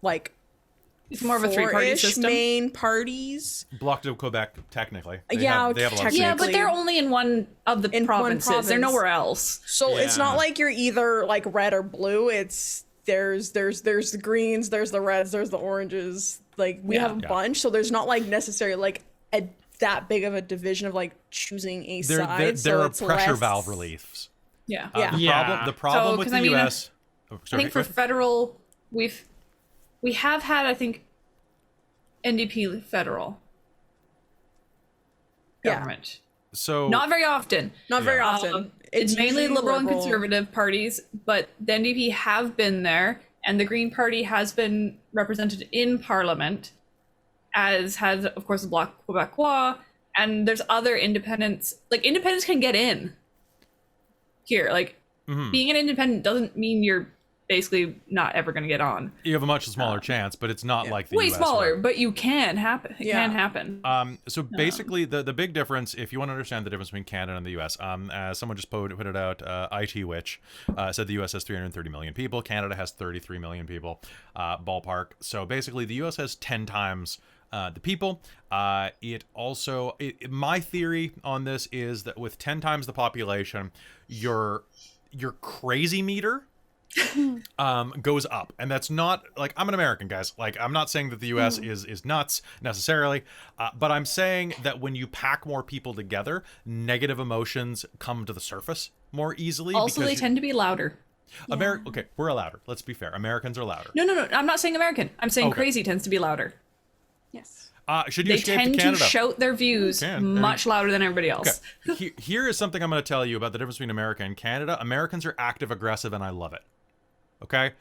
like, It's more of a 3-party 4-ish system. main parties. Bloc de Quebec, technically. They Yeah, have a lot of technically. Yeah, states. but they're only in one of the In one provinces. They're province. nowhere else. So it's Yeah. not like you're either, like, red or blue. It's there's the greens, there's the reds, there's the oranges. Like, we have a Yeah. bunch, so there's not, like, necessarily, like, that big of a division of, like, choosing a side. There so are it's pressure less- valve reliefs. Yeah. Yeah. The problem So, with 'cause the I mean, US. I think for federal, we have had, I think, NDP federal Yeah. government. so Not very often. Not very often. It's mainly usually liberal and liberal. conservative parties, but the NDP have been there, and the Green Party has been represented in Parliament, as has, of course, the Bloc Québécois, and there's other independents. Like, independents can get in here. Like, being an independent doesn't mean you're basically not ever going to get on. you have a much smaller chance, but it's not like the Way US smaller, where- but you can happen. It can happen. So basically, the big difference, if you want to understand the difference between Canada and the U.S., as someone just put it out, IT Witch said the U.S. has 330 million people, Canada has 33 million people, ballpark. So basically, the U.S. has 10 times the people. My theory on this is that with 10 times the population, your crazy meter goes up, and that's not like, I'm an American, guys. Like, I'm not saying that the US is nuts necessarily, but I'm saying that when you pack more people together, negative emotions come to the surface more easily. Also, they tend to be louder. Okay, we're louder. Let's be fair. Americans are louder. No. I'm not saying American. I'm saying Okay. crazy tends to be louder. yes. Should you They escape tend to to Canada? shout their views much louder than everybody else. Okay. Here is something I'm going to tell you about the difference between America and Canada. Americans are active aggressive, and I love it. Okay?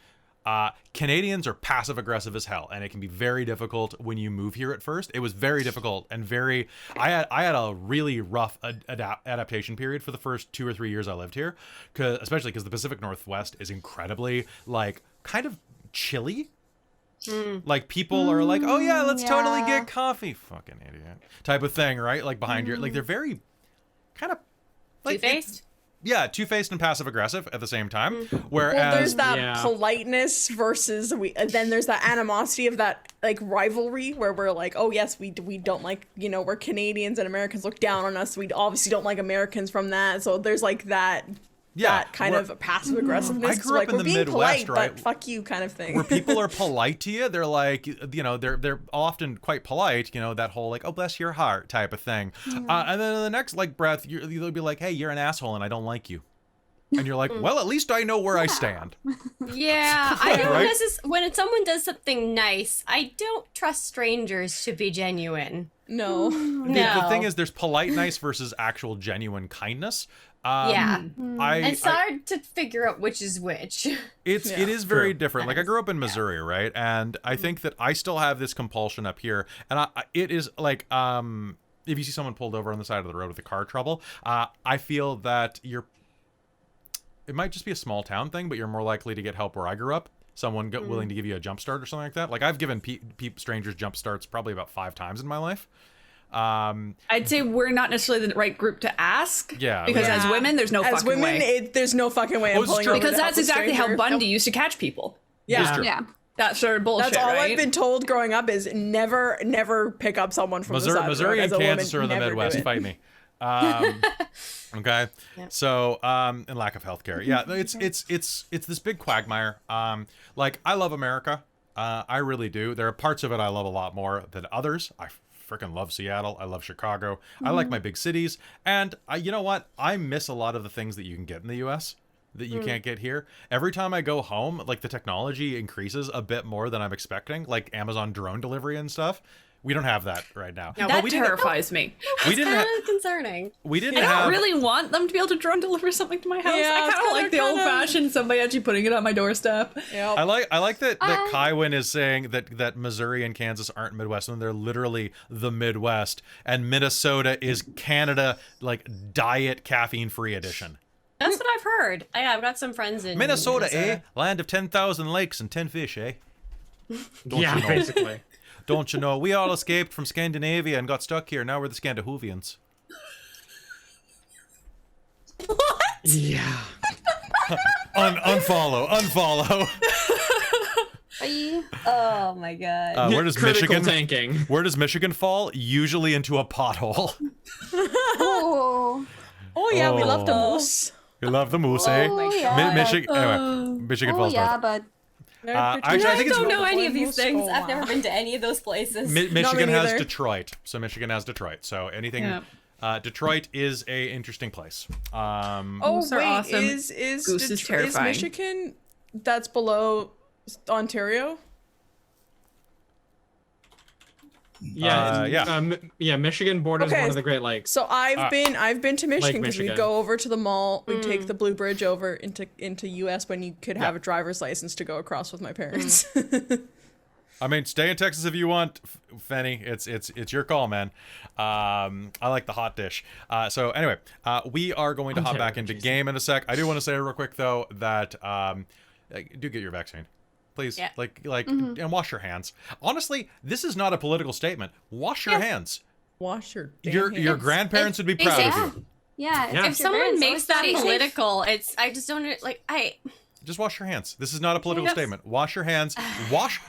Canadians are passive aggressive as hell, and it can be very difficult when you move here at first. It was very difficult and I had a really rough adaptation period for the first 2 or 3 years I lived here, especially because the Pacific Northwest is incredibly, like, kind of chilly. Like, people are like, oh yeah, let's totally yeah. get coffee, fucking idiot, type of thing, right? Like, behind your, like, they're very kind of like Two-faced? Yeah, two-faced and passive-aggressive at the same time. Well, Whereas there's that Yeah. politeness versus then there's that animosity of that, like, rivalry where we're like, oh yes, we don't like, we're Canadians and Americans look down on us. We obviously don't like Americans from that. So there's like that kind of passive aggressiveness. I grew up like, in we're the being Midwest, polite, right? but fuck you kind of thing. where people are polite to you, they're like, they're often quite polite, that whole like, oh bless your heart type of thing. And then in the next like breath, they'll be like, hey, you're an asshole and I don't like you. And you're like, well, at least I know where I stand. Yeah, I don't Right? when someone does something nice, I don't trust strangers to be genuine. No. The thing is, there's polite nice versus actual genuine kindness. Yeah. I It's hard to figure out which is which. it is very different. Like, I grew up in Missouri, right? And I think that I still have this compulsion up here, and it is like if you see someone pulled over on the side of the road with a car trouble, I feel that it might just be a small town thing, but you're more likely to get help where I grew up. Someone willing to give you a jump start or something like that. Like, I've given strangers jump starts probably about 5 times in my life. I'd say we're not necessarily the right group to ask. Yeah. Because as women, there's no fucking way. There's no fucking way I'm pulling over because to that's help a exactly how stranger. Bundy used to catch people. Yeah. Yeah. That sort of bullshit, That's all right? I've been told growing up is never pick up someone from the side of the road. Missouri and As a Kansas woman, are in the never do Midwest. it. Fight me. Okay. So, and lack of healthcare. Yeah, it's this big quagmire. Like, I love America. I really do. There are parts of it I love a lot more than others. I freaking love Seattle. I love Chicago. I like my big cities. And you know what? I miss a lot of the things that you can get in the U.S. that you can't get here. Every time I go home, like, the technology increases a bit more than I'm expecting, like Amazon drone delivery and stuff. We don't have that right now. No, But that we didn't- terrifies me. We didn't Kind have. of concerning. We didn't I don't have. really want them to be able to drone deliver something to my house. Yeah, I it's kind of like the kinda- old-fashioned somebody actually putting it on my doorstep. Yep. I like that Kywin is saying that Missouri and Kansas aren't Midwest, when they're literally the Midwest, and Minnesota is Canada, like, diet caffeine-free edition. That's what I've heard. I've got some friends in Minnesota, eh? Land of 10,000 lakes and 10 fish, eh? Don't Yeah, you know? basically. Don't you know? We all escaped from Scandinavia and got stuck here. Now we're the Scandahuvians. Yeah. Unfollow. Bye. Oh my god. Where does Critical Michigan? tanking. Where does Michigan fall? Usually into a pothole. Oh. Oh yeah, we love the Oh. moose. You love the moose, eh? Oh, yeah. Michigan. Anyway, Michigan Oh falls. yeah, north. but Actually, I think it's don't know any of Boy, these moose. things. Oh, I've never wow. been to any of those places. Michigan has neither. Detroit, so Michigan has Detroit. So anything, Yeah. Detroit is a interesting place. Oh Moose are wait, awesome. is Goose is terrifying. Michigan that's below Ontario? Yeah. Yeah. Michigan borders Okay. one of the Great Lakes. So I've been to Michigan because Michigan. we'd go over to the mall, we'd take the Blue Bridge over into US when you could have Yeah. a driver's license to go across with my parents. I mean, stay in Texas if you want, Fenny. It's your call, man. I like the hot dish. So anyway, we are going to hop back into game in a sec. I do want to say real quick though that do get your vaccine. Please, Yeah. and wash your hands. Honestly, this is not a political statement. Wash your hands. Wash your damn Your hands. grandparents would be proud of you. yeah. Yeah. If someone makes that political, political, I just don't like. Just wash your hands. This is not a political Yes. statement. Wash your hands. Wash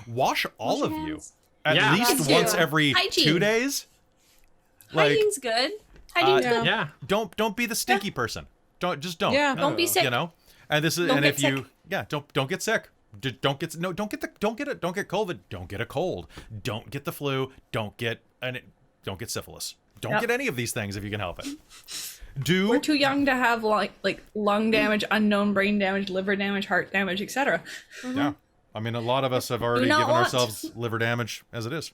all your of you. hands. At Yeah. least That too. once every Hygiene. 2 days. Like, Hygiene's good. Hygiene's good. Yeah. don't be the stinky person. Don't. Yeah. Don't be sick. You know. And this is Don't and get if you sick. don't get sick. Don't get COVID. Don't get a cold. Don't get the flu. Don't get syphilis. Don't Yep. get any of these things if you can help it. We're too young to have like lung damage, unknown brain damage, liver damage, heart damage, etc. Yeah. I mean, a lot of us have already not given want. ourselves liver damage as it is.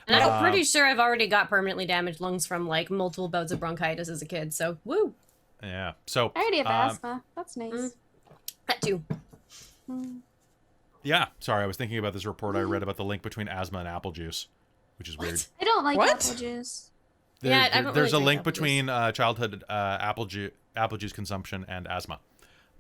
And I'm pretty sure I've already got permanently damaged lungs from like multiple bouts of bronchitis as a kid. So woo, Yeah. So I already have asthma. That's nice. that too. yeah. Sorry, I was thinking about this report I read about the link between asthma and apple juice, which is weird. I don't like What? apple juice. Yeah, I don't There's really a drink link apple juice. between childhood apple juice consumption and asthma.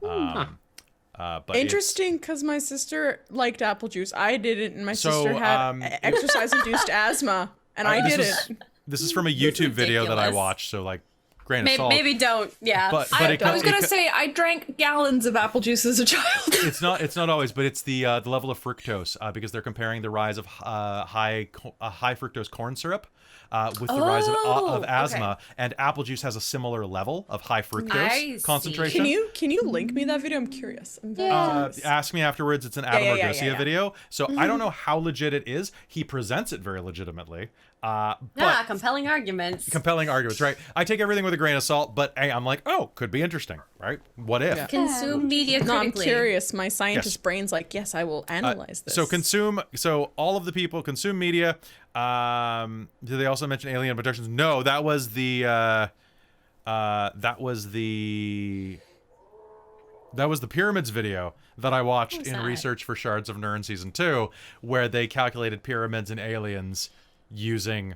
But Interesting, because my sister liked apple juice. I didn't, and my So, sister had exercise-induced asthma, and I didn't. This is from a YouTube video that I ridiculous. watched, so like, grain of salt. Maybe don't. Yeah. But I it was gonna say I drank gallons of apple juice as a child. it's not always, but it's the level of fructose because they're comparing the rise of high fructose corn syrup with the rise of asthma, and apple juice has a similar level of high fructose I see. concentration. Can you link me that video? I'm curious. I'm very curious. Ask me afterwards. It's an Adam yeah, Orgosia yeah. video, so I don't know how legit it is. He presents it very legitimately, but compelling arguments. compelling arguments, right? I take everything with a grain of salt, but hey, I'm like, oh, could be interesting, right? What if? Yeah. Consume media No, I'm critically. curious. My scientist Yes. brain's like, yes, I will analyze this. So all of the people consume media. Did they also mention alien abductions? No, that was the pyramids video that I watched in that? research for Shards of Nirn season 2, where they calculated pyramids and aliens using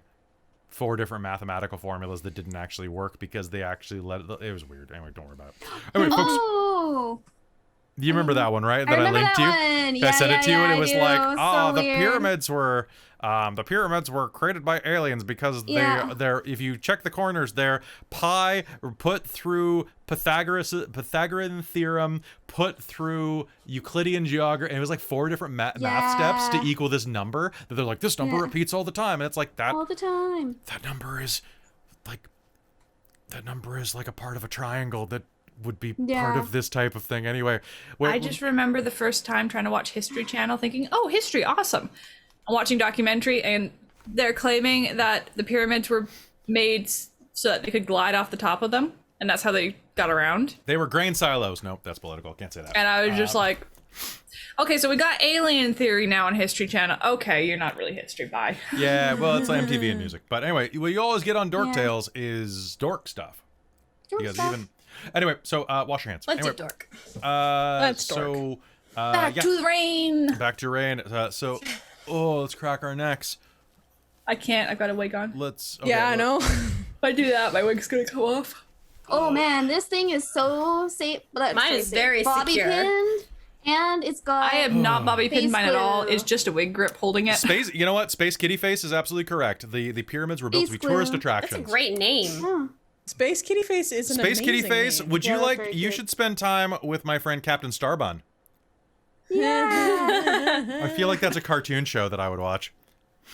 4 different mathematical formulas that didn't actually work because they actually it was weird. Anyway, don't worry about it. Anyway, folks, Oh, you remember that one, right? That I remember linked that you. one. I Yeah, sent it to you, and I it was do. like, So the weird. pyramids were created by aliens because Yeah. they're if you check the corners, they're pi put through Pythagorean theorem, put through Euclidean geometry, and it was like 4 different math steps to equal this number. That they're like, this number repeats all the time, and it's like that. All the time. That number is like a part of a triangle that would be part of this type of thing anyway. I just remember the first time trying to watch History Channel thinking, oh, history, awesome. I'm watching documentary and they're claiming that the pyramids were made so that they could glide off the top of them. And that's how they got around. They were grain silos. Nope, that's political. Can't say that. And I was just like, okay, so we got alien theory now on History Channel. Okay, you're not really history, bye. Yeah, well, it's like MTV and music. But anyway, what you always get on Dork Tales is dork stuff. Anyway, so wash your hands. Let's anyway, do Dork. Let's so Back to the rain. Back to rain. Let's crack our necks. I can't. I've got a wig on. I know. If I do that, my wig's gonna come off. Oh man, this thing is so safe. Mine is very bobby secure. pinned, and it's got. I have not bobby pinned face mine at all. glue. It's just a wig grip holding it. Space. You know what? Space Kitty Face is absolutely correct. The pyramids were built to be Space tourist glue. That's attractions. a great name. Oh, Space Kitty Face is an Space Kitty amazing Face. name. Would Yeah, you that's like? very You cute. should spend time with my friend Captain Starbun. yeah. I feel like that's a cartoon show that I would watch.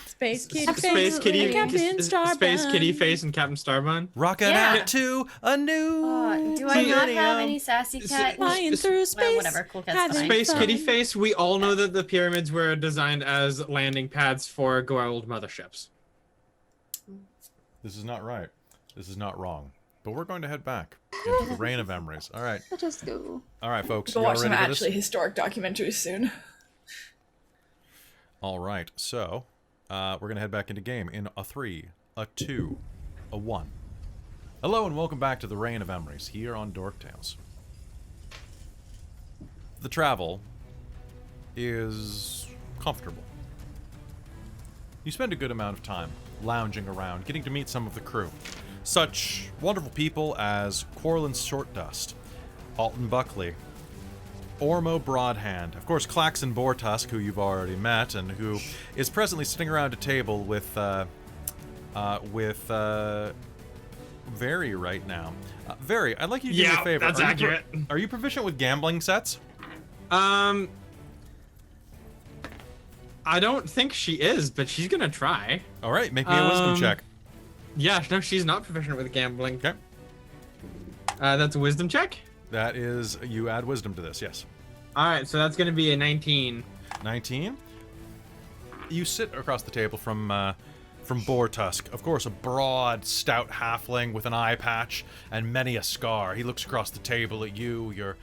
Space Kitty Face. Space Kitty, Captain Starbun. Space Kitty Face and Captain Starbun. Rocking Yeah. out to a new. Do I not have any s- sassy cat? Flying through space. Well, whatever. Cool cat's having fine. Space fun. Kitty Face. We all know that the pyramids were designed as landing pads for gold motherships. This is not right. This is not wrong. But we're going to head back into the Reign of Emrys. All right. Let us go. All right, folks. Go You all watch some ready for this? actually historic documentaries soon. All right. So, we're going to head back into game in a 3, a 2, a 1. Hello and welcome back to the Reign of Emrys here on Dork Tales. The travel is comfortable. You spend a good amount of time lounging around, getting to meet some of the crew. Such wonderful people as Quarlin Shortdust, Alton Buckley, Ormo Broadhand, of course Claxon Boartusk, who you've already met, and who is presently sitting around a table with Very right now. Very, I'd like you to do me a favor. that's accurate. Are you proficient with gambling sets? I don't think she is, but she's gonna try. All right, make me a wisdom check. Yeah, no, she's not proficient with gambling. Okay. That's a wisdom check. That is, you add wisdom to this, yes. All right, so that's gonna be a 19. 19. You sit across the table from Boartusk. Of course, a broad, stout halfling with an eye patch and many a scar. He looks across the table at you, your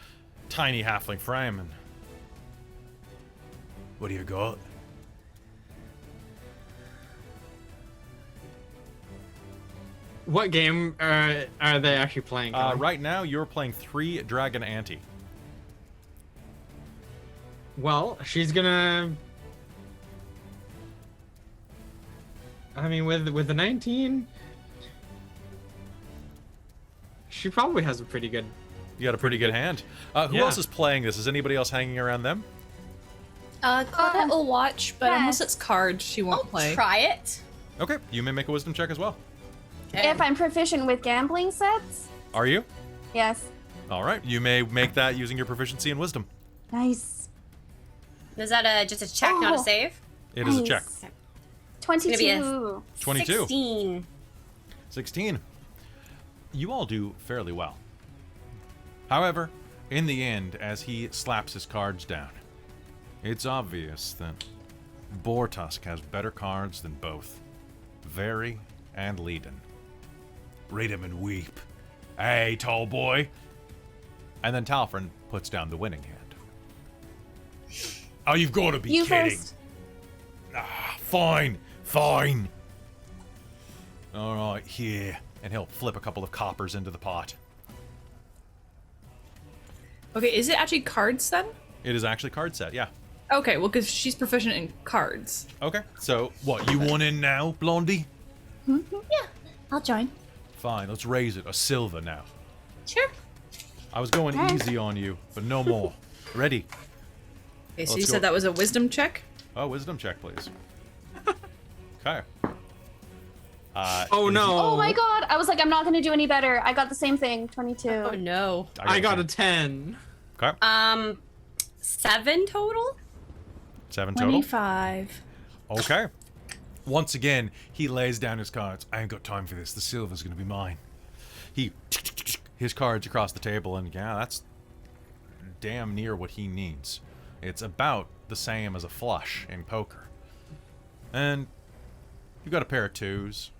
tiny halfling frame, and... What do you got? What game are they actually playing? Right now, you're playing 3 Dragon Ante. Well, she's gonna. I mean, with the 19, she probably has a pretty good. You got a pretty good hand. Who Yeah. else is playing this? Is anybody else hanging around them? Claudette will watch, but yes. unless it's cards, she won't I'll play. try it. Okay, you may make a wisdom check as well. Okay. If I'm proficient with gambling sets, Are you? yes. All right, you may make that using your proficiency in wisdom. Nice. Is that just a check, not a Oh. save? It is a check. Nice. gonna be a- 22. 22. 16. 16. You all do fairly well. However, in the end, as he slaps his cards down, it's obvious that Boartusk has better cards than both Very and Leiden. Read him and weep. Hey, tall boy. And then Talfrin puts down the winning hand. Oh, you've got to be You kidding. first. Fine. Fine. All right, here. And he'll flip a couple of coppers into the pot. Okay, is it actually cards then? It is actually card set, yeah. Okay, well, because she's proficient in cards. Okay, so what, you want in now, Blondie? Yeah, I'll join. Fine, let's raise it. A silver now. Sure. I was going Okay. easy on you, but no more. Ready? Okay, so Let's you go. said that was a wisdom check? Oh, wisdom check, please. Okay. Oh no! Oh my god! I was like, I'm not gonna do any better. I got the same thing, 22. Oh no. I got a 10. Okay. 7 total? 7 total. 25. Okay. Once again, he lays down his cards. I ain't got time for this. The silver's gonna be mine. He his cards across the table, and yeah, that's damn near what he needs. It's about the same as a flush in poker. And you got a pair of 2s.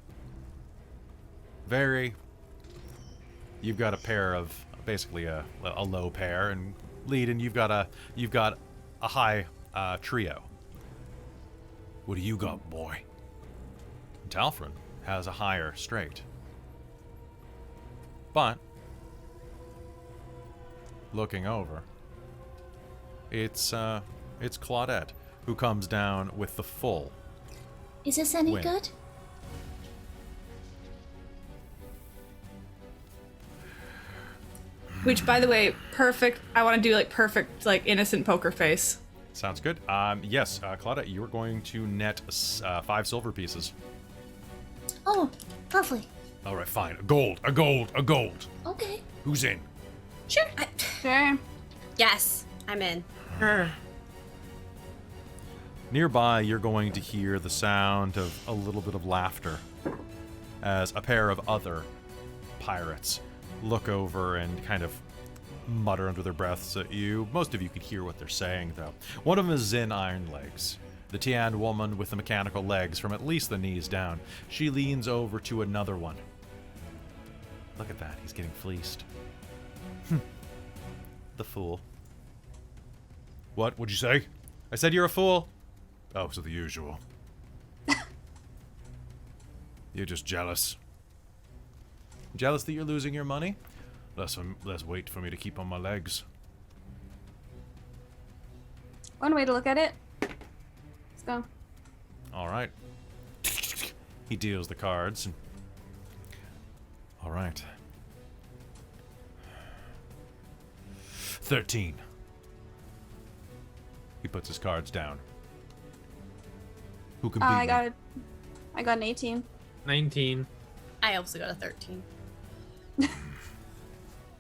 You've got a pair of basically a low pair, and lead, and you've got a high trio. What do you got, boy? Talfrin has a higher straight. But looking over, it's Claudette who comes down with the full. Is this any Win. good? Which, by the way, perfect. I want to do like perfect, like innocent poker face. Sounds good. Yes, Claudette, you are going to net 5 silver pieces. Oh, lovely. All right, fine. A gold. Okay. Who's in? Sure. Sure. Yes, I'm in. Nearby, you're going to hear the sound of a little bit of laughter as a pair of other pirates look over and kind of mutter under their breaths at you. Most of you can hear what they're saying, though. One of them is Zin Ironlegs, the Tian woman with the mechanical legs from at least the knees down. She leans over to another one. Look at that, he's getting fleeced. The fool. What'd you say? I said you're a fool. Oh, so the usual. You're just jealous. Jealous that you're losing your money? Less weight for me to keep on my legs. One way to look at it. Let's go. All right. He deals the cards. And... All right. 13. He puts his cards down. Who can beat I me? got an 18. 19. I also got a 13.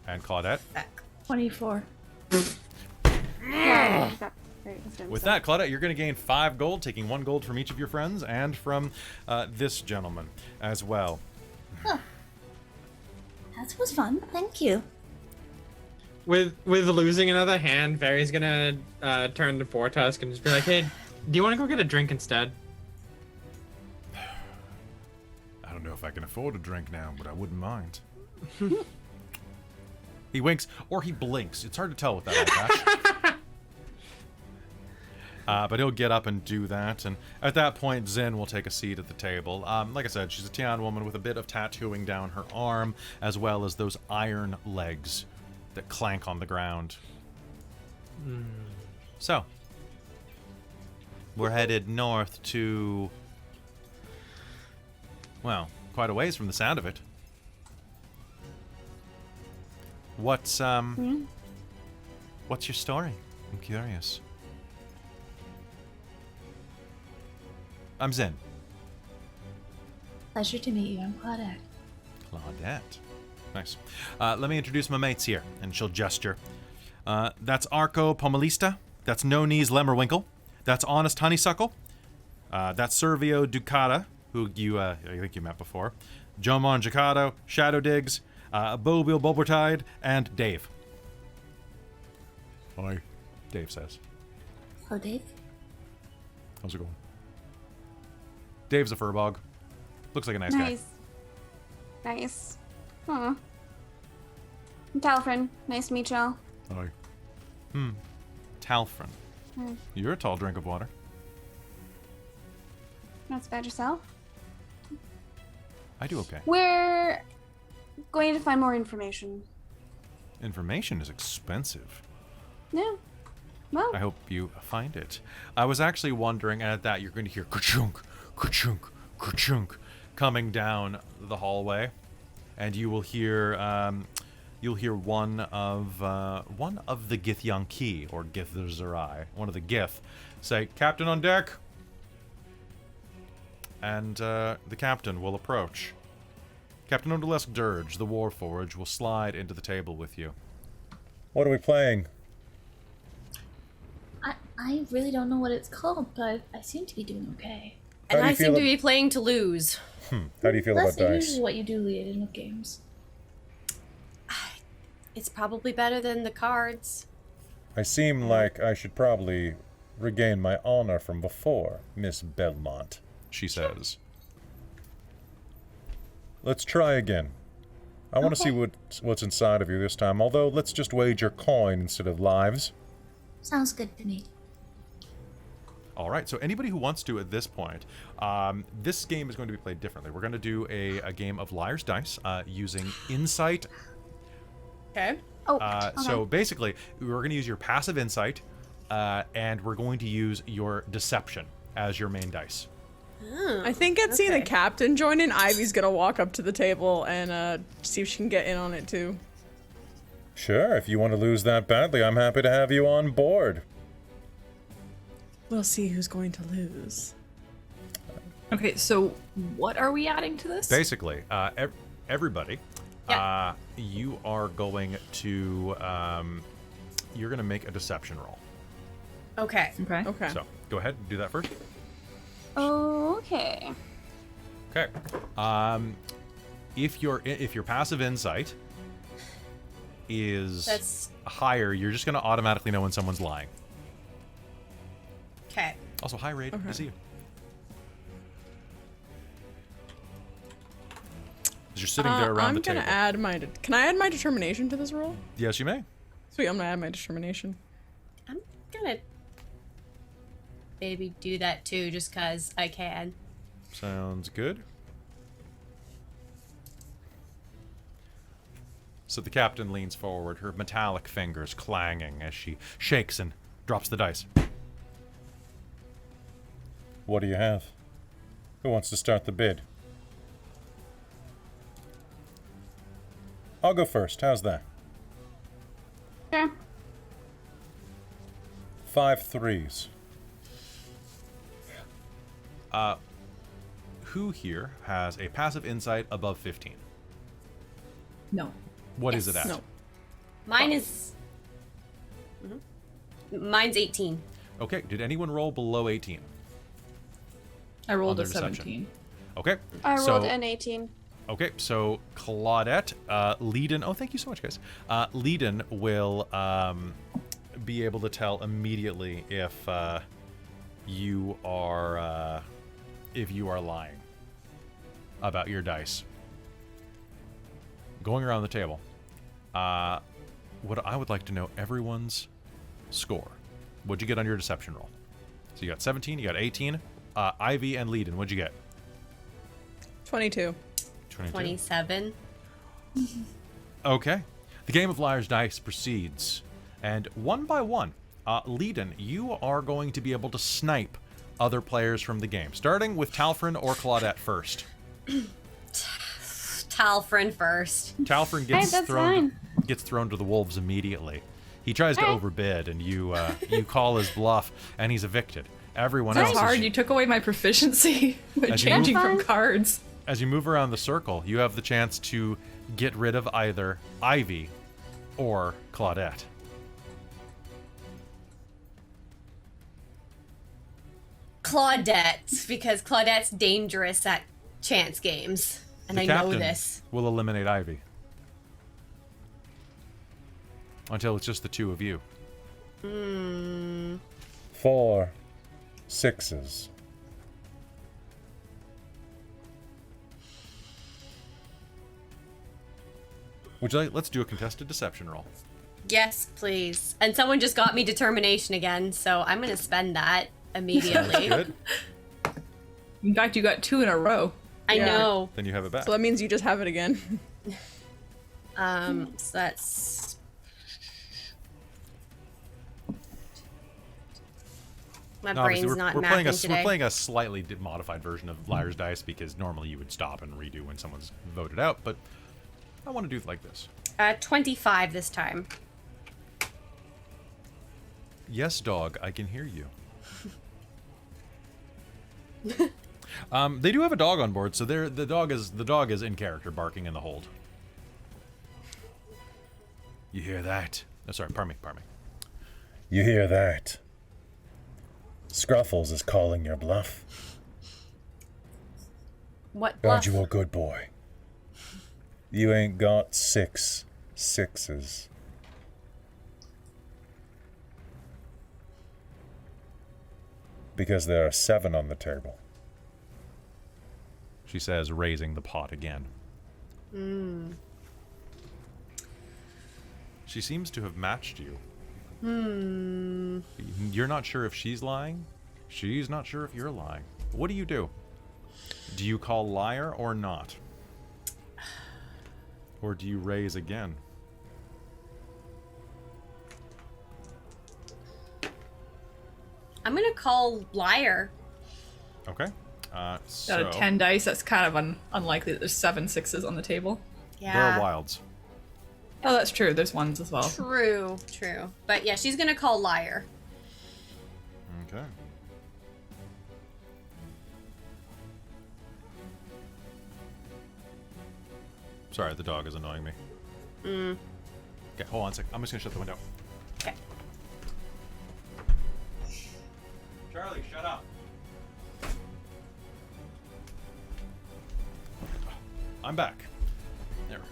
And Claudette? Back. 24. Yeah, I got very wisdom, With so. that, Claudette, you're going to gain 5 gold, taking 1 gold from each of your friends and from this gentleman as well. Huh. That was fun. Thank you. With losing another hand, Varys gonna turn to Bortusk and just be like, "Hey, do you want to go get a drink instead?" I don't know if I can afford a drink now, but I wouldn't mind. He winks, or he blinks. It's hard to tell with that eye patch. But he'll get up and do that, and at that point, Zen will take a seat at the table. Like I said, she's a Tian woman with a bit of tattooing down her arm, as well as those iron legs that clank on the ground. So, we're headed north to... well, quite a ways from the sound of it. What's your story? I'm curious. I'm Zen. Pleasure to meet you. I'm Claudette. Claudette. Nice. Let me introduce my mates here, and she'll gesture. That's Arco Pomalista. That's No Knees Lemmerwinkle. That's Honest Honeysuckle. That's Servio Ducata, who I think you met before. Jomon Jacado, Shadow Diggs, Bobil Bobertide, and Dave. Hi, Dave says. Hello, Dave. How's it going? Dave's a furbog. Looks like a nice guy. Nice. Aw. I'm Talfrin. Nice to meet y'all. Hi. Talfrin. You're a tall drink of water. Not so bad yourself. I do okay. We're going to find more information. Information is expensive. Yeah. Well, I hope you find it. I was actually wondering, and at that you're going to hear ka-chunk, ka-chunk, ka-chunk. coming down the hallway, and you will hear one of the Githyanki, or Githzerai, one of the Gith, say, "Captain on deck." And the captain will approach. Captain Odalesk Dirge, the Warforged, will slide into the table with you. What are we playing? I really don't know what it's called, but I seem to be doing okay. And I seem to be playing to lose. How do you feel about That's dice? usually what you do, Leiden, with games. It's probably better than the cards. I seem like I should probably regain my honor from before, Miss Belmont, she says. Let's try again. I want to see what's inside of you this time, although let's just wager coin instead of lives. Sounds good to me. All right, so anybody who wants to at this point, this game is going to be played differently. We're going to do a game of Liar's Dice using Insight. Okay. Okay. So basically, we're going to use your passive Insight, and we're going to use your Deception as your main dice. I think at seeing the captain join in, Ivy's gonna walk up to the table and see if she can get in on it too. Sure, if you want to lose that badly, I'm happy to have you on board. We'll see who's going to lose. Okay, so what are we adding to this? Basically, everybody, you are going to you're going to make a Deception roll. Okay. Okay. Okay. So go ahead and do that first. Okay. Okay. If your passive Insight is higher, you're just going to automatically know when someone's lying. Okay. Also, hi, Raid. Good to see you. As you're sitting there around the table. I'm gonna add my. Can I add my determination to this roll? Yes, you may. Sweet, I'm gonna add my determination. I'm gonna maybe do that too, just cause I can. Sounds good. So the captain leans forward, her metallic fingers clanging as she shakes and drops the dice. What do you have? Who wants to start the bid? I'll go first. How's that? Sure. 5 threes. Who here has a passive Insight above 15? No. What is it at? No. Mine is. Mine's 18. Okay, did anyone roll below 18? I rolled On a their deception. 17. Okay. I so, rolled an 18. Okay, so Claudette, Leiden, oh, thank you so much, guys. Leiden will be able to tell immediately if you are lying about your dice. Going around the table, what I would like to know everyone's score. What'd you get on your deception roll? So you got 17, you got 18. Ivy and Leiden, what'd you get? 22. 27. Okay. The game of Liar's Dice proceeds, and one by one, Leiden, you are going to be able to snipe other players from the game, starting with Talfrin or Claudette first. Talfrin first. Talfrin gets thrown to the wolves immediately. He tries to overbid, and you call his bluff, and he's evicted. Everyone That's else hard. is, You took away my proficiency with changing from cards. as you move around the circle, you have the chance to get rid of either Ivy or Claudette. Claudette, because Claudette's dangerous at chance games. And The I know captain this. will eliminate Ivy. Until it's just the two of you. 4 6s. Would you like? Let's do a contested deception roll. Yes, please. And someone just got me determination again, so I'm gonna spend that immediately. Good. In fact, you got 2 in a row. I know. Then you have it back. So that means you just have it again. So that's My No, brain's obviously, not we're mapping playing today. we're playing a slightly modified version of Liar's Dice because normally you would stop and redo when someone's voted out, but I want to do it like this. 25 this time. Yes, dog, I can hear you. They do have a dog on board, so the dog is in character, barking in the hold. You hear that? Oh, sorry, pardon me. You hear that? Scruffles is calling your bluff. What bluff? Aren't you a good boy? You ain't got 6 sixes. Because there are 7 on the table. She says, raising the pot again. She seems to have matched you. You're not sure if she's lying. She's not sure if you're lying. What do you do? Do you call liar or not? Or do you raise again? I'm gonna call liar. Okay. Out So of 10 dice, that's kind of unlikely that there's 7 sixes on the table. Yeah. there are wilds. Oh, that's true. There's ones as well. True. But yeah, she's gonna call liar. Okay. Sorry, the dog is annoying me. Okay, hold on a sec. I'm just gonna shut the window. Okay. Charlie, shut up. I'm back. There we go.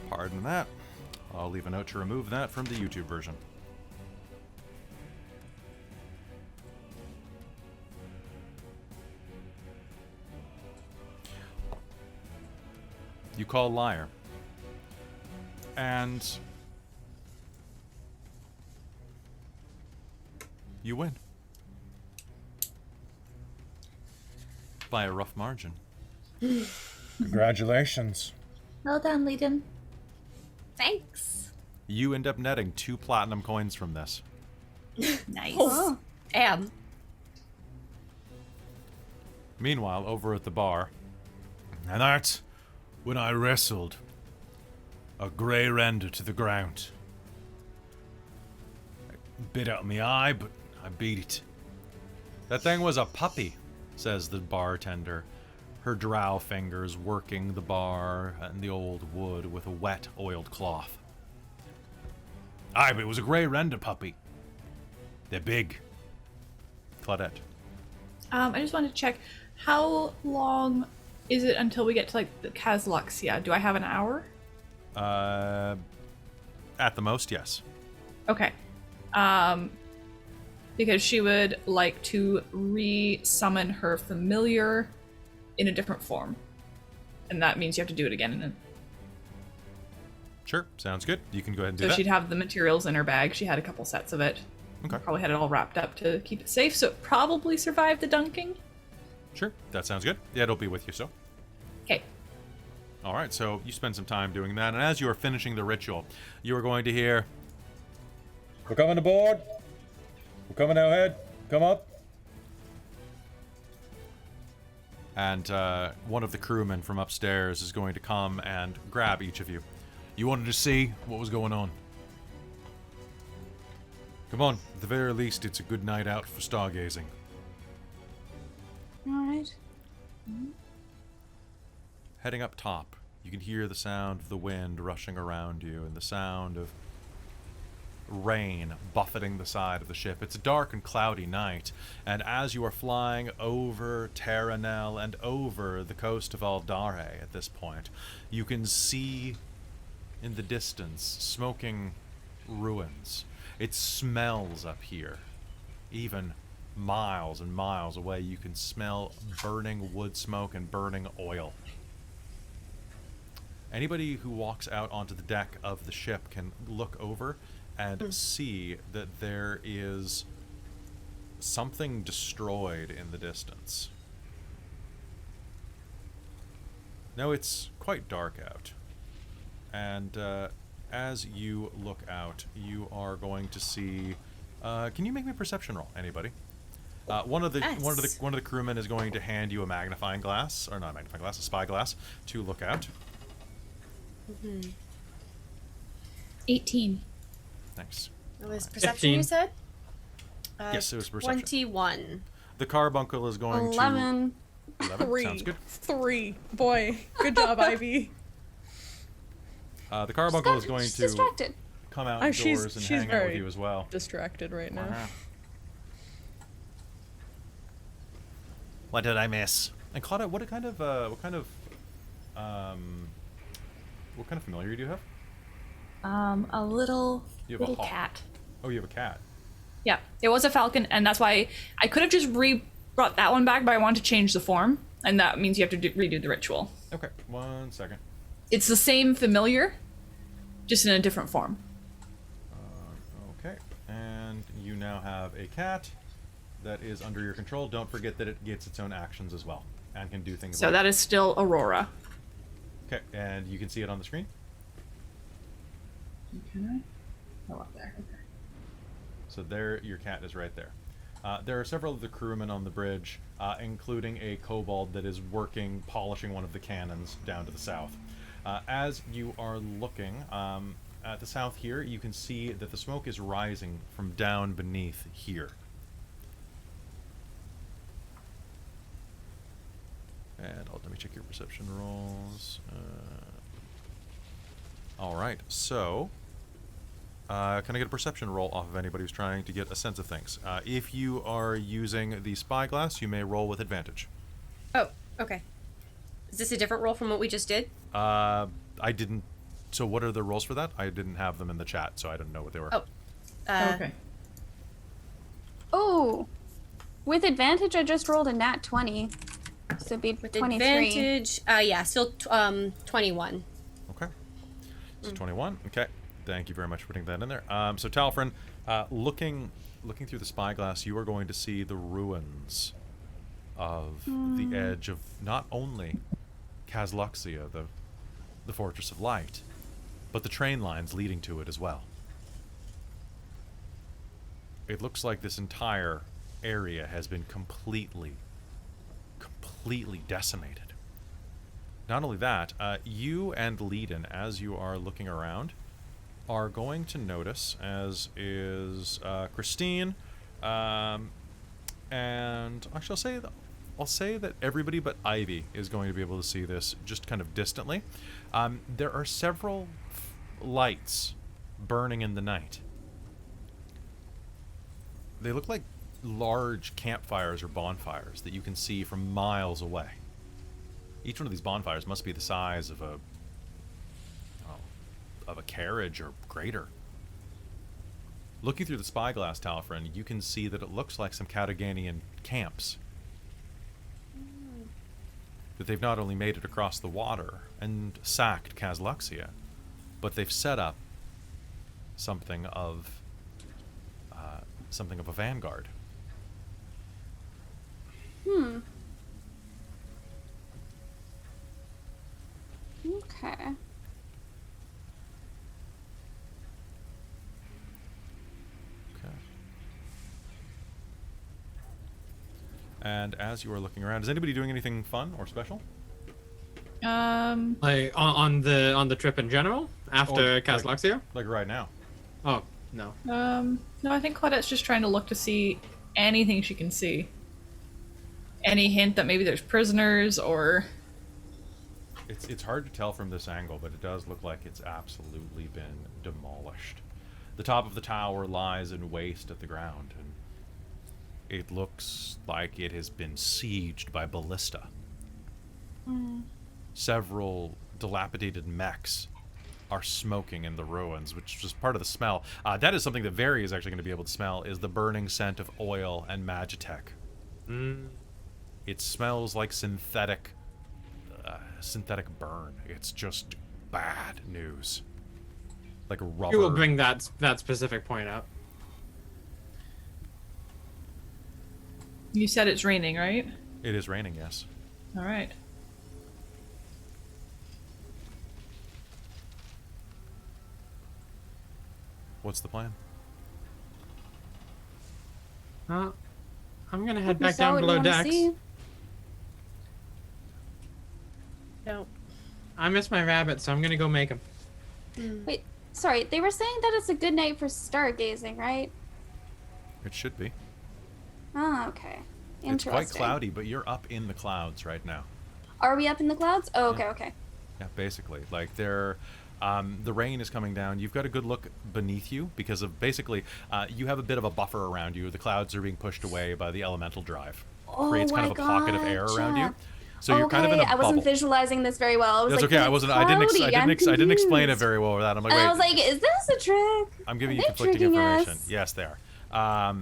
Pardon that. I'll leave a note to remove that from the YouTube version. You call liar. And you win. By a rough margin. Congratulations. Well done, Leiden. Thanks. You end up netting 2 platinum coins from this. Nice. Oh. Am. Meanwhile, over at the bar. And that's when I wrestled a grey render to the ground. Bit out my eye, but I beat it. That thing was a puppy, says the bartender, her drow fingers working the bar and the old wood with a wet, oiled cloth. Aye, but it was a grey render puppy. They're big. Claudette. I just wanted to check, how long is it until we get to like the Kazluxia? Do I have an hour? At the most, yes. Okay. Because she would like to re-summon her familiar in a different form. And that means you have to do it again. And Sure, sounds good. You can go ahead and do so that. she'd have the materials in her bag. She had a couple sets of it. Okay. Probably had it all wrapped up to keep it safe, so it probably survived the dunking. Sure, that sounds good. Yeah, it'll be with you, so. Okay. All right, so you spend some time doing that, and as you are finishing the ritual, you are going to hear, We're coming aboard. We're coming out ahead. Come up. and one of the crewmen from upstairs is going to come and grab each of you. You wanted to see what was going on. Come on, at the very least, it's a good night out for stargazing. All right. Heading up top, you can hear the sound of the wind rushing around you and the sound of rain buffeting the side of the ship. It's a dark and cloudy night, and as you are flying over Terranel and over the coast of Aldare at this point, you can see in the distance smoking ruins. It smells up here. Even miles and miles away, you can smell burning wood smoke and burning oil. Anybody who walks out onto the deck of the ship can look over and see that there is something destroyed in the distance. Now it's quite dark out, and as you look out, you are going to see Can you make me a perception roll? Anybody? One of the crewmen is going to hand you a magnifying glass, or not a magnifying glass, a spyglass to look at. 18. Thanks. It was perception, 15. you said? Yes, it was perception. 21. The carbuncle is going 11. to 11. 3. Sounds good. 3. Boy, good job, Ivy. The carbuncle is going She's to distracted. come outdoors she's and hang out with very you as well. Distracted right now. What did I miss? And Claudia, what kind of familiar do you have? A little You have a hawk. cat. Oh, you have a cat. Yeah, it was a falcon, and that's why I could have just brought that one back, but I wanted to change the form, and that means you have to redo the ritual. Okay, 1 second. It's the same familiar, just in a different form. Okay, and you now have a cat that is under your control. Don't forget that it gets its own actions as well, and can do things. So like... that is still Aurora. Okay, and you can see it on the screen. Okay. Oh, up there. Okay. So there, your cat is right there. There are several of the crewmen on the bridge, including a kobold that is polishing one of the cannons down to the south. As you are looking at the south here, you can see that the smoke is rising from down beneath here. And let me check your perception rolls. All right, so can I get a perception roll off of anybody who's trying to get a sense of things? If you are using the spyglass, you may roll with advantage. Oh, okay. Is this a different roll from what we just did? I didn't. So what are the rolls for that? I didn't have them in the chat, so I didn't know what they were. Oh. Okay. Oh, with advantage, I just rolled a nat 20. So it'd be With 23. advantage, yeah, still 21. Okay. So 21. Okay. Thank you very much for putting that in there. So Talfrin, looking through the spyglass, you are going to see the ruins of the edge of not only Kasluxia, the Fortress of Light, but the train lines leading to it as well. It looks like this entire area has been completely decimated. Not only that, you and Leiden, as you are looking around, are going to notice, as is Christine, and actually I'll say that everybody but Ivy is going to be able to see this just kind of distantly. There are several lights burning in the night. They look like large campfires or bonfires that you can see from miles away. Each one of these bonfires must be the size of a carriage or greater. Looking through the spyglass, Talfrin, you can see that it looks like some Cataganian camps. That they've not only made it across the water and sacked Kasluxia, but they've set up something of a vanguard. Okay. And as you are looking around, is anybody doing anything fun or special? Like on the trip in general after Kasluxia? Like right now. Oh no. No, I think Claudette's just trying to look to see anything she can see. Any hint that maybe there's prisoners or... It's hard to tell from this angle, but it does look like it's absolutely been demolished. The top of the tower lies in waste at the ground, and it looks like it has been sieged by ballista. Several dilapidated mechs are smoking in the ruins, which is just part of the smell. That is something that Very is actually going to be able to smell, is the burning scent of oil and magitech. It smells like synthetic burn. It's just bad news. Like rubber. You will bring that specific point up. You said it's raining, right? It is raining, yes. All right. What's the plan? Well, I'm gonna head You back saw down what you below wanna decks. see. No. I miss my rabbit, so I'm gonna go make him. Wait, sorry. They were saying that it's a good night for stargazing, right? It should be. Ah, okay. It's Interesting. quite cloudy, but you're up in the clouds right now. Are we up in the clouds? Oh, okay, okay. Yeah, basically. Like the rain is coming down. You've got a good look beneath you because of basically you have a bit of a buffer around you. The clouds are being pushed away by the elemental drive. Oh Creates kind my of a pocket of air around you. gotcha. So you're kind of in a I wasn't bubble. visualizing this very well. I was That's like, okay. "Is it cloudy? I didn't explain it confused." very well with that. I'm like, And wait. I was like, is this a trick? I'm giving Are you they conflicting tricking information. us? Yes, they are.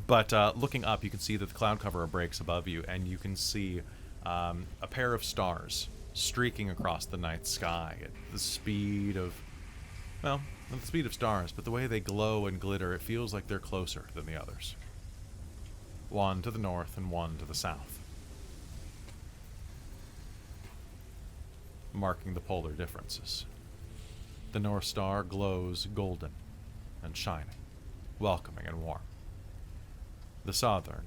But looking up, you can see that the cloud cover breaks above you, and you can see a pair of stars streaking across the night sky at the speed of, well, not the speed of stars, but the way they glow and glitter, it feels like they're closer than the others. One to the north and one to the south, marking the polar differences. The North Star glows golden and shining, welcoming and warm. The Southern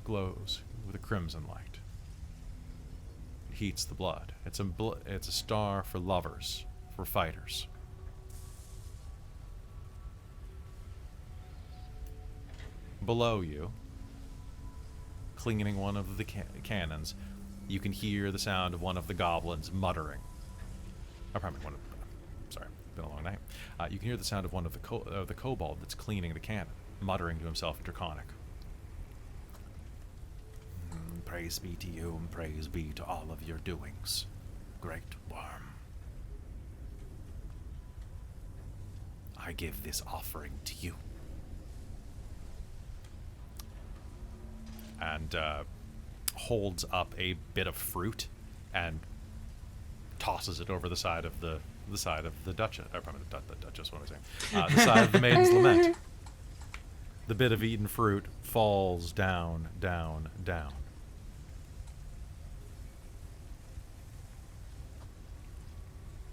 glows with a crimson light. It heats the blood. It's a star for lovers, for fighters. Below you, clinging one of the cannons, you can hear the sound of one of the goblins muttering. Sorry, it's been a long night. You can hear the sound of one of the kobold that's cleaning the cannon, muttering to himself in Draconic. Praise be to you, and praise be to all of your doings, great worm. I give this offering to you. And holds up a bit of fruit and tosses it over the side of the Duchess. Or probably the Duchess. What am I saying? The side of the Maiden's Lament. The bit of eaten fruit falls down, down, down.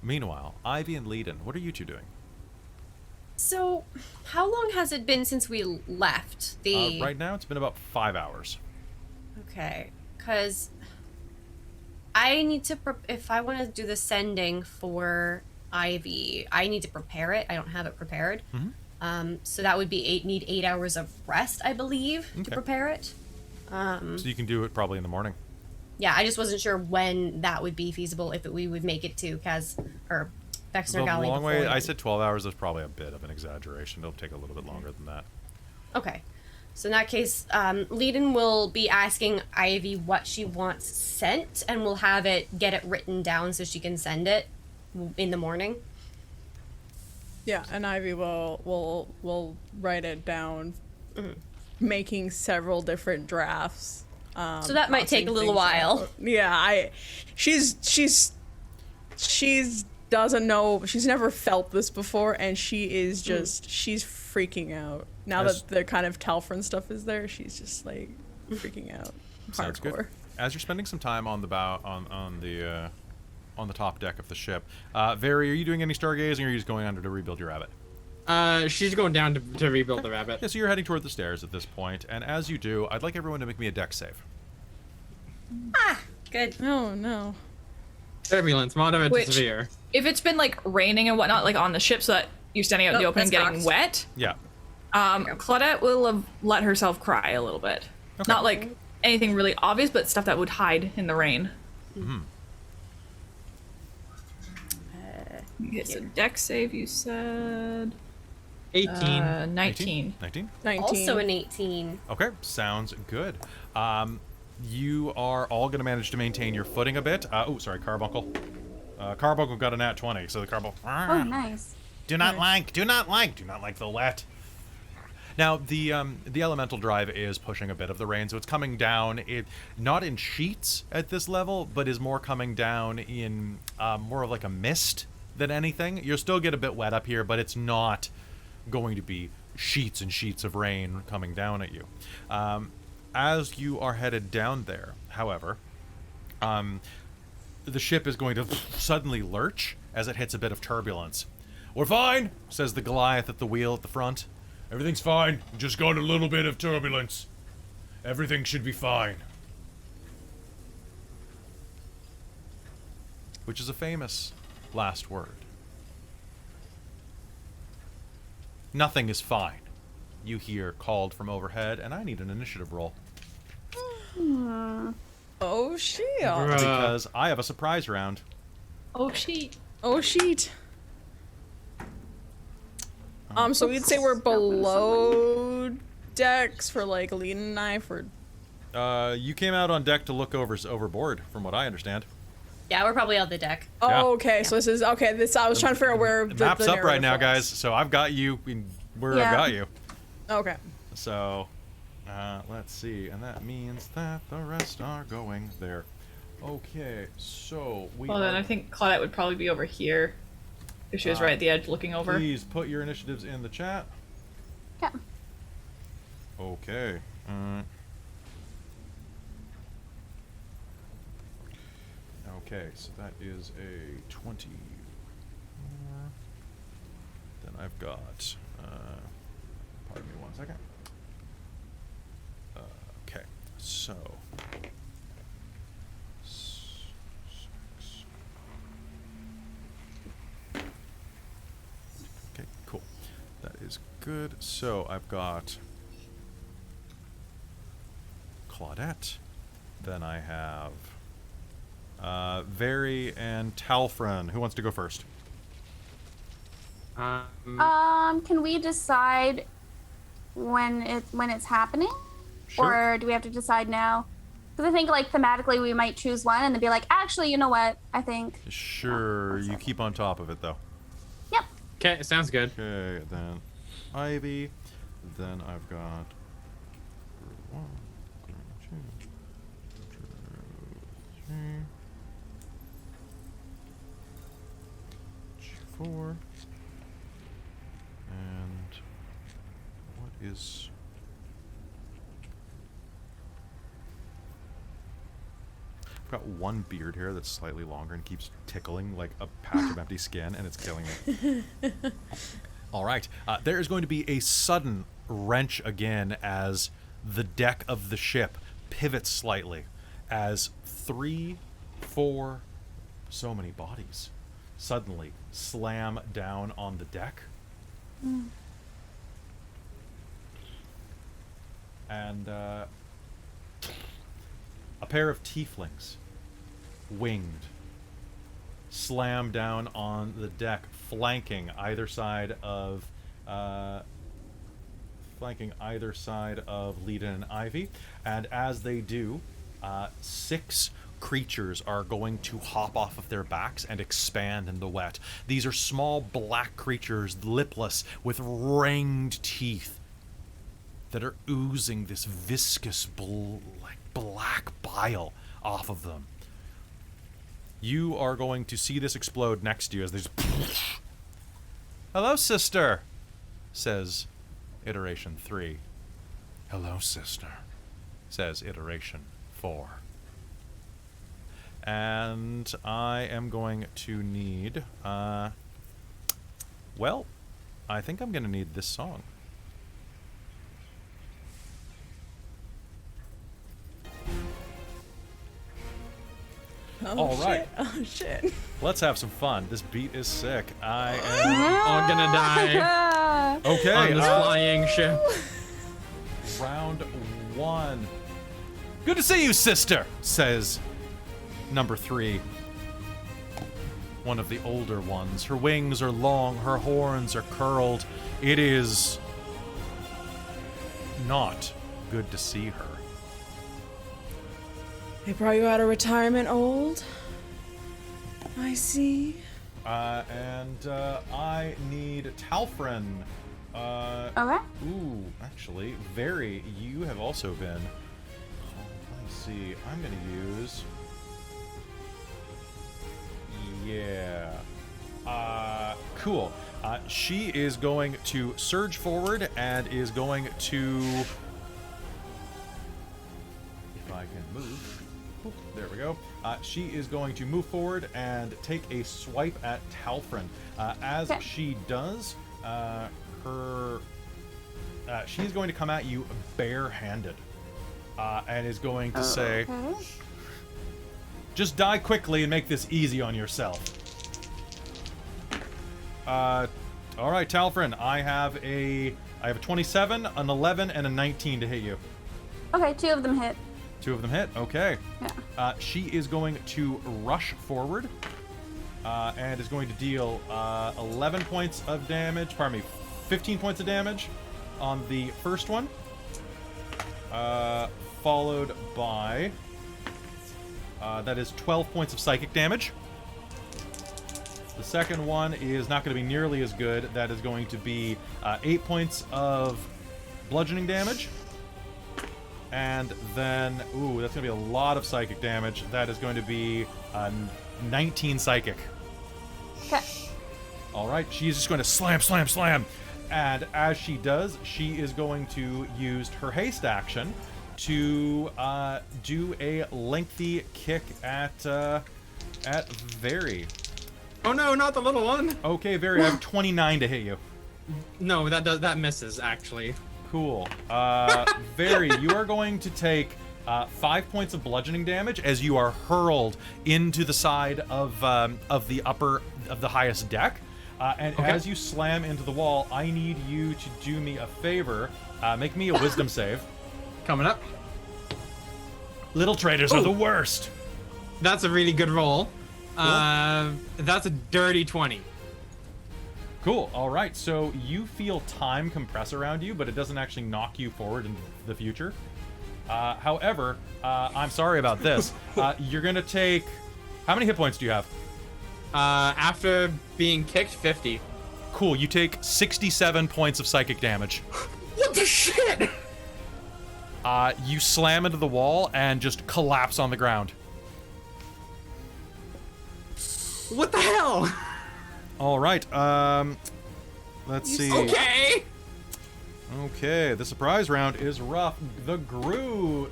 Meanwhile, Ivy and Leiden, what are you two doing? So, how long has it been since we left the... Right now, it's been about 5 hours. Okay, because I need to... if I want to do the sending for Ivy, I need to prepare it. I don't have it prepared. Mm-hmm. So that would be need 8 hours of rest, I believe, to Okay. prepare it. So you can do it probably in the morning. Yeah, I just wasn't sure when that would be feasible, if we would make it to Kaz or Vexner The Galley long before way, I then. said 12 hours is probably a bit of an exaggeration. It'll take a little bit longer than that. Okay. So in that case, Leiden will be asking Ivy what she wants sent, and we'll get it written down so she can send it in the morning. Yeah, and Ivy will write it down, making several different drafts. So that might take a tossing little things while. out. Yeah, she's doesn't know, she's never felt this before, and she is just she's freaking out now As- that the kind of Telfrin stuff is there. She's just like freaking out. Sounds Hardcore. good. As you're spending some time on the bow, on the top deck of the ship, Veri, are you doing any stargazing, or are you just going under to rebuild your rabbit? She's going down to rebuild the rabbit. Yeah, so you're heading toward the stairs at this point, and as you do, I'd like everyone to make me a dex save. Good. Oh no. Turbulence, moderate Which- to severe. If it's been like raining and whatnot, like on the ship, so that you're standing out in the Oh, open and that's getting rocks. wet, Yeah. Claudette will have let herself cry a little bit. Okay. Not like anything really obvious, but stuff that would hide in the rain. Okay, so dex save, you said 18. 19. 19? 19. Also an 18. Okay, sounds good. You are all going to manage to maintain your footing a bit. Sorry, Carbuncle. Carbuncle got a nat 20, so the Carbuncle... Oh, nice. Do not like the wet. Now, the elemental drive is pushing a bit of the rain, so it's coming down, not in sheets at this level, but is more coming down in more of like a mist than anything. You'll still get a bit wet up here, but it's not going to be sheets and sheets of rain coming down at you. As you are headed down there, however, the ship is going to suddenly lurch as it hits a bit of turbulence. "We're fine," says the Goliath at the wheel at the front. Everything's fine. Just got a little bit of turbulence. Everything should be fine. Which is a famous last word. Nothing is fine. You hear called from overhead, and I need an initiative roll. Oh shit. Because I have a surprise round. Oh, sheet. Oh sheet. So we'd say we're below decks for like leading knife or. You came out on deck to look overboard, from what I understand. Yeah, we're probably on the deck. Oh, Yeah. okay. So this is okay. This I was trying to figure out where The the map's up right narrative now, was. guys. So I've got you in where I've Yeah. got you. Okay. So, let's see, and that means that the rest are going there. Okay, so we. Well, then I think Claudette would probably be over here. If she was right at the edge looking over. Please put your initiatives in the chat. Yeah. Okay. Okay, so that is a 20. Then I've got. Pardon me 1 second. Okay, so. 6. Okay, cool. That is good. So I've got Claudette. Then I have Very and Talfrin. Who wants to go first? Can we decide when it's happening, Sure. or do we have to decide now? Because I think like thematically we might choose one and then be like, actually, you know what? I think. Sure, you keep on top of it though. Yep. Okay, sounds good. Okay, then Ivy. Then I've got 1, 2, 3, 4. And what is? I've got one beard hair that's slightly longer and keeps tickling like a patch of empty skin, and it's killing me. All right. There is going to be a sudden wrench again as the deck of the ship pivots slightly as 3, 4, so many bodies suddenly slam down on the deck. And a pair of tieflings, winged, slam down on the deck, flanking either side of Leda and Ivy. And as they do, 6 creatures are going to hop off of their backs and expand in the wet. These are small black creatures, lipless, with ringed teeth that are oozing this viscous black bile off of them. You are going to see this explode next to you as there's "Hello, sister," says iteration 3. "Hello, sister," says iteration 4. And I am going to need, well, I think I'm going to need this song. Oh, All right. shit. Oh shit. Let's have some fun. This beat is sick. I am All gonna die okay. on this flying ship. Round 1. "Good to see you, sister," says number 3. One of the older ones. Her wings are long, her horns are curled. It is not good to see her. They brought you out of retirement old. I see. And I need Talfrin. Okay. Ooh, actually, Very, you have also been. Let me see. I'm gonna use. Yeah. Cool. She is going to surge forward and is going to. If I can move. Oop, there we go. She is going to move forward and take a swipe at Talfrin. As Okay. she does, her she's going to come at you barehanded, and is going to say, "Just die quickly and make this easy on yourself." All right, Talfrin, I have a 27, an 11, and a 19 to hit you. Okay, 2 of them hit. 2 of them hit. Okay. Yeah. She is going to rush forward, and is going to deal 11 points of damage. Pardon me, 15 points of damage on the first one, followed by that is 12 points of psychic damage. The second one is not going to be nearly as good. That is going to be 8 points of bludgeoning damage. And then, ooh, that's going to be a lot of psychic damage. That is going to be 19 psychic. Okay. All right, she's just going to slam, slam, slam. And as she does, she is going to use her haste action to do a lengthy kick at Very. Oh no, not the little one. Okay, Very, I have 29 to hit you. No, that misses actually. Cool. Very, you are going to take 5 points of bludgeoning damage as you are hurled into the side of the highest deck. And Okay. as you slam into the wall, I need you to do me a favor. Make me a wisdom save. Coming up. Little traitors are the worst. That's a really good roll. That's a dirty 20. Cool. All right. So you feel time compress around you, but it doesn't actually knock you forward into the future. However, I'm sorry about this. You're going to take... How many hit points do you have? After being kicked, 50. Cool. You take 67 points of psychic damage. What the shit? You slam into the wall and just collapse on the ground. What the hell? All right. Let's see. Okay. Okay, the surprise round is rough. The Gru,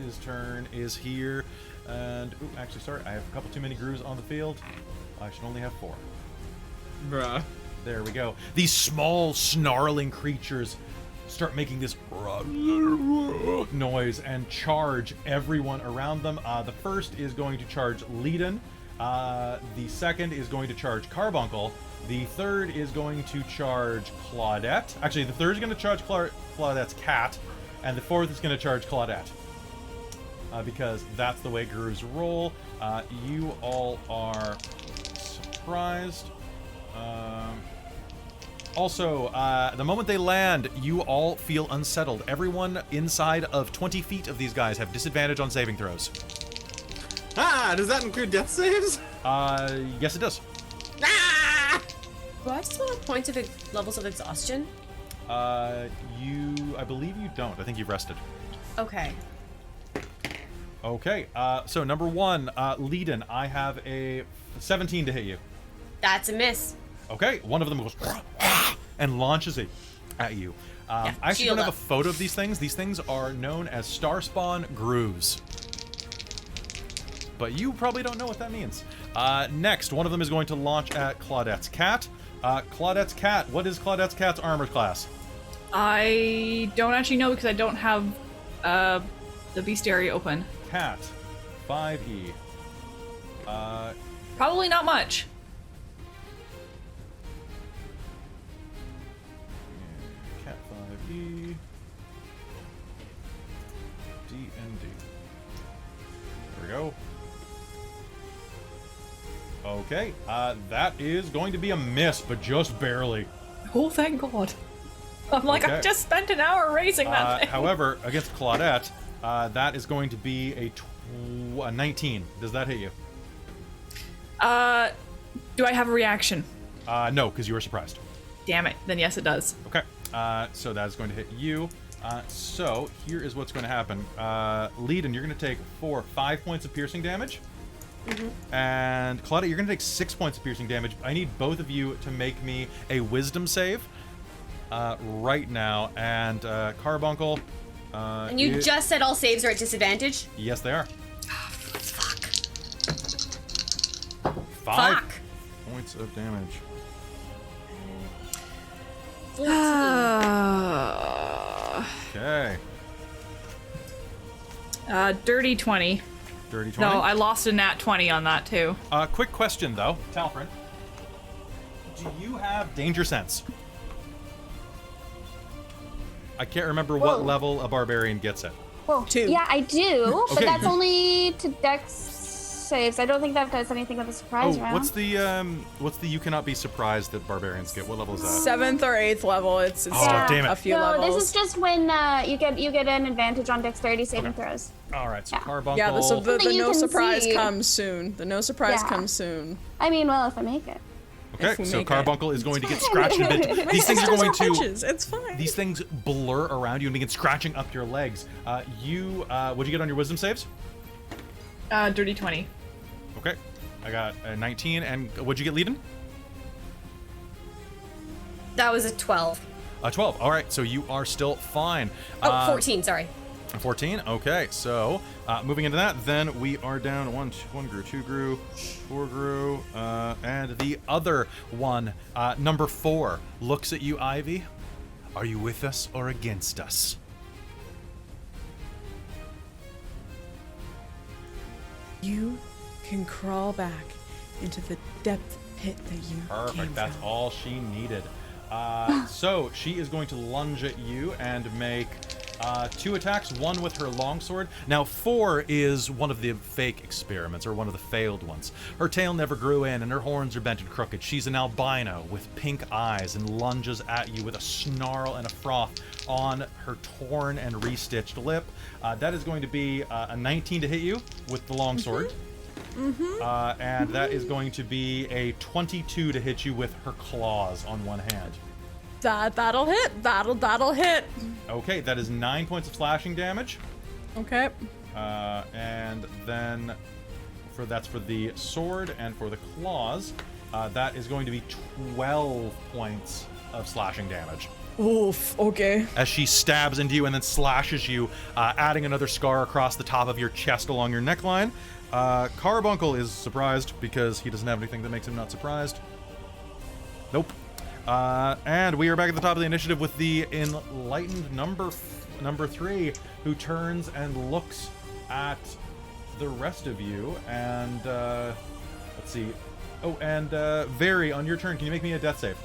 his turn is here. And, ooh, actually, sorry, I have a couple too many Grus on the field. I should only have 4. Bruh. There we go. These small, snarling creatures start making this noise and charge everyone around them. The first is going to charge Leiden. The second is going to charge Carbuncle. The third is going to charge Claudette. Actually, the third is going to charge Claudette's cat. And the fourth is going to charge Claudette. Because that's the way Grus roll. You all are surprised. Also, the moment they land, you all feel unsettled. Everyone inside of 20 feet of these guys have disadvantage on saving throws. Does that include death saves? Yes, it does. Do I still have points of levels of exhaustion? I believe you don't. I think you've rested. Okay. Okay, so number 1, Leiden, I have a 17 to hit you. That's a miss. Okay, one of them goes and launches it at you. I actually don't have a photo of these things. These things are known as Starspawn Grus. But you probably don't know what that means. Next, one of them is going to launch at Claudette's cat. Claudette's cat, what is Claudette's cat's armor class? I don't actually know because I don't have the bestiary open. Cat, 5e. Probably not much. Cat 5e. D and D. There we go. Okay, that is going to be a miss, but just barely. Oh, thank God. I'm like, Okay. I just spent an hour raising that thing. However, against Claudette, that is going to be a 19. Does that hit you? Do I have a reaction? No, because you were surprised. Damn it. Then yes, it does. Okay, so that is going to hit you. So here is what's going to happen. Leiden, you're going to take 5 points of piercing damage. Mm-hmm. And Claudette, you're going to take 6 points of piercing damage. I need both of you to make me a wisdom save right now. And Carbuncle. And you just said all saves are at disadvantage? Yes, they are. Fuck. 5 Fuck. points of damage. 14. Dirty 20. Dirty 20. No, I lost a nat 20 on that too. Quick question though, Talfrin. Do you have danger sense? I can't remember what level a barbarian gets at. Whoa. 2. Yeah, I do, but Okay. that's only to dex saves. I don't think that does anything with a surprise round. What's the you cannot be surprised that barbarians get? What level is that? 7th or 8th level. It's Oh, damn it. a few no, levels. this is just when you get an advantage on dexterity saving throws. All right, so Yeah. Carbuncle. Yeah, the Something you no can surprise see. comes soon. The no surprise Yeah. comes soon. I mean, well, if I make it. Okay, if we so make it. Carbuncle is going to get scratched a bit. These things are going to. Pitches. It's fine. These things blur around you and begin scratching up your legs. What'd you get on your wisdom saves? Dirty 20. Okay, I got a 19, and what'd you get, Leiden? That was a 12. 12. All right, so you are still fine. Oh, 14, sorry. 14. Okay, so moving into that, then we are down one grew, 2 grew, 4 grew, and the other one, number 4, looks at you, Ivy. Are you with us or against us? You can crawl back into the depth pit that you came Perfect. That's from. all she needed. So she is going to lunge at you and make 2 attacks, one with her longsword. Now 4 is one of the fake experiments, or one of the failed ones. Her tail never grew in and her horns are bent and crooked. She's an albino with pink eyes and lunges at you with a snarl and a froth on her torn and restitched lip. That is going to be a 19 to hit you with the longsword. And that is going to be a 22 to hit you with her claws on one hand. That'll hit. That'll hit. Okay, that is 9 points of slashing damage. Okay. And then that's for the sword, and for the claws, that is going to be 12 points of slashing damage. Oof. Okay. As she stabs into you and then slashes you, adding another scar across the top of your chest along your neckline. Carbuncle is surprised because he doesn't have anything that makes him not surprised. Nope. And we are back at the top of the initiative with the enlightened number 3, who turns and looks at the rest of you. And let's see. Oh, and Very, on your turn, can you make me a death save?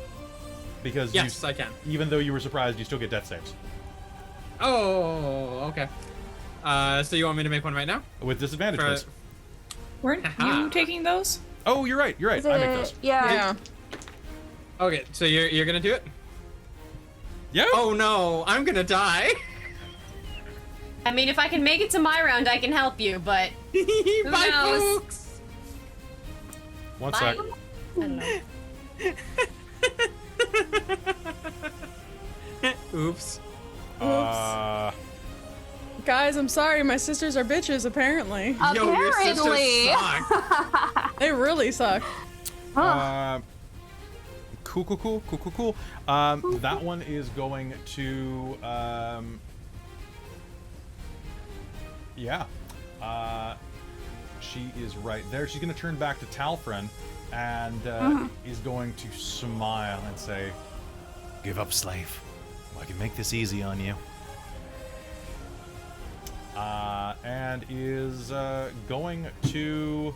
Because Yes, I can. Even though you were surprised, you still get death saves Oh, okay. So you want me to make one right now? with disadvantage. Please. Weren't Aha. you taking those? Oh, you're right. You're right. Is I make it- those. Yeah. Okay, so you're gonna do it? Yeah. Oh no, I'm gonna die. I mean, if I can make it to my round, I can help you, but Bye, knows? folks. One bye. sec. I don't know. Oops. Guys, I'm sorry. My sisters are bitches. Apparently, Yo, your sisters Apparently. suck. they really suck. Cool. That one is going to, yeah. She is right there. She's going to turn back to Talfrin and is going to smile and say, "Give up, slave. I can make this easy on you." And is going to...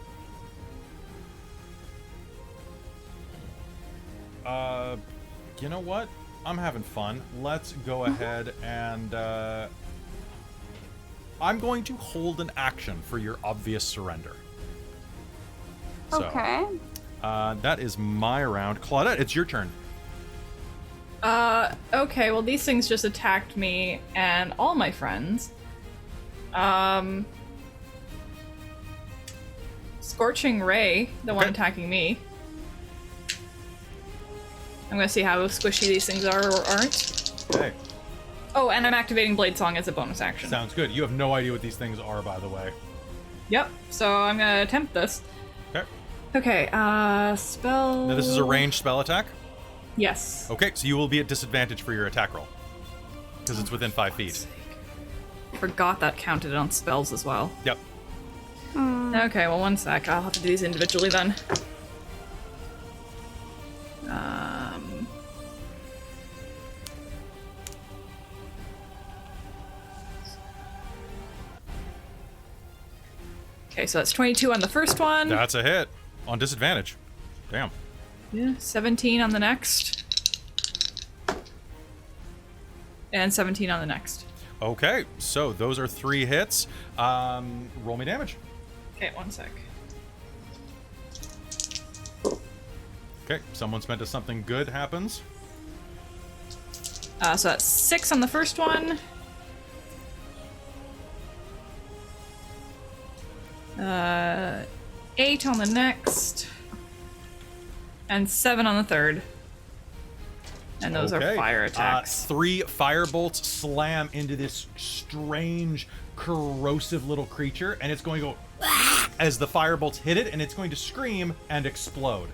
you know what? I'm having fun. Let's go ahead and I'm going to hold an action for your obvious surrender. So, Okay. that is my round. Claudette, it's your turn. Okay, well these things just attacked me and all my friends. Scorching Ray, the one Okay. attacking me. I'm gonna see how squishy these things are or aren't. Okay. Oh, and I'm activating Blade Song as a bonus action. Sounds good. You have no idea what these things are, by the way. Yep, so I'm gonna attempt this. Okay. Okay, spell... Now, this is a ranged spell attack. Yes. Okay, so you will be at disadvantage for your attack roll. Because it's within 5 feet. Forgot that counted on spells as well. Yep. Okay, well, one sec. I'll have to do these individually then. Okay, so that's 22 on the first one. That's a hit. On disadvantage. Damn. Yeah, 17 on the next. And 17 on the next. Okay, so those are 3 hits. Roll me damage. Okay, 1 sec. Okay, someone's meant to something good happens. So that's 6 on the first one. 8 on the next. And 7 on the third. And those are fire attacks. 3 fire bolts slam into this strange, corrosive little creature, and it's going to go as the fire bolts hit it, and it's going to scream and explode.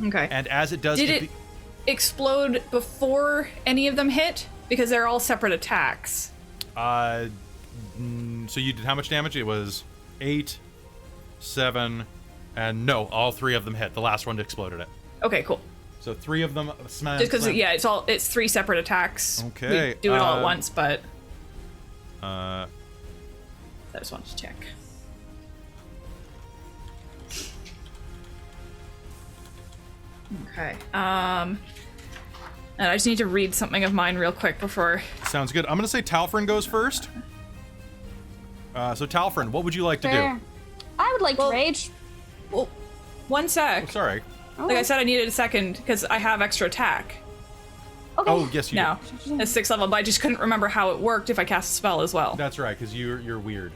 Okay. And as it does, Did it explode before any of them hit? Because they're all separate attacks. So you did how much damage? It was 8, 7, and no, all 3 of them hit. The last one exploded it. Okay, cool. So 3 of them smash. Just because, yeah, it's 3 separate attacks. Okay. We do it all at once, but I just wanted to check. Okay. And I just need to read something of mine real quick before. Sounds good. I'm gonna say Talfrin goes first. So Talfrin, what would you like to do? I would like to rage. Well, 1 sec. Oh, sorry. Like I said, I needed a second because I have extra attack. Okay. Oh, yes, you Now, at 6th level, but I just couldn't remember how it worked if I cast a spell as well. That's right, because you're weird.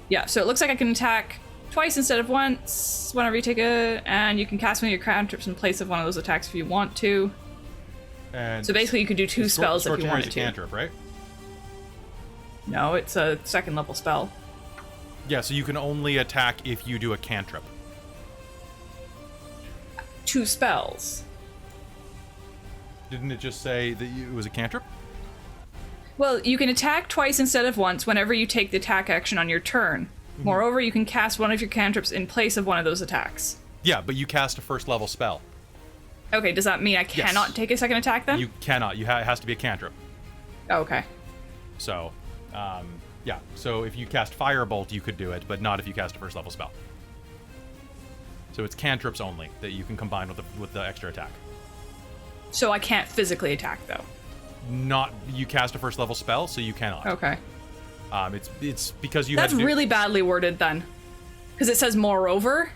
Yeah, so it looks like I can attack twice instead of once whenever you take a, and you can cast one of your cantrips in place of one of those attacks if you want to. And So basically, you could do 2 spells if you Scorching Ray is wanted a to. cantrip, right? No, it's a 2nd level spell. Yeah, so you can only attack if you do a cantrip. 2 spells. Didn't it just say that it was a cantrip? Well, you can attack twice instead of once whenever you take the attack action on your turn. Moreover, you can cast one of your cantrips in place of one of those attacks. Yeah, but you cast a 1st level spell. Okay, does that mean I cannot take a second attack then? You cannot. It has to be a cantrip. Oh, okay. So, yeah. So if you cast Firebolt, you could do it, but not if you cast a 1st level spell. So it's cantrips only that you can combine with the extra attack. So I can't physically attack though. Not you cast a 1st level spell, so you cannot. Okay. It's because you. That's had to really badly worded then, because it says moreover.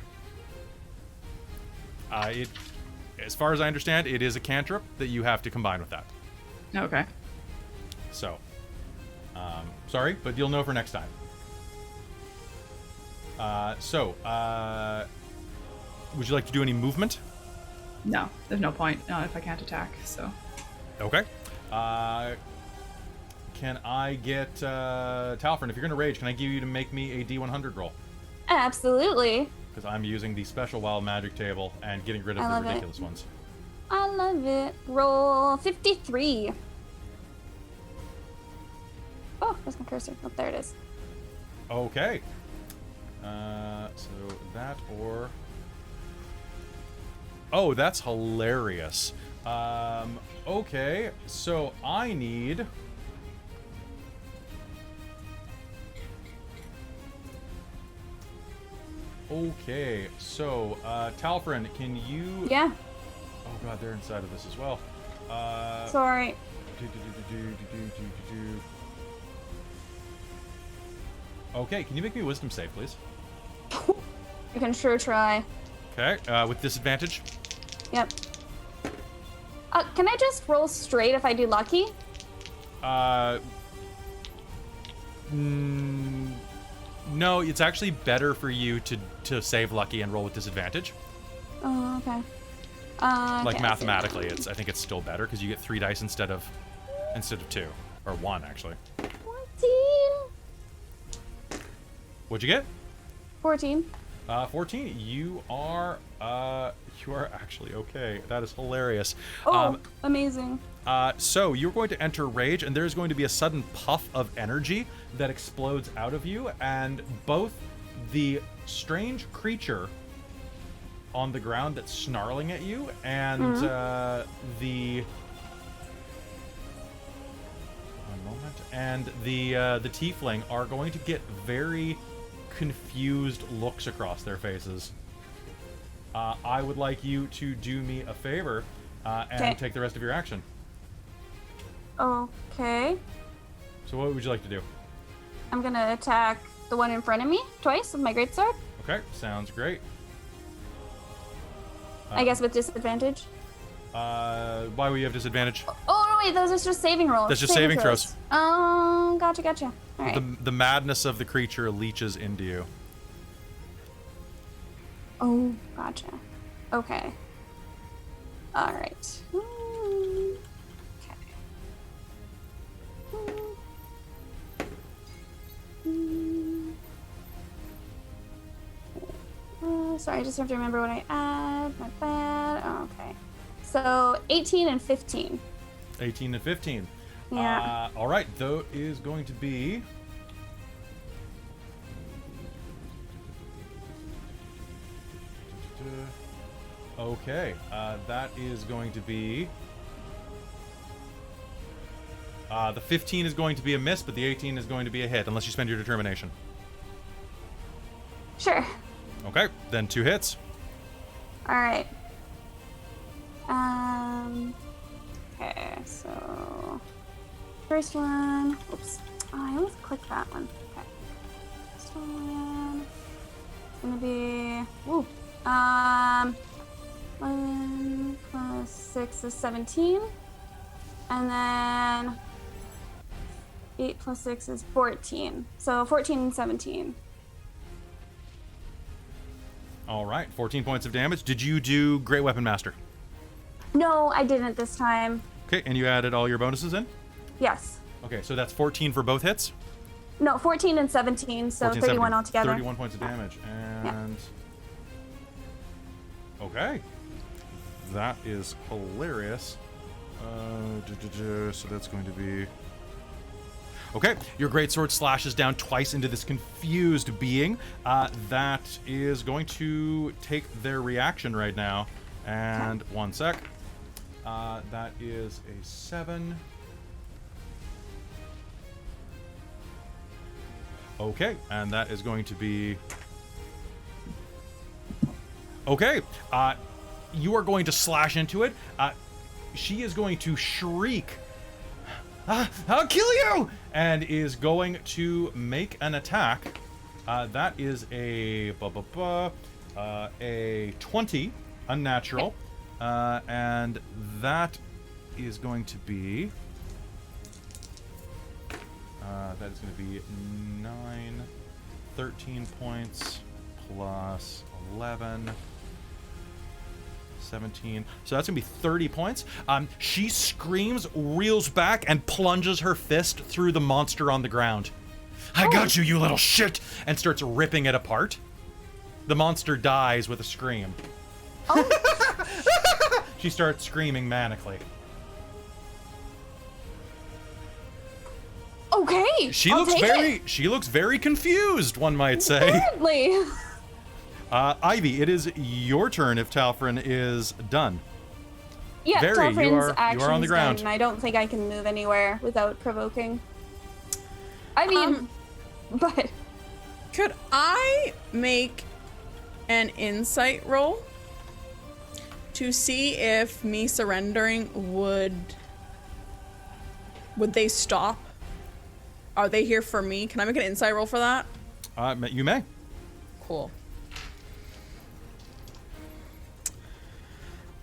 As far as I understand, it is a cantrip that you have to combine with that. Okay. So, sorry, but you'll know for next time. Would you like to do any movement? No, there's no point. Not if I can't attack. So. Okay. Can I get Talfrin? If you're gonna rage, can I give you to make me a D100 roll? Absolutely. Because I'm using the special wild magic table and getting rid of the ridiculous ones. I love it. Roll 53. Oh, where's my cursor? Oh, there it is. Okay. So that or... Oh, that's hilarious. Okay, so I need... Okay, so, Talfrin, can you... Yeah. Oh god, they're inside of this as well. Sorry. Okay, can you make me a wisdom save, please? You can sure try. Okay, with disadvantage. Yep. Can I just roll straight if I do lucky? No, it's actually better for you to save lucky and roll with disadvantage. Oh, okay. Like okay, mathematically, I think it's still better because you get 3 dice instead of 2 or 1 actually. 14. What'd you get? 14. 14. You are actually okay. That is hilarious. Oh, amazing. So you're going to enter rage, and there's going to be a sudden puff of energy that explodes out of you, and both the strange creature on the ground that's snarling at you and the... One moment. And the tiefling are going to get very confused looks across their faces. I would like you to do me a favor and take the rest of your action. Okay. So what would you like to do? I'm gonna attack the one in front of me twice with my greatsword. Okay, sounds great. I guess with disadvantage. Why would you have disadvantage? Oh no, wait, those are just saving rolls. That's just saving throws. Oh, gotcha. All right. The madness of the creature leeches into you. Oh, gotcha. Okay. All right. Sorry, I just have to remember what I add. My bad. Oh, okay. So 18 and 15. 18 and 15. Yeah. All right, that is going to be... Okay, that is going to be... the 15 is going to be a miss, but the 18 is going to be a hit, unless you spend your determination. Sure. Okay, then 2 hits. All right. Okay, so first one. Oops. Oh, I almost clicked that one. Okay. First one. It's gonna be. 1 plus 6 is 17, and then 8 plus 6 is 14. So 14 and 17. All right, 14 points of damage. Did you do Great Weapon Master? No, I didn't this time. Okay, and you added all your bonuses in? Yes. Okay, so that's 14 for both hits? No, 14 and 17, so 14, 31 17. altogether. 31 points of damage. And... Okay. That is hilarious. So that's going to be... Okay, your greatsword slashes down twice into this confused being. That is going to take their reaction right now. And 1 sec. That is a 7. Okay, and that is going to be... Okay, you are going to slash into it. She is going to shriek, I'll kill you! And is going to make an attack. That is a 20, unnatural. And that is going to be... that is going to be 13 points plus 11... 17. So that's gonna be 30 points. She screams, reels back, and plunges her fist through the monster on the ground. I got you, you little shit! And starts ripping it apart. The monster dies with a scream. Oh. She starts screaming manically. Okay. She looks very confused, one might say. Apparently. Ivy, it is your turn if Talfrin is done. Yeah, Talfrin's action you are on the ground. Done, and I don't think I can move anywhere without provoking. I mean, but... Could I make an insight roll to see if me surrendering would they stop? Are they here for me? Can I make an insight roll for that? You may. Cool.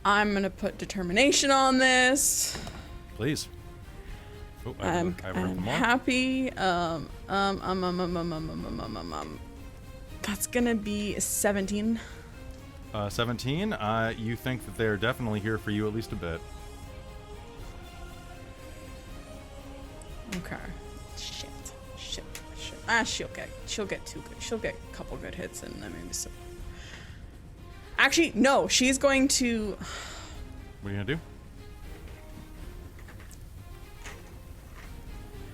I'm gonna put determination on this. Please. Oh, I'm happy. That's gonna be 17. 17. You think that they're definitely here for you at least a bit. Okay. Shit. She'll get 2 good. She'll get a couple good hits and then maybe some. Actually, no. She's going to. What are you gonna do?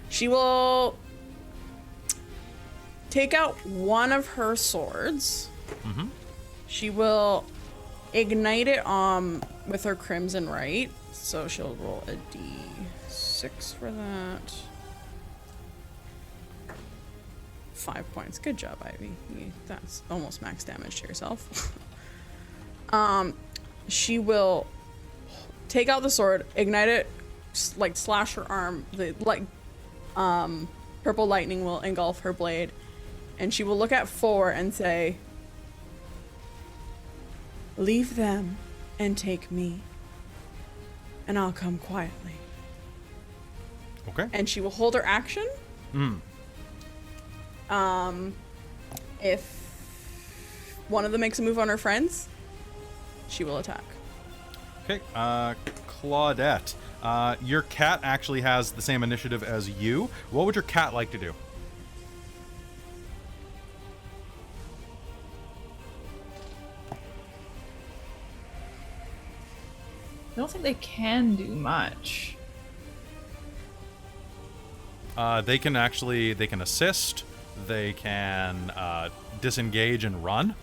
She will take out one of her swords. Mm-hmm. She will ignite it with her Crimson Right. So she'll roll a d6 for that. 5 points. Good job, Ivy. That's almost max damage to yourself. She will take out the sword, ignite it, like slash her arm. The purple lightning will engulf her blade, and she will look at 4 and say, "Leave them and take me, and I'll come quietly." Okay. And she will hold her action. If one of them makes a move on her friends, she will attack. Okay, Claudette. Your cat actually has the same initiative as you. What would your cat like to do? I don't think they can do much. They can assist. They can disengage and run.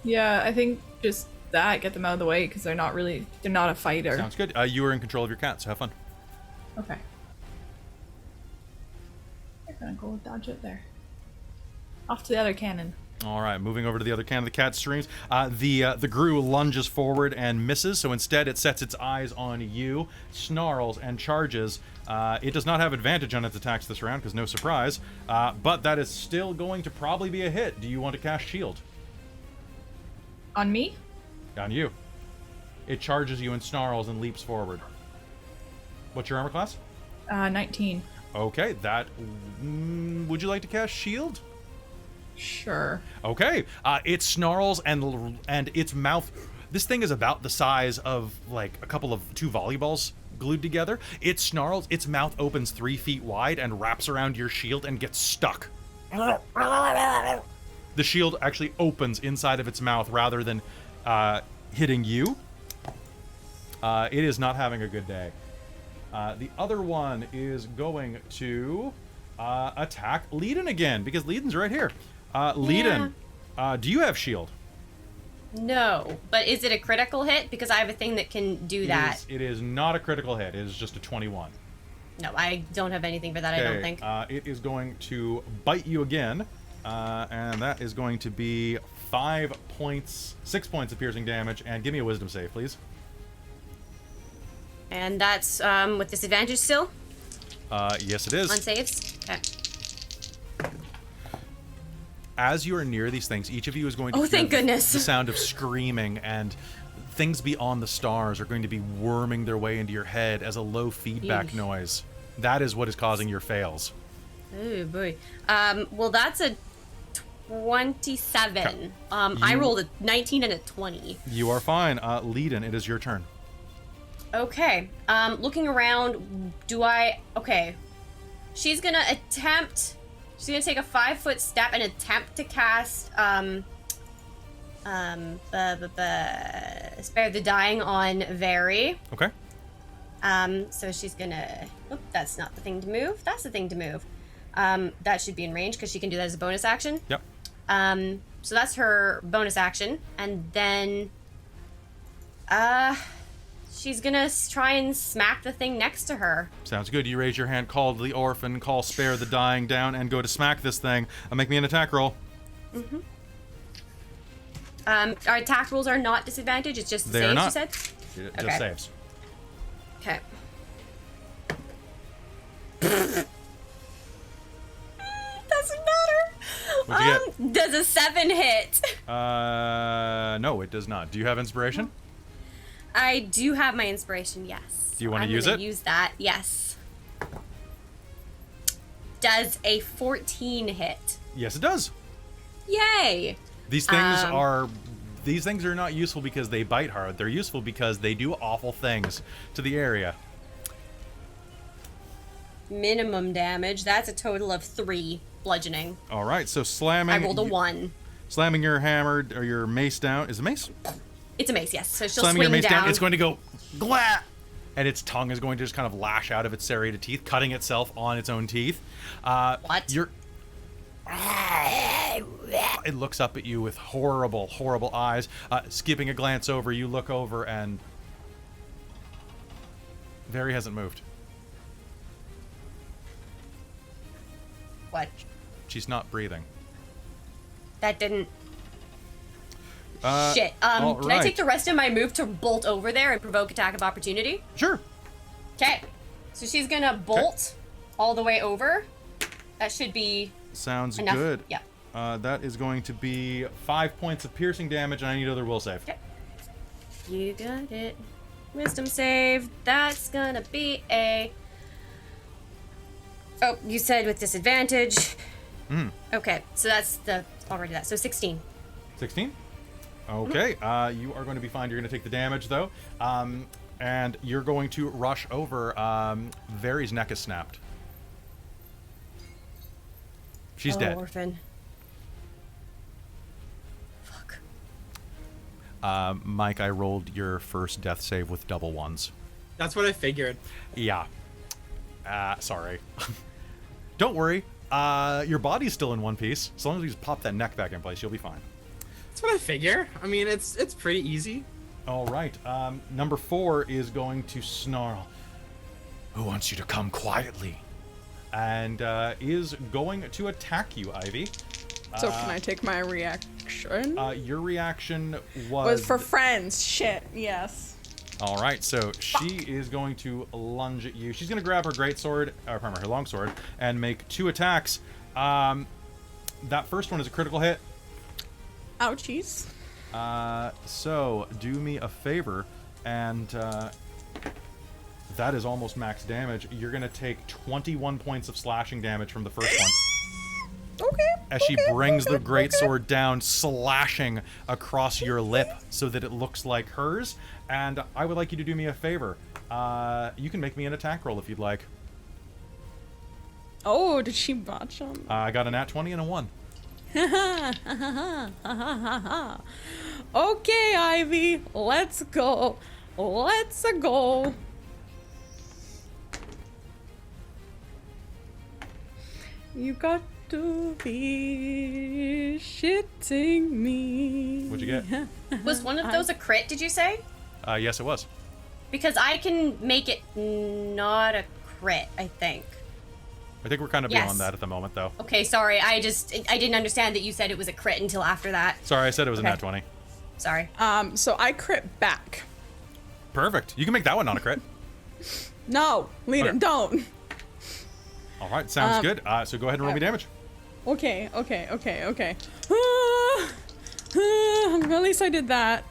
Yeah, I think just that, get them out of the way, because they're not a fighter. Sounds good. You are in control of your cat, so have fun. Okay. They're gonna go dodge it there. Off to the other cannon. All right, moving over to the other cannon. The cat streams. The Gru lunges forward and misses, so instead it sets its eyes on you, snarls, and charges. It does not have advantage on its attacks this round, because no surprise, but that is still going to probably be a hit. Do you want to cast Shield? On me? On you. It charges you and snarls and leaps forward. What's your armor class? 19. Okay, that... would you like to cast Shield? Sure. Okay. It snarls and its mouth... This thing is about the size of, like, two volleyballs glued together. It snarls, its mouth opens 3 feet wide and wraps around your shield and gets stuck. The shield actually opens inside of its mouth rather than hitting you. It is not having a good day. The other one is going to attack Leiden again, because Leiden's right here. Leiden, do you have shield? No, but is it a critical hit? Because I have a thing that can do that. It is not a critical hit. It is just a 21. No, I don't have anything for that, Okay, I don't think. it is going to bite you again, and that is going to be 6 points of piercing damage, and give me a wisdom save, please. And that's with disadvantage still? Yes, it is. On saves? Okay. As you are near these things, each of you is going to hear thank goodness. the sound of screaming, and things beyond the stars are going to be worming their way into your head as a low feedback Yeesh. noise. That is what is causing your fails. Oh boy. Well, that's a 27. Okay. I rolled a 19 and a 20. You are fine. Leiden, it is your turn. Okay. Looking around, okay. She's gonna take a 5-foot step and attempt to cast Spare the Dying on Very. Okay. So she's gonna... Oh, that's not the thing to move. That's the thing to move. That should be in range because she can do that as a bonus action. Yep. So that's her bonus action. And then... she's gonna try and smack the thing next to her. Sounds good. You raise your hand, call the orphan, call Spare the Dying down, and go to smack this thing. Make me an attack roll. Mm-hmm. Our attack rolls are not disadvantage. It's just the They are saves, not. you said? Just saves. Okay. Doesn't matter. What'd you Does a 7 hit? No, it does not. Do you have inspiration? I do have my inspiration, yes. Do you want to use I'm it? gonna use that, yes. Does a 14 hit? Yes, it does. Yay! These things are not useful because they bite hard. They're useful because they do awful things to the area. Minimum damage. That's a total of 3 bludgeoning. All right, so slamming. I rolled a 1. Slamming your hammer or your mace down. Is it mace? It's a mace, yes. So she'll Slamming your swing mace down. It's going to go glah, and its tongue is going to just kind of lash out of its serrated teeth, cutting itself on its own teeth. What? It looks up at you with horrible, horrible eyes. Skipping a glance over, you look over, and Very hasn't moved. What? She's not breathing. That didn't... All Shit. Can I right. take the rest of my move to bolt over there and provoke attack of opportunity? Sure. Okay. So she's gonna bolt all the way over. That should be Sounds enough. good. Yeah. That is going to be 5 points of piercing damage, and I need another will save. Okay. You got it. Wisdom save. That's gonna be a... Oh, you said with disadvantage. Okay, so that's the... Already that. So 16. 16? Okay, you are going to be fine. You're going to take the damage, though. And you're going to rush over. Very's neck is snapped. She's dead. Orphan. Fuck. Mike, I rolled your first death save with double ones. That's what I figured. Yeah. Sorry. Don't worry. Your body's still in one piece. As long as you just pop that neck back in place, you'll be fine. That's what I figure. I mean, it's pretty easy. All right. Number 4 is going to snarl. Who wants you to come quietly? And is going to attack you, Ivy. So can I take my reaction? Your reaction Was for friends. Shit. Yes. All right, so she is going to lunge at you. She's going to grab her greatsword, or pardon me, her longsword, and make 2 attacks. That first one is a critical hit. Ouchies. So do me a favor, and that is almost max damage. You're going to take 21 points of slashing damage from the first one. Okay. As she brings the greatsword down, slashing across your lip so that it looks like hers. And I would like you to do me a favor. You can make me an attack roll if you'd like. Oh, did she botch on? I got a nat 20 and a 1. Okay, Ivy, let's go. Let's go. You got to be shitting me. What'd you get? Was one of those a crit, did you say? Yes, it was. Because I can make it not a crit, I think. I think we're kind of Yes. beyond that at the moment, though. Okay, sorry. I didn't understand that you said it was a crit until after that. Sorry, I said it was Okay. a nat 20. Sorry. So I crit back. Perfect. You can make that one not a crit. No, lead Okay. it, don't. All right, sounds good. So go ahead and roll me damage. Okay. At least I did that.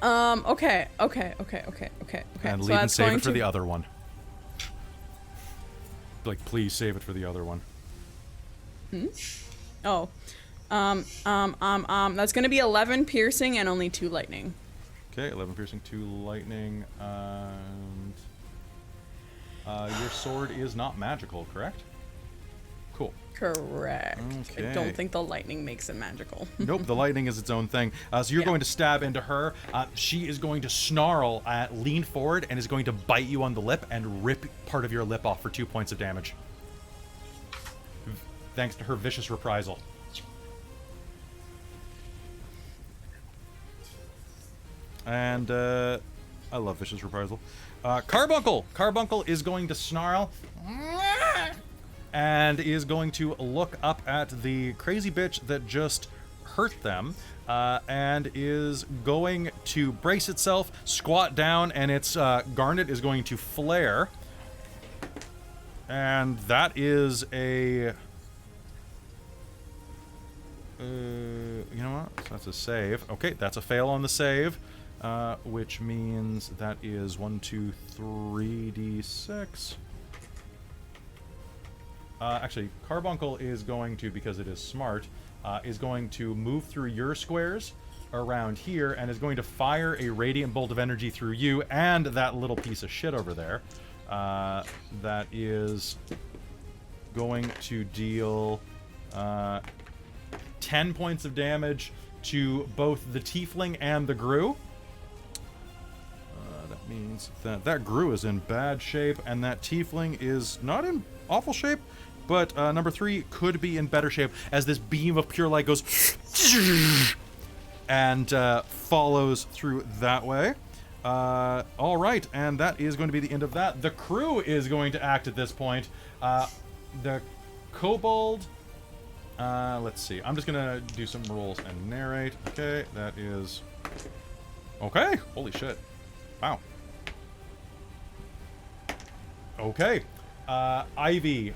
Okay. And So leave and that's save going it for to- the other one. Like, please save it for the other one. Oh. That's gonna be 11 piercing and only 2 lightning. Okay, 11 piercing, 2 lightning, and your sword is not magical, correct? Cool. Correct. Okay. I don't think the lightning makes it magical. Nope, the lightning is its own thing. So you're Yeah. going to stab into her. She is going to snarl, lean forward, and is going to bite you on the lip and rip part of your lip off for 2 points of damage. Thanks to her vicious reprisal. And I love vicious reprisal. Carbuncle! Carbuncle is going to snarl and is going to look up at the crazy bitch that just hurt them, and is going to brace itself, squat down, and its garnet is going to flare. And that is a... you know what? That's a save. Okay, that's a fail on the save, which means that is 1, 2, 3 d6. Actually, Carbuncle is going to, because it is smart, is going to move through your squares around here and is going to fire a radiant bolt of energy through you and that little piece of shit over there. That is going to deal 10 points of damage to both the tiefling and the grue. That means that that grue is in bad shape and that tiefling is not in awful shape, but number 3 could be in better shape as this beam of pure light goes and follows through that way. All right, and that is going to be the end of that. The crew is going to act at this point. The kobold. Let's see. I'm just gonna do some rolls and narrate. Okay, that is... Okay, holy shit. Wow. Okay. Ivy,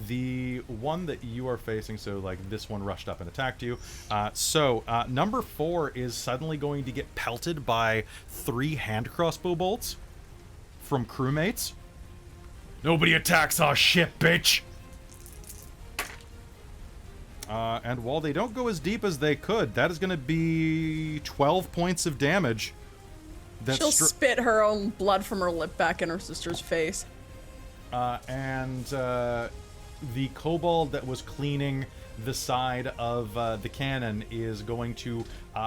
the one that you are facing, so like this one rushed up and attacked you. Number 4 is suddenly going to get pelted by 3 hand crossbow bolts from crewmates. Nobody attacks our ship, bitch! And while they don't go as deep as they could, that is going to be 12 points of damage. She'll spit her own blood from her lip back in her sister's face. The kobold that was cleaning the side of the cannon is going to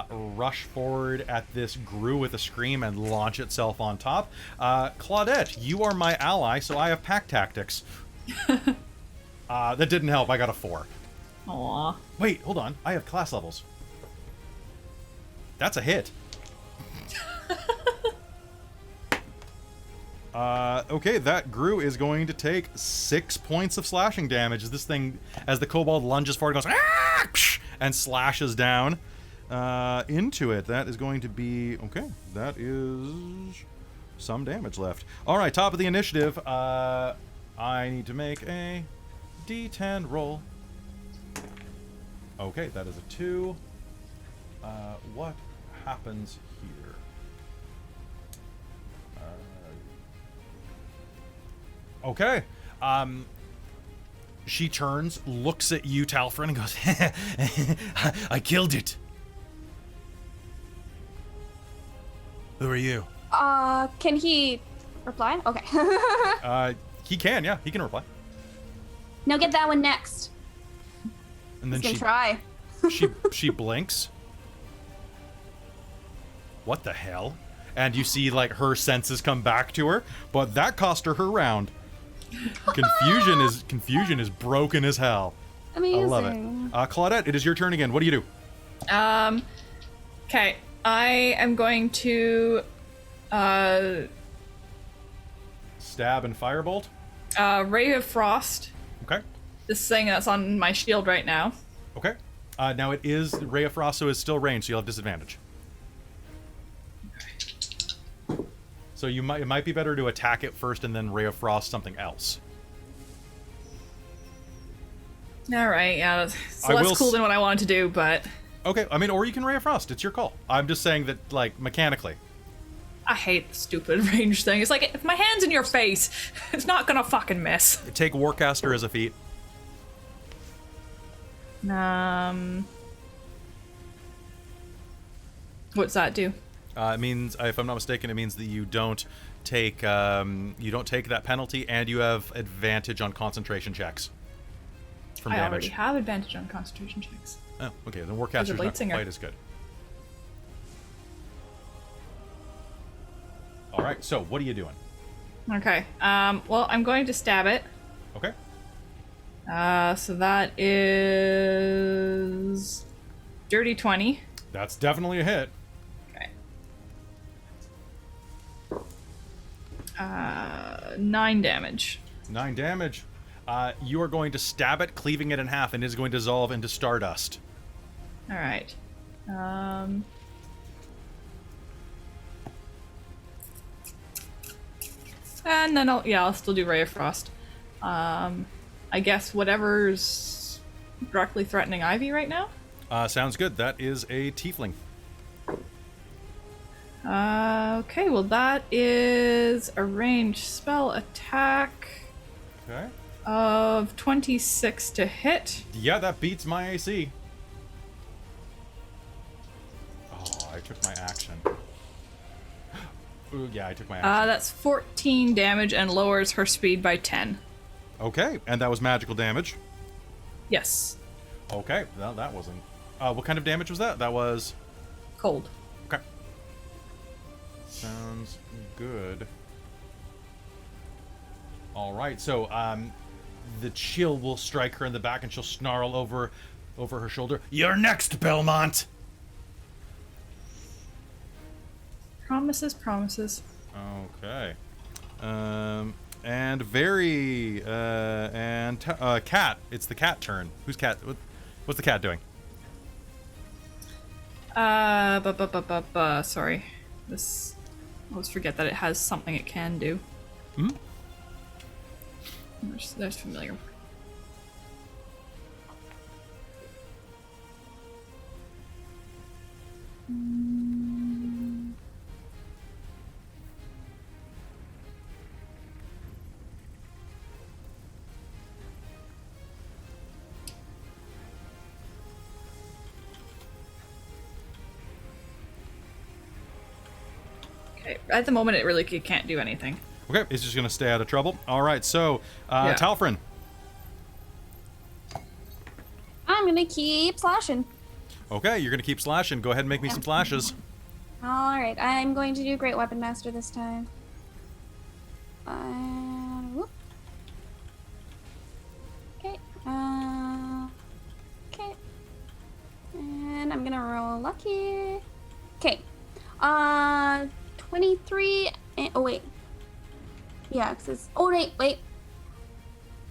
rush forward at this Gru with a scream and launch itself on top. Claudette, you are my ally, so I have pack tactics. That didn't help. I got a 4. Aww. Wait, hold on. I have class levels. That's a hit. Okay, that Gru is going to take 6 points of slashing damage as this thing, as the kobold lunges forward, goes and slashes down into it. That is going to be okay. That is some damage left. All right, top of the initiative. I need to make a D10 roll. Okay, that is a 2. What happens here? Okay. She turns, looks at you, Talfrin, and goes, I killed it. Who are you? Can he reply? Okay. He can, yeah. He can reply. No, get that one next. And then He's gonna try. she blinks. What the hell? And you see, like, her senses come back to her, but that cost her round. Confusion is broken as hell. Amazing. I love it. Claudette, it is your turn again. What do you do? Okay. I am going to Stab and firebolt? Ray of Frost. Okay. This thing that's on my shield right now. Okay. Now it is Ray of Frost, so it's still range, so you'll have disadvantage. So it might be better to attack it first and then Ray of Frost something else. All right, yeah, it's less cool than what I wanted to do, but... Okay, I mean, or you can Ray of Frost. It's your call. I'm just saying that, like, mechanically. I hate the stupid range thing. It's like, if my hand's in your face, it's not gonna fucking miss. Take Warcaster as a feat. What's that do? It means, if I'm not mistaken, it means that you don't take that penalty, and you have advantage on concentration checks from damage. I already have advantage on concentration checks. Oh, okay. Then Warcaster's not quite as good. All right. So, what are you doing? Okay. Well, I'm going to stab it. Okay. So that is dirty 20. That's definitely a hit. Okay. 9 damage. 9 damage. You are going to stab it, cleaving it in half, and it is going to dissolve into stardust. All right. And then I'll still do Ray of Frost. I guess whatever's directly threatening Ivy right now. Sounds good. That is a tiefling. Okay, well that is a ranged spell attack. Okay. Of 26 to hit. Yeah, that beats my AC. Oh, I took my action. Ooh, yeah, I took my action. That's 14 damage and lowers her speed by 10. Okay, and that was magical damage. Yes. Okay, well, that wasn't... what kind of damage was that? That was... Cold. Okay. Sounds good. Alright, so, the chill will strike her in the back and she'll snarl over her shoulder. You're next, Belmont! Promises, promises. Okay. and Very, and Cat. It's the cat turn. Who's cat? What's the cat doing? Sorry. This. I always forget that it has something it can do. Hmm? That's familiar. Okay, at the moment it really can't do anything. Okay, it's just gonna stay out of trouble. All right, so Talfrin. I'm gonna keep slashing. Okay, you're gonna keep slashing. Go ahead and make me some slashes. All right, I'm going to do Great Weapon Master this time. Whoop. Okay. Okay. And I'm gonna roll lucky. Okay. 23. Oh wait. Yeah, cause it's. Oh wait.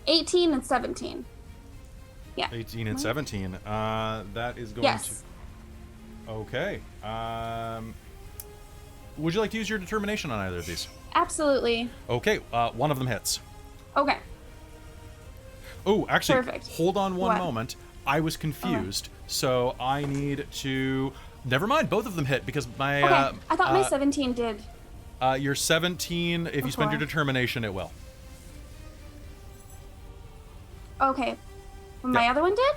18 and 17. Yeah. 18 and 17. That is going Yes. to. Okay. Would you like to use your determination on either of these? Absolutely. Okay. One of them hits. Okay. Oh, actually, Perfect. hold on one What? moment. I was confused, so I need to. Never mind. Both of them hit because my. Okay. I thought my 17 did. Your 17. If you spend your Before. determination, it will. Okay. My Yeah. other one did?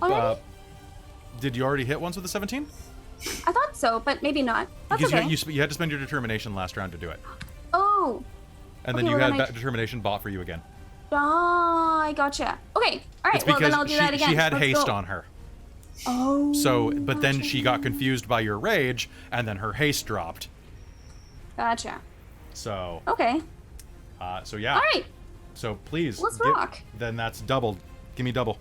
Already? Did you already hit once with the 17? I thought so, but maybe not. That's Because okay. you had to spend your determination last round to do it, Oh. and then Okay, you well, had then that determination bought for you again. Oh, I gotcha. Okay. All right. It's Well, because then I'll do that again. she had Let's haste go. on her. Oh. So, but then she got gotcha. confused by your rage, and then her haste dropped. Gotcha. So, Okay. so yeah. All right. So please, Let's rock. Then that's doubled. Give me double.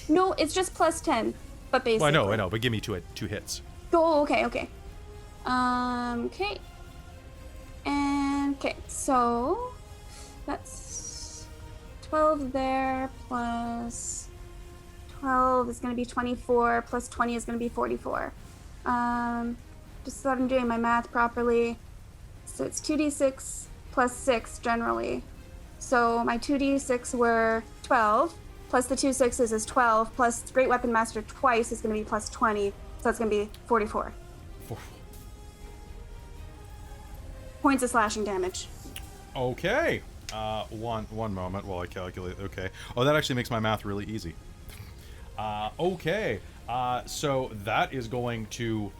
No, it's just plus 10, but basically. Well, I know, but give me two hits. Oh, okay. Okay. Okay. And okay, so that's 12 there plus 12 is going to be 24 plus 20 is going to be 44. Just so I'm doing my math properly. So it's 2d6 plus 6 generally. So my 2d6 were 12 plus the 2 6s is 12 plus Great Weapon Master twice is going to be plus 20. So that's going to be 44. Points of slashing damage. Okay. One moment while I calculate. Okay. Oh, that actually makes my math really easy. Okay. So that is going to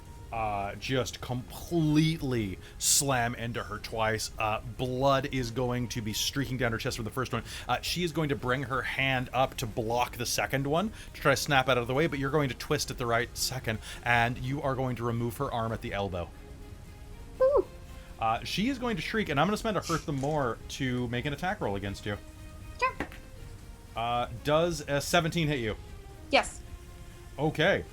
just completely slam into her twice. Blood is going to be streaking down her chest for the first one. She is going to bring her hand up to block the second one to try to snap out of the way, but you're going to twist at the right second, and you are going to remove her arm at the elbow. Ooh. She is going to shriek, and I'm going to spend a hurt them more to make an attack roll against you. Sure. Does a 17 hit you? Yes. Okay.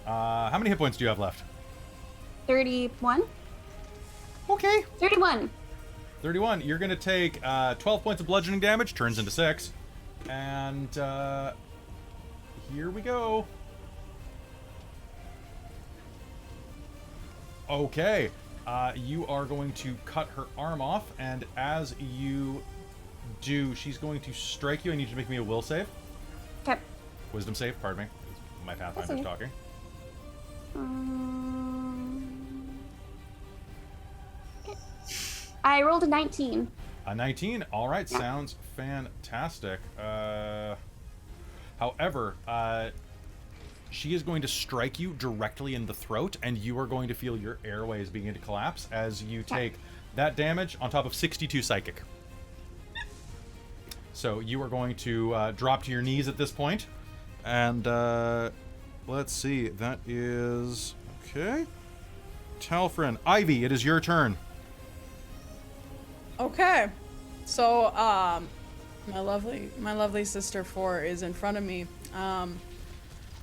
How many hit points do you have left? 31. Okay. 31. 31. You're going to take 12 points of bludgeoning damage, turns into 6. And here we go. Okay. You are going to cut her arm off, and as you do, she's going to strike you. I need you to make me a will save. Okay. Wisdom save, pardon me. My Pathfinder's okay. talking. Okay. I rolled a 19. A 19. All right, Yeah. sounds fantastic. However, she is going to strike you directly in the throat, and you are going to feel your airways begin to collapse as you take that damage on top of 62 psychic. So you are going to drop to your knees at this point, and let's see. That is okay. Talfrin, Ivy, it is your turn. Okay. So, my lovely sister 4 is in front of me.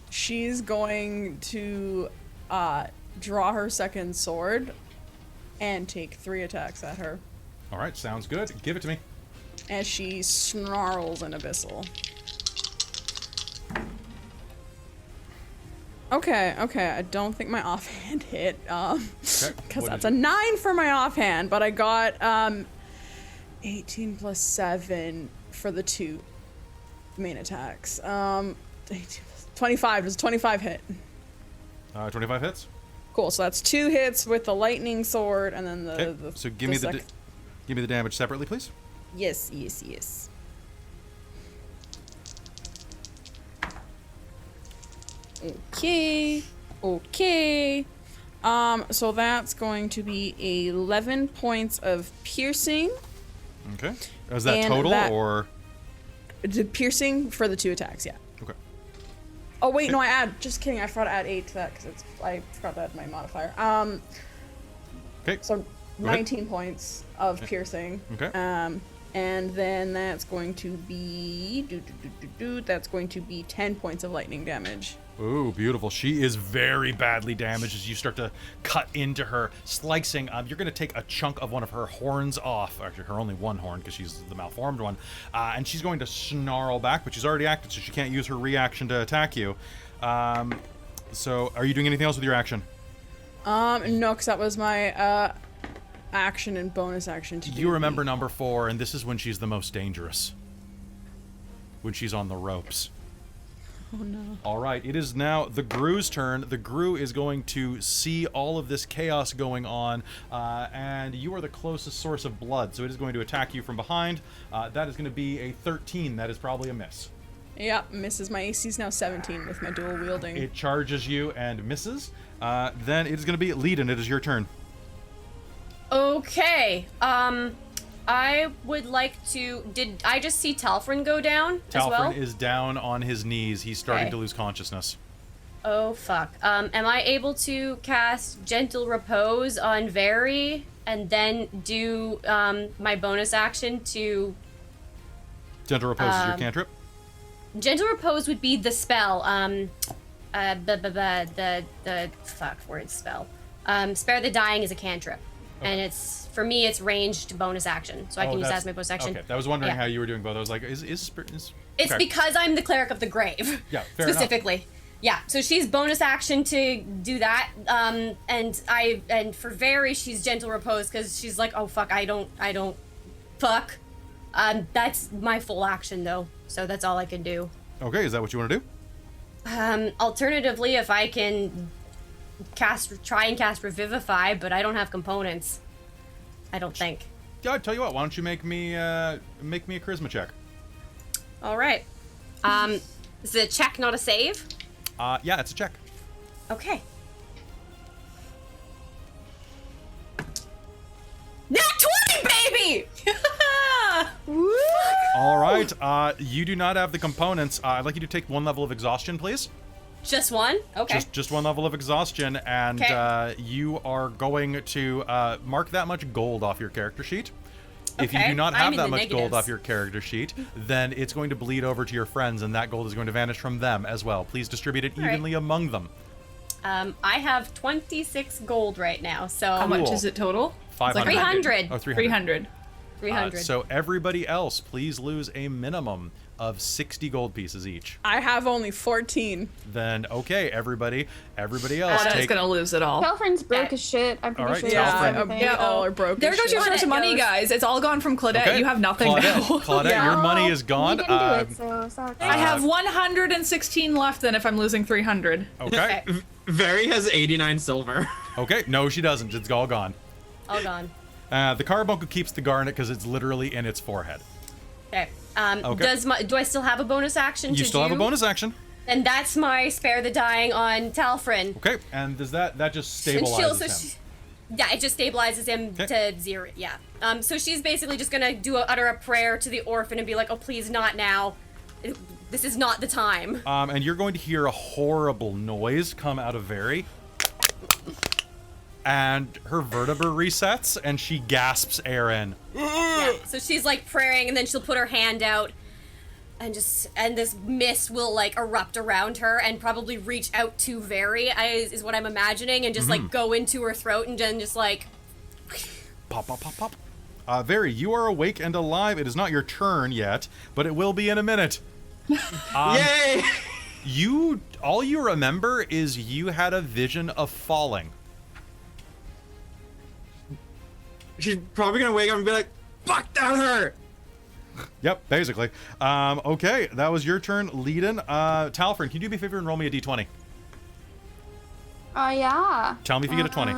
She's going to draw her second sword and take 3 attacks at her. All right, sounds good. Give it to me. As she snarls an abyssal. Okay, I don't think my offhand hit, because that's a 9 for my offhand, but I got, 18 plus 7 for the 2 main attacks. 25, does 25 hit? 25 hits. Cool, so that's 2 hits with the lightning sword, and then So give me the damage separately, please. Yes. Okay. So that's going to be 11 points of piercing. Okay. Is that And total that- The piercing for the 2 attacks, yeah. Okay. Oh wait, no, just kidding, I forgot to add 8 to that because I forgot to add my modifier. Okay. So 19 points of piercing. Okay. And then that's going to be that's going to be 10 points of lightning damage. Ooh, beautiful. She is very badly damaged as you start to cut into her, slicing. You're going to take a chunk of one of her horns off. Actually, her only one horn because she's the malformed one. And she's going to snarl back, but she's already acted, so she can't use her reaction to attack you. So, are you doing anything else with your action? No, because that was my action and bonus action to do. You remember number 4, and this is when she's the most dangerous. When she's on the ropes. Oh no. All right, it is now the Gru's turn. The Gru is going to see all of this chaos going on, and you are the closest source of blood, so it is going to attack you from behind. That is going to be a 13. That is probably a miss. Yep, misses. My AC is now 17 with my dual wielding. It charges you and misses. Then it is going to be Leiden. It is your turn. Okay. I would like to. Did I just see Talfrin go down as well? Talfrin is down on his knees. He's starting Okay. to lose consciousness. Oh fuck. Am I able to cast Gentle Repose on Very and then do my bonus action to? Gentle Repose is your cantrip. Gentle Repose would be the spell. The fuck word spell. Spare the Dying is a cantrip. And it's, for me, it's ranged bonus action. So I can use that as my bonus action. Okay, I was wondering Yeah. how you were doing both. I was like, is It's okay. because I'm the Cleric of the Grave. Yeah, fair enough. specifically. Yeah, so she's bonus action to do that. And for Very, she's Gentle Repose because she's like, oh fuck, I don't fuck. That's my full action though. So that's all I can do. Okay, is that what you want to do? Alternatively, if I can try and cast Revivify, but I don't have components. I don't think. Yeah, I tell you what. Why don't you make me a charisma check? All right. Is it a check, not a save? Yeah, it's a check. Okay. Nat 20, baby! All right. You do not have the components. I'd like you to take 1 level of exhaustion, please. Just one? Okay. Just 1 level of exhaustion, and Okay. you are going to mark that much gold off your character sheet. If you Okay, do not I'm have in that the much gold negatives. off your character sheet, then it's going to bleed over to your friends, and that gold is going to vanish from them as well. Please distribute it All right. evenly among them. I have 26 gold right now, so How much Cool. is it total? 500. 300. Oh, 300. 300. 300. So everybody else, please lose a minimum of 60 gold pieces each. I have only 14. Then, okay, everybody else Claudette's take... gonna lose it all. Telfrin's broke as shit. I'm pretty Alright, sure. Telfrin. That's everything. We all are broke. There as goes shit. your source of money, knows. guys. It's all gone from Claudette. Okay. You have nothing Claudette, now. Claudette, Yeah. your money is gone. We didn't do it, so sorry. I have 116 left then if I'm losing 300. Okay. Very has 89 silver. Okay, no, she doesn't. It's all gone. All gone. The carbuncle keeps the garnet because it's literally in its forehead. Okay. Okay. Do I still have a bonus action to You still have a do? bonus action. And that's my Spare the Dying on Talfrin. Okay, and does that just And stabilizes him? Yeah, it just stabilizes him Okay. to 0. Yeah. So she's basically just gonna utter a prayer to the orphan and be like, "Oh, please, not now. This is not the time." And you're going to hear a horrible noise come out of Very. And her vertebra resets, and she gasps air in. Yeah. So she's like praying, and then she'll put her hand out, and this mist will like erupt around her, and probably reach out to Very, is what I'm imagining, and just like go into her throat, and then just like Pop, pop, pop, pop. Very, you are awake and alive. It is not your turn yet, but it will be in a minute. Yay! All you remember is you had a vision of falling. She's probably gonna wake up and be like, "Fuck, that hurt." Yep, basically. Okay, that was your turn, Leadin. Talfrin, can you do me a favor and roll me a d20? Yeah. Tell me if you get a 20.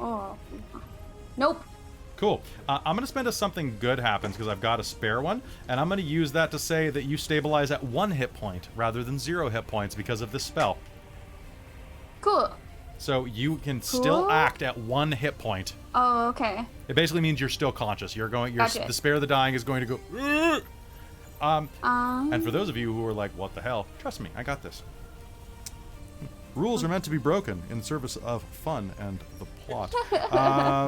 Oh. Nope. Cool. I'm going to spend a something good happens because I've got a spare one, and I'm going to use that to say that you stabilize at 1 hit point rather than 0 hit points because of this spell. Cool. So you can still act at 1 hit point. Oh, okay. It basically means you're still conscious. Gotcha. The spare of the dying is going to go. And for those of you who are like, "What the hell?" Trust me, I got this. Rules are meant to be broken in service of fun and the plot.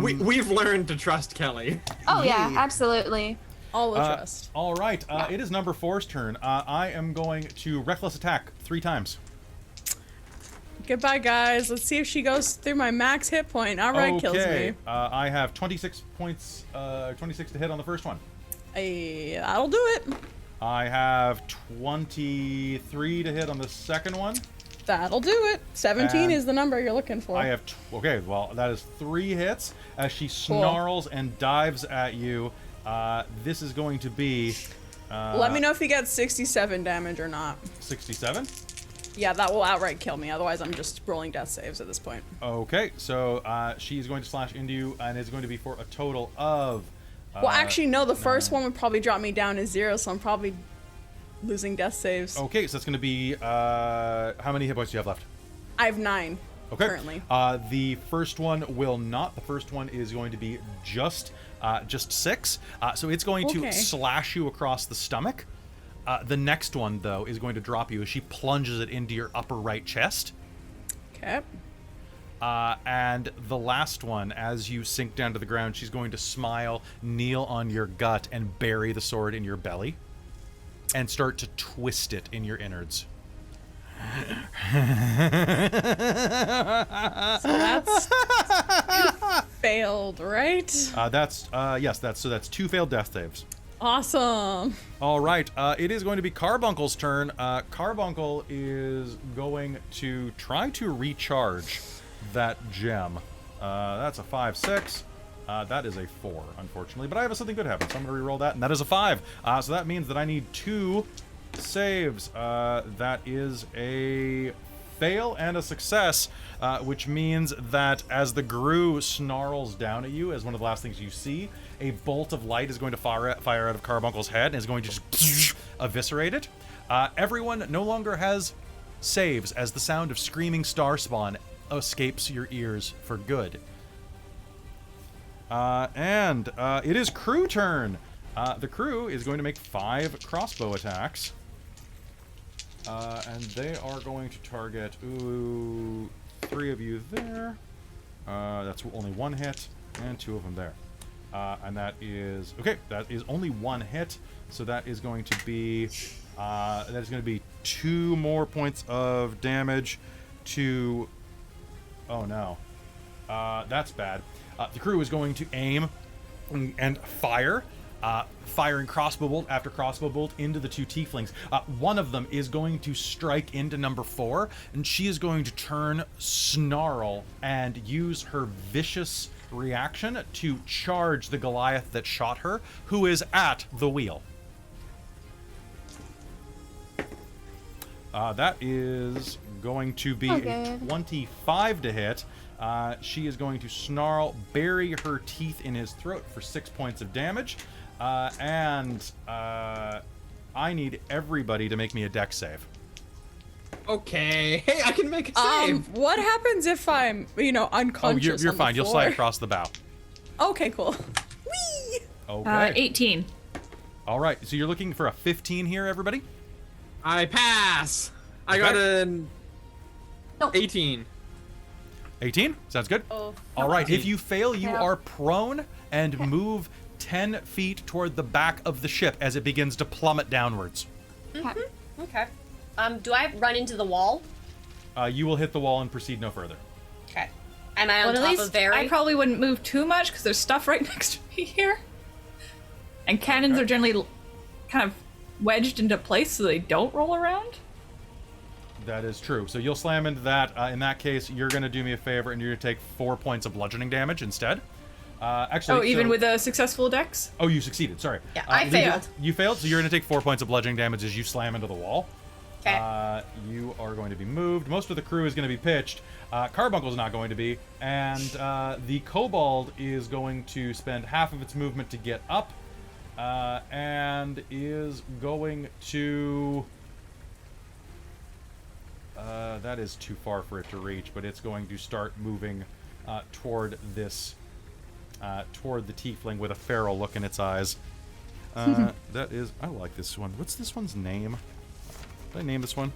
We've learned to trust Kelly. Oh yeah, absolutely. All the trust. All right, it is number 4's turn. I am going to reckless attack 3 times. Goodbye, guys. Let's see if she goes through my max hit point. All right, kills me. I have 26 points, 26 to hit on the first one. That'll do it. I have 23 to hit on the second one. That'll do it. 17 is the number you're looking for. I have, okay, well, that is 3 hits as she snarls and dives at you. This is going to be... Let me know if you get 67 damage or not. 67? Yeah, that will outright kill me. Otherwise, I'm just rolling death saves at this point. Okay, so she's going to slash into you, and it's going to be for a total of... well, actually, no. The first one would probably drop me down to 0, so I'm probably losing death saves. Okay, so that's going to be... how many hit points do you have left? I have 9 currently. The first one will not. The first one is going to be just 6. So it's going to slash you across the stomach. The next one, though, is going to drop you as she plunges it into your upper right chest. Okay. And the last one, as you sink down to the ground, she's going to smile, kneel on your gut, and bury the sword in your belly. And start to twist it in your innards. So that's failed, right? That's 2 failed death saves. Awesome. All right, it is going to be Carbuncle's turn. Carbuncle is going to try to recharge that gem. That's a 5-6. That is a 4, unfortunately, but I have something good happen, so I'm going to reroll that, and that is a 5. So that means that I need 2 saves. That is a fail and a success, which means that as the Gru snarls down at you, as one of the last things you see, a bolt of light is going to fire out of Carbuncle's head and is going to just eviscerate it. Everyone no longer has saves as the sound of screaming star spawn escapes your ears for good. And it is crew turn. The crew is going to make 5 crossbow attacks. And they are going to target 3 of you there. That's only 1 hit, and 2 of them there. And that is only 1 hit, so that is going to be 2 more points of damage to... Oh no, that's bad. The crew is going to aim and fire, firing crossbow bolt after crossbow bolt into the 2 tieflings. One of them is going to strike into number 4, and she is going to turn, snarl, and use her vicious reaction to charge the Goliath that shot her, who is at the wheel. That is going to be a 25 to hit. She is going to snarl, bury her teeth in his throat for 6 points of damage. And I need everybody to make me a dex save. Okay. Hey, I can make a save. What happens if I'm, unconscious? You're fine. You'll slide across the bow. Okay, cool. Whee! Okay. 18. All right. So you're looking for a 15 here, everybody? I pass. I got an 18. 18? Sounds good. Oh. All right. If you fail, you are prone and move 10 feet toward the back of the ship as it begins to plummet downwards. Mm-hmm. Okay. Do I run into the wall? You will hit the wall and proceed no further. Okay. Am I on Well, at top least of Barry? I probably wouldn't move too much because there's stuff right next to me here. And cannons are generally kind of wedged into place so they don't roll around. That is true. So you'll slam into that. In that case, you're going to do me a favor and you're going to take 4 points of bludgeoning damage instead. Actually, even with a successful dex? Oh, you succeeded. Sorry. Yeah, I failed. You failed, so you're going to take 4 points of bludgeoning damage as you slam into the wall. Okay. You are going to be moved. Most of the crew is going to be pitched. Carbuncle's not going to be. And the kobold is going to spend half of its movement to get up. And is going to... that is too far for it to reach, but it's going to start moving toward this... toward the tiefling with a feral look in its eyes. That is... I like this one. What's this one's name? Did I name this one?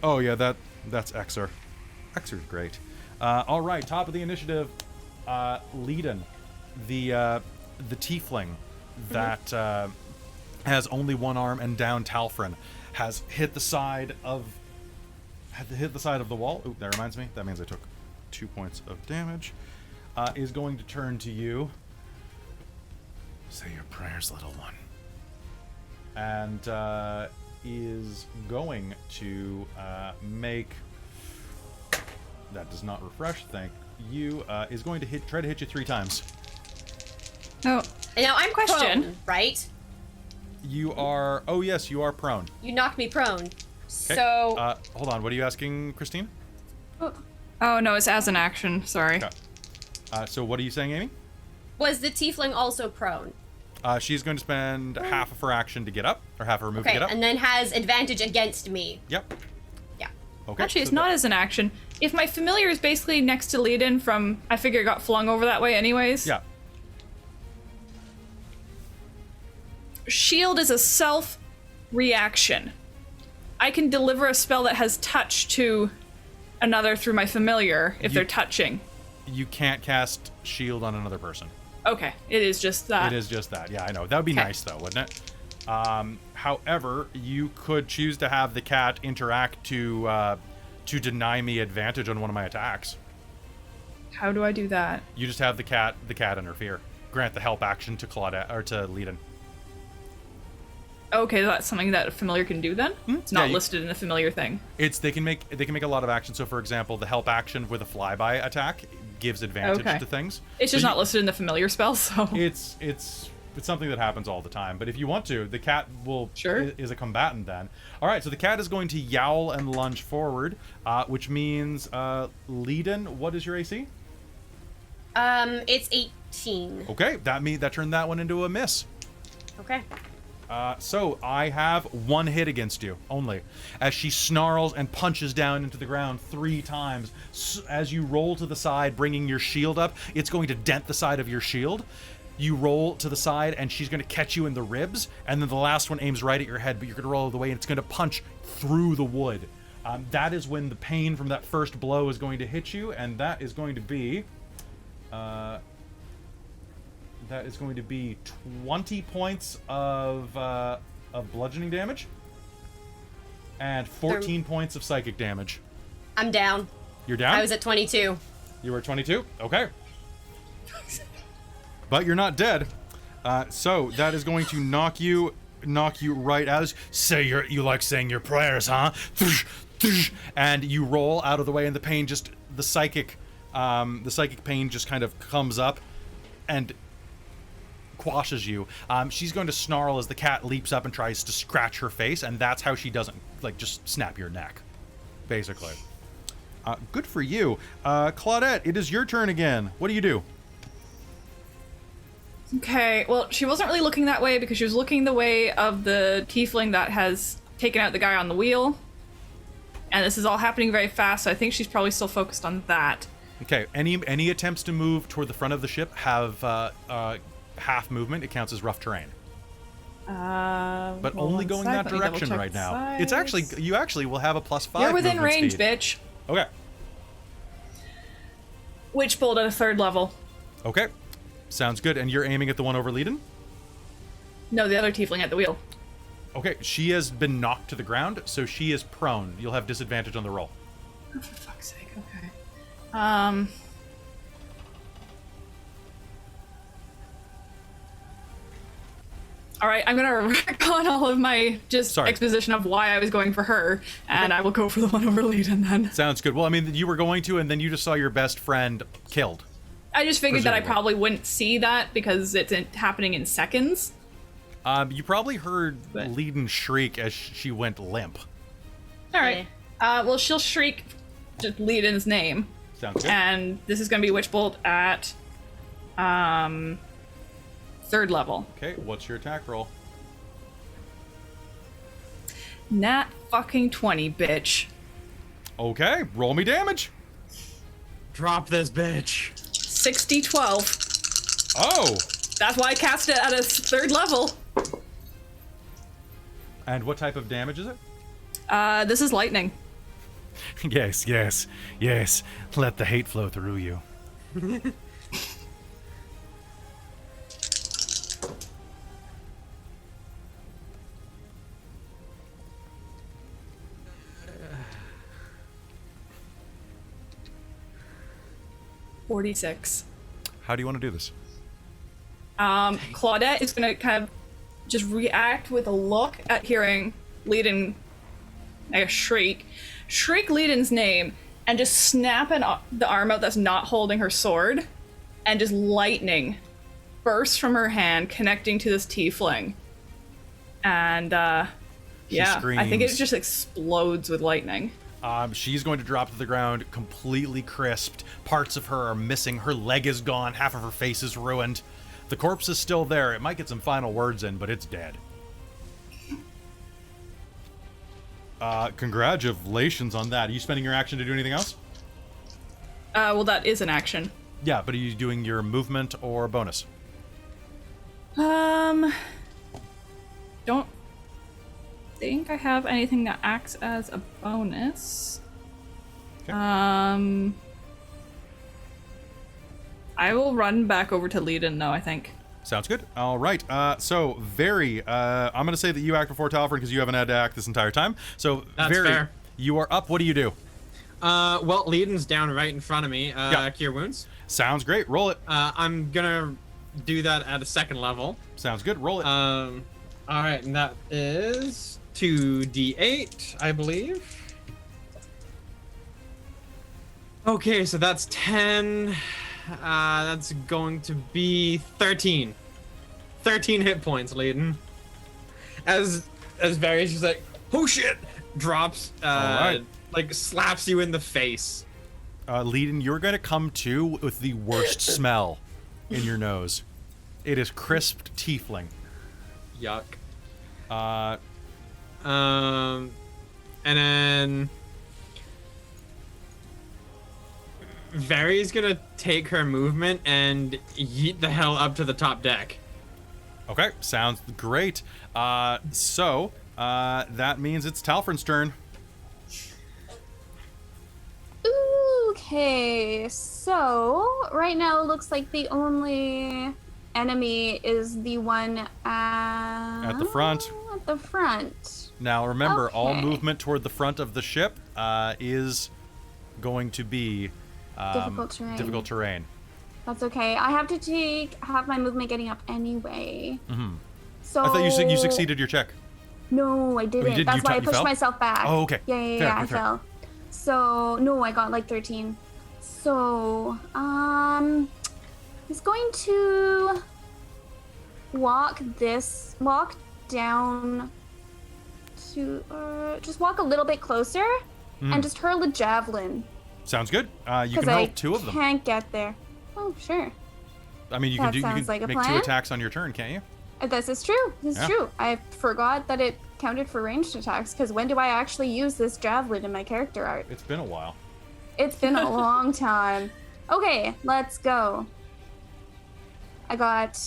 Oh, yeah, that's Exer. Exer's great. All right, top of the initiative, Leiden, the tiefling that has only one arm and down Talfrin, has hit the side of the wall. Ooh, that reminds me. That means I took 2 points of damage. Is going to turn to you. Say your prayers, little one. And is going to make... That does not refresh, thank you. Is going to try to hit you 3 times. Oh. And now I'm Question. prone, right? You are... Oh, yes, you are prone. You knocked me prone. Okay. So... hold on, what are you asking, Christine? Oh, no, it's as an action. Sorry. Okay. So what are you saying, Amy? was the tiefling also prone? She's going to spend half of her action to get up, or half of her move to Okay, get up. and then has advantage against me. Yep. Yeah. Okay. Actually, it's so not as an action. If my familiar is basically next to Leiden from, I figure it got flung over that way anyways. Yeah. Shield is a self reaction. I can deliver a spell that has touch to another through my familiar if they're touching. You can't cast shield on another person. Okay, it is just that. It is just that. Yeah, I know. That would be nice, though, wouldn't it? However, you could choose to have the cat interact to deny me advantage on one of my attacks. How do I do that? You just have the cat interfere. Grant the help action to Claudette or to Leiden. Okay, that's something that a familiar can do then? It's not listed in the familiar thing. They can make a lot of actions. So, for example, the help action with a flyby attack gives advantage to things. It's just not listed in the familiar spell, so it's something that happens all the time. But if you want to, the cat will is a combatant then. All right, so the cat is going to yowl and lunge forward, which means Leiden, what is your AC? It's 18. Okay, that turned that one into a miss. Okay. So I have one hit against you only, as she snarls and punches down into the ground 3 times. As you roll to the side, bringing your shield up, it's going to dent the side of your shield. You roll to the side, and she's going to catch you in the ribs, and then the last one aims right at your head, but you're going to roll the way, and it's going to punch through the wood. That is when the pain from that first blow is going to hit you, and that is going to be... That is going to be 20 points of bludgeoning damage and 14 points of psychic damage. I'm down. You're down? I was at 22. You were 22? Okay. But you're not dead. So that is going to knock you right out. You like saying your prayers, huh? And you roll out of the way, and the pain the psychic pain just kind of comes up and quashes you. She's going to snarl as the cat leaps up and tries to scratch her face, and that's how she doesn't just snap your neck, basically. Good for you. Claudette, it is your turn again. What do you do? Okay, well, she wasn't really looking that way because she was looking the way of the tiefling that has taken out the guy on the wheel. And this is all happening very fast, so I think she's probably still focused on that. Okay, any attempts to move toward the front of the ship have half movement. It counts as rough terrain. But only going that direction right now. It's actually, you actually will have a +5. You're within range, speed. bitch. Okay. Witch bolt at a 3rd level. Okay. Sounds good. And you're aiming at the one over Leiden? No, the other tiefling at the wheel. Okay, she has been knocked to the ground, so she is prone. You'll have disadvantage on the roll. Oh, for fuck's sake, okay. All right, I'm gonna retcon all of my exposition of why I was going for her, and I will go for the one over Leiden then. Sounds good. Well, I mean, you were going to, and then you just saw your best friend killed. I just figured that I Presumably. probably wouldn't see that because it's happening in seconds. You probably heard Leiden shriek as she went limp. All right. Well, she'll shriek just Leiden's name. Sounds good. And this is gonna be Witch Bolt at 3rd level. Okay, what's your attack roll? Nat fucking 20, bitch. Okay, roll me damage. Drop this bitch. 60-12. Oh! That's why I cast it at a 3rd level. And what type of damage is it? This is lightning. Yes, yes, yes. Let the hate flow through you. $46. How do you want to do this? Claudette is gonna kind of just react with a look at hearing Leiden, like a shriek Leiden's name, and just snap the arm out that's not holding her sword, and just lightning bursts from her hand, connecting to this tiefling. And yeah, I think it screams. just explodes with lightning. She's going to drop to the ground, completely crisped. Parts of her are missing. Her leg is gone. Half of her face is ruined. The corpse is still there. It might get some final words in, but it's dead. Congratulations on that. Are you spending your action to do anything else? Well, that is an action. Yeah, but are you doing your movement or bonus? Don't think I have anything that acts as a bonus. Okay. I will run back over to Leiden, though, I think. Sounds good. All right. So, Very, I'm going to say that you act before Talfrin because you haven't had to act this entire time. So, That's Very, fair. you are up. What do you do? Well, Leiden's down right in front of me. Yeah. Cure wounds. Sounds great. Roll it. I'm gonna do that at a 2nd level. Sounds good. Roll it. All right, and that is 2d8, I believe. Okay, so that's 10. That's going to be 13. 13 hit points, Leiden. As Varys just like, oh shit, drops, right. like slaps you in the face. Leiden, you're going to come to with the worst smell in your nose. It is crisped tiefling. Yuck. And then Vary's gonna take her movement and yeet the hell up to the top deck. Okay, sounds great. So that means it's Talfrin's turn. Okay, so right now it looks like the only enemy is the one at the front. At the front. Now remember, all Okay. movement toward the front of the ship is going to be Difficult terrain. difficult terrain. That's okay. I have to have my movement getting up anyway. Mm-hmm. So I thought you succeeded your check. No, I didn't. did? That's You why I you pushed fell? myself back. Oh, okay. Yeah, Fair, I fair. fell. So no, I got like 13. So he's going to walk down to just walk a little bit closer and just hurl a javelin. Sounds good. You Because can I hurl 2 of them. can't get there. Oh, sure. I mean, you That can sounds like a make 2 plan. attacks on your turn, can't you? This is true. This is Yeah. true. I forgot that it counted for ranged attacks, because when do I actually use this javelin in my character art? It's been a while. It's been a long time. Okay, let's go. I got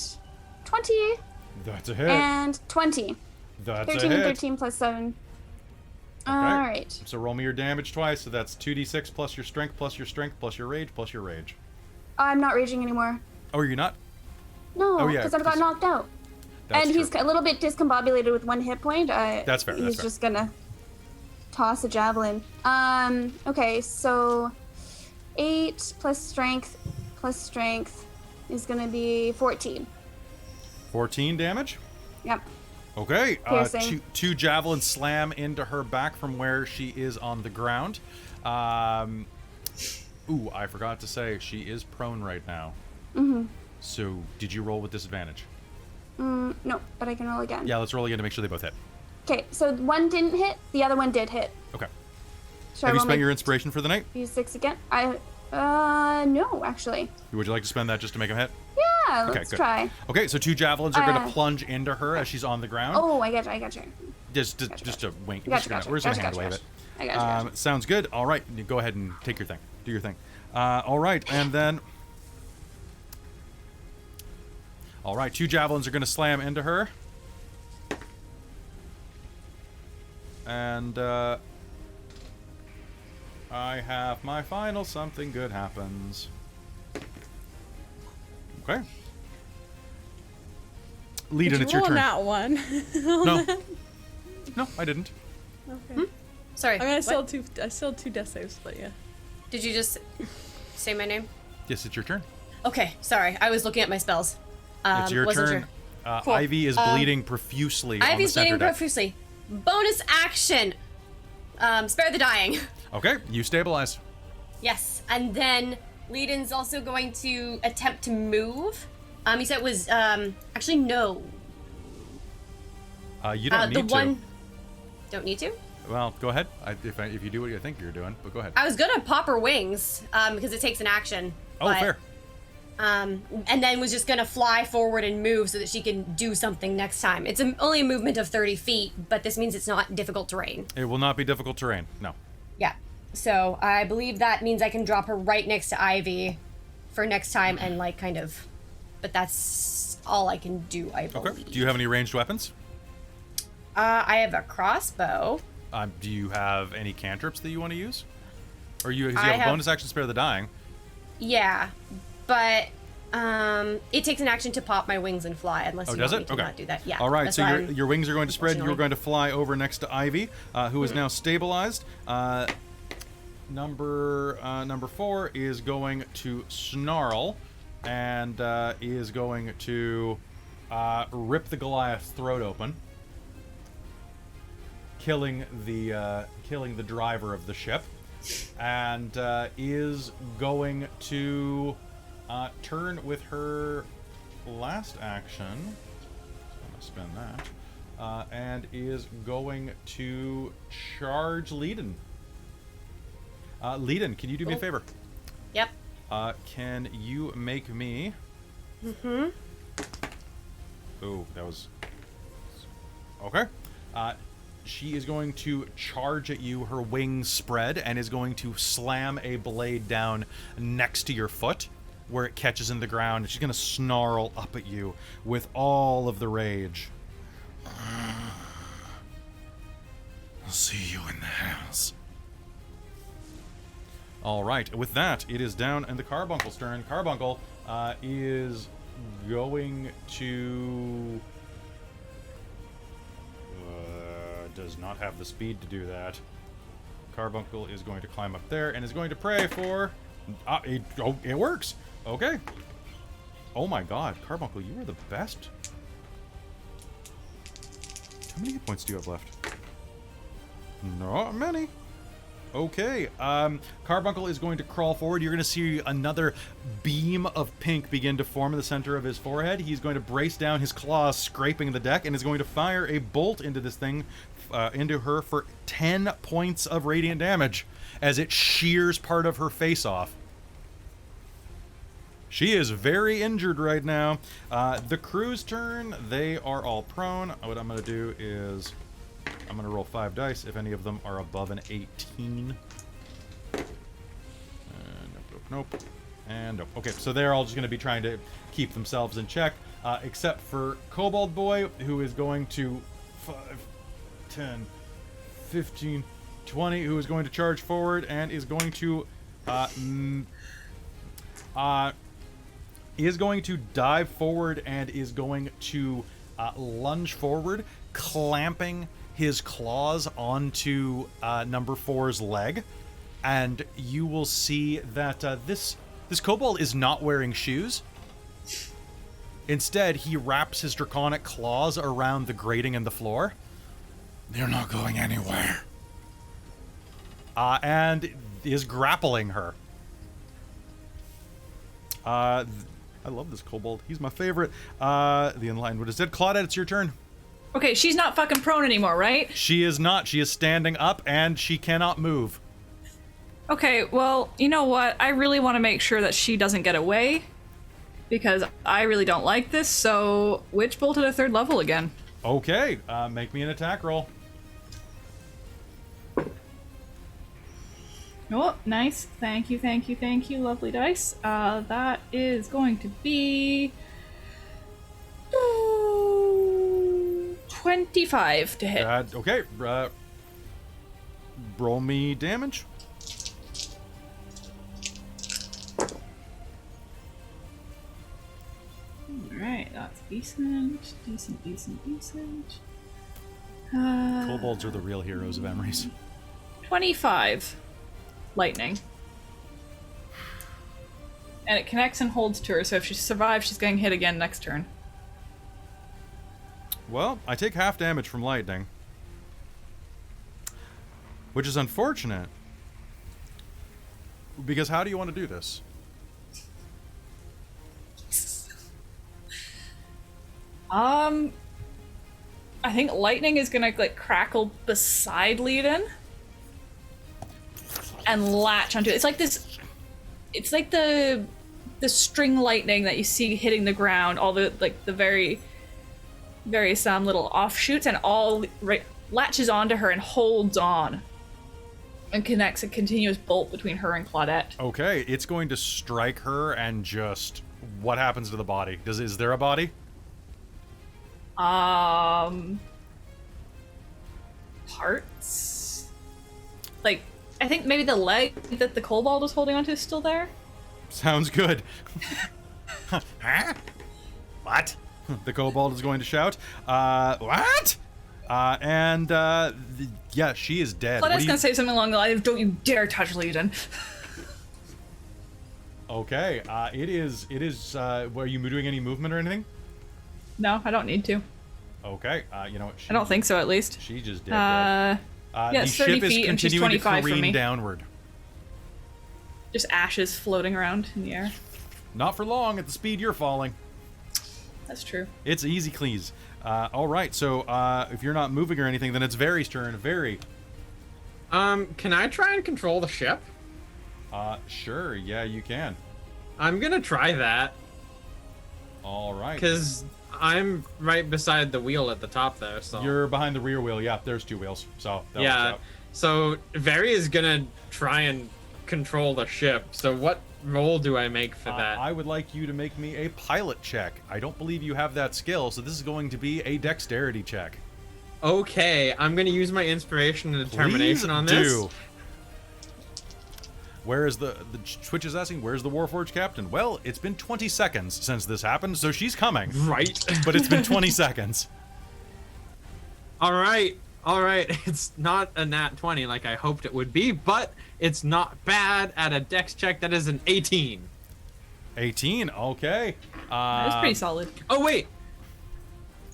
20 That's a hit. and 20. That's 13 a and hit. 13 plus 7. Okay. Alright. So roll me your damage twice. So that's 2d6 plus your strength plus your strength plus your rage plus your rage. I'm not raging anymore. Oh, are you not? No, Oh, yeah, because I got 'cause- knocked out. That's And true. he's a little bit discombobulated with 1 hit point. That's fair, He's that's fair. just gonna toss a javelin. Okay, so 8 plus strength is going to be 14. 14 damage? Yep. Okay. Piercing. Two javelins slam into her back from where she is on the ground. Ooh, I forgot to say, she is prone right now. Mm-hmm. So, did you roll with disadvantage? No, but I can roll again. Yeah, let's roll again to make sure they both hit. Okay, so one didn't hit, the other one did hit. Okay. Should Have I you roll spent my your inspiration for the night? D6 again? No, actually. Would you like to spend that just to make him hit? Yeah, Okay, let's good. try. Okay, so 2 javelins are going to plunge into her as she's on the ground. Oh, I got you. Just a wink. Gotcha. We're just going to hand wave it. I got you. Sounds good. All right, you go ahead and take your thing. Do your thing. All right, and then... All right, 2 javelins are going to slam into her. And, I have my final something good happens. Okay. Lead-in, it's your turn. That one. No, I didn't. Okay. Sorry. I mean, I still what? have two death saves, but yeah. Did you just say my name? Yes, it's your turn. Okay, sorry. I was looking at my spells. It's your wasn't turn. sure. Cool. Ivy is bleeding profusely on the Ivy's center bleeding deck. profusely. Bonus action. Spare the dying. Okay, you stabilize. Yes, and then Leedon's also going to attempt to move. You said it was actually no. You don't need the one. to. Don't need to. Well, go ahead. If you do what you think you're doing, but go ahead. I was gonna pop her wings because it takes an action. Oh, fair. And then was just gonna fly forward and move so that she can do something next time. It's only a movement of 30 feet, but this means it's not difficult terrain. It will not be difficult terrain. No. Yeah. So I believe that means I can drop her right next to Ivy for next time and like kind of, but that's all I can do, I believe. Okay. Do you have any ranged weapons? I have a crossbow. Do you have any cantrips that you want to use? Or you have a bonus action spare the dying? Yeah, but it takes an action to pop my wings and fly unless you does want it? me to Okay. not do that. Yeah. All right, that's so why your wings are going to spread. You're unfortunately- going to fly over next to Ivy, who is now stabilized. Number 4 is going to snarl and is going to rip the Goliath's throat open, killing the driver of the ship, and is going to turn with her last action. I'm gonna spend that, and is going to charge Leedon. Leedon, can you do me a favor? Yep. Can you make me? Mm-hmm. Oh, that was okay. She is going to charge at you, her wings spread, and is going to slam a blade down next to your foot, where it catches in the ground. And she's going to snarl up at you with all of the rage. I'll see you in the house. All right, with that, it is down and the Carbuncle's turn. Carbuncle is going to... does not have the speed to do that. Carbuncle is going to climb up there and is going to pray for... it works! Okay. Oh my god, Carbuncle, you are the best. How many hit points do you have left? Not many. Okay, Carbuncle is going to crawl forward. You're going to see another beam of pink begin to form in the center of his forehead. He's going to brace down, his claws scraping the deck, and is going to fire a bolt into this thing, into her for 10 points of radiant damage as it shears part of her face off. She is very injured right now. The crew's turn. They are all prone. What I'm going to do is... I'm going to roll 5 dice if any of them are above an 18. Nope. And nope. Okay, so they're all just going to be trying to keep themselves in check, except for Kobold Boy, who is going to 5, 10, 15, 20, who is going to charge forward and is going to dive forward and is going to lunge forward, clamping his claws onto number 4's leg and you will see that this kobold is not wearing shoes. Instead, he wraps his draconic claws around the grating in the floor. They're not going anywhere. And is grappling her. I love this kobold. He's my favorite. The Enlightened Wood is dead. Claudette, it's your turn. Okay, she's not fucking prone anymore, right? She is not. She is standing up, and she cannot move. Okay, well, you know what? I really want to make sure that she doesn't get away, because I really don't like this, so Witch Bolt at a 3rd level again. Okay, make me an attack roll. Oh, nice. Thank you, thank you, thank you. Lovely dice. That is going to be 25 to hit. Okay, roll me damage. Alright, that's decent. Decent. Kobolds are the real heroes of Emrys. 25 lightning. And it connects and holds to her, so if she survives, she's getting hit again next turn. Well, I take half damage from lightning. Which is unfortunate. Because how do you want to do this? I think lightning is gonna like crackle beside Leiden and latch onto it. It's like this. It's like the string lightning that you see hitting the ground. All the various little offshoots, and all latches onto her and holds on, and connects a continuous bolt between her and Claudette. Okay, it's going to strike her, and just what happens to the body? Is there a body? Parts? Like, I think maybe the leg that the kobold was holding onto is still there. Sounds good. Huh? What? The kobold is going to shout. What? Yeah, she is dead. Claudette's gonna say something along the lines of, "Don't you dare touch Leiden." Okay, it is, were you doing any movement or anything? No, I don't need to. Okay, you know what? I don't think so, at least. She just did. Yeah, the 30 ship is feet and she's continuing to 25 from careen me. downward. Just ashes floating around in the air. Not for long at the speed you're falling. That's true. It's easy, please. All right, so if you're not moving or anything, then it's Very's turn. Very. Can I try and control the ship? Sure. Yeah, you can. I'm gonna try that. All right. Because I'm right beside the wheel at the top there, so... You're behind the rear wheel. Yeah, there's 2 wheels, so that works out. So Very is gonna try and control the ship. So what roll do I make for that? I would like you to make me a pilot check. I don't believe you have that skill, so this is going to be a dexterity check. Okay, I'm gonna use my inspiration and determination on this. Do. Where is the Twitch is asking, where's the Warforged captain? Well, it's been 20 seconds since this happened, so she's coming. Right. But it's been 20 seconds. All right. It's not a nat 20 like I hoped it would be, but it's not bad at a dex check. That is an 18. 18, okay. That's pretty solid. Oh, wait.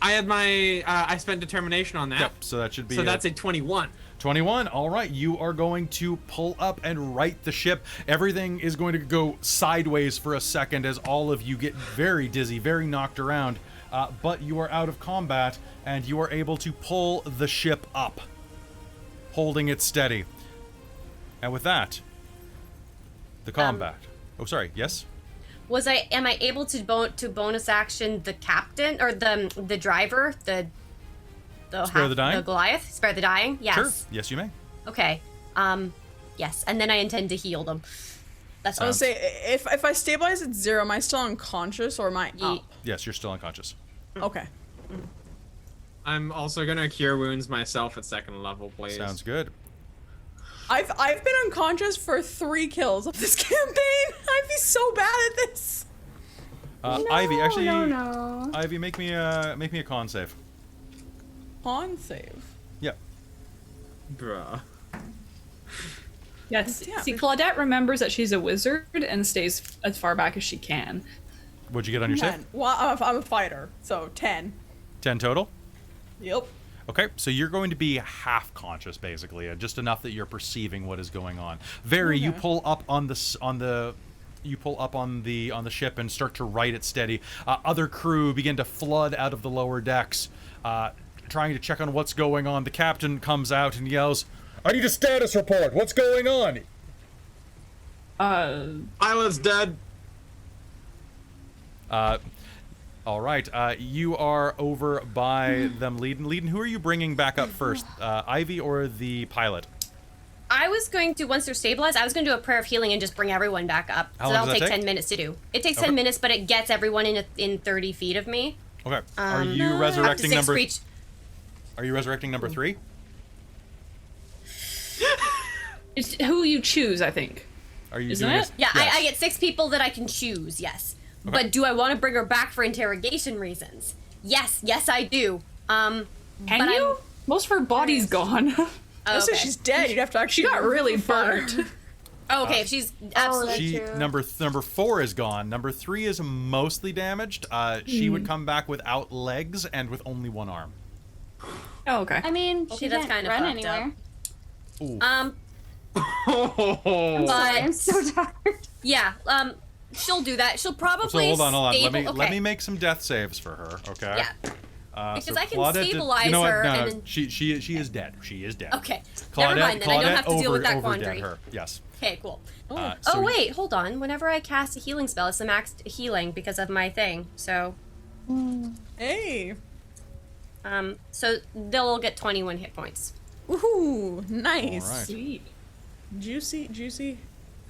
I had my, I spent determination on that. Yep, so that should be... So that's a 21. 21, all right. You are going to pull up and right the ship. Everything is going to go sideways for a second as all of you get very dizzy, very knocked around. But you are out of combat, and you are able to pull the ship up, holding it steady. And with that, the combat. Oh, sorry. Yes? Am I able to bonus action the captain or the driver, the Spare the dying? the Goliath? Spare the dying? Yes. Sure. Yes, you may. Okay. Yes, and then I intend to heal them. That's I all. would say, if I stabilize at 0, am I still unconscious or am I up? Yes, you're still unconscious. Okay. I'm also gonna cure wounds myself at 2nd level, please. Sounds good. I've been unconscious for 3 kills of this campaign. I'd be so bad at this. Ivy, actually, No. Ivy, make me a con save. Con save. Yep. Bruh. Yes. Yeah. See, Claudette remembers that she's a wizard and stays as far back as she can. What'd you get on your save? 10. Well, I'm a fighter, so 10. 10 total? Yep. Okay, so you're going to be half conscious, basically, just enough that you're perceiving what is going on. Very, you pull up on the ship and start to right it steady. Other crew begin to flood out of the lower decks, trying to check on what's going on. The captain comes out and yells, I need a status report. What's going on? Pilot's dead. all right, you are over by them, Leiden. Leiden, who are you bringing back up first, Ivy or the pilot? I was going to, once they're stabilized, I was going to do a prayer of healing and just bring everyone back up. How So long that'll does that take take? 10 minutes to do. It takes 10 minutes, but it gets everyone in 30 feet of me. Okay. Are you Up to resurrecting 6 number? for each. Are you resurrecting number 3? It's who you choose, I think. Are you Isn't doing it? this? Yeah, Yes. I get 6 people that I can choose, yes. Okay. But do I want to bring her back for interrogation reasons? Yes, I do. Can but you? Most of her body's gone. Oh, So okay. she's dead. You'd have to actually. She got really burnt. Oh, okay, if she's absolutely. that's true. Number 4 is gone. Number 3 is mostly damaged. She would come back without legs and with only one arm. Oh, okay. I mean, Okay, she that's can't kinda run fucked anywhere. Ooh. Oh, Sorry, But I'm so tired. yeah, she'll do that. She'll probably So hold on. stable- Let okay. me make some death saves for her. Okay. Yeah. So Because I can Claudette stabilize you know her what? No, and no, then- she is dead. She is dead. Okay. Never mind then. I don't have to deal with that quandary. Her. Yes. Okay, cool. So Oh wait, hold on. Whenever I cast a healing spell, it's the max healing because of my thing. So, Hey. so they'll get 21 hit points, Ooh, nice. All right. Sweet. Juicy.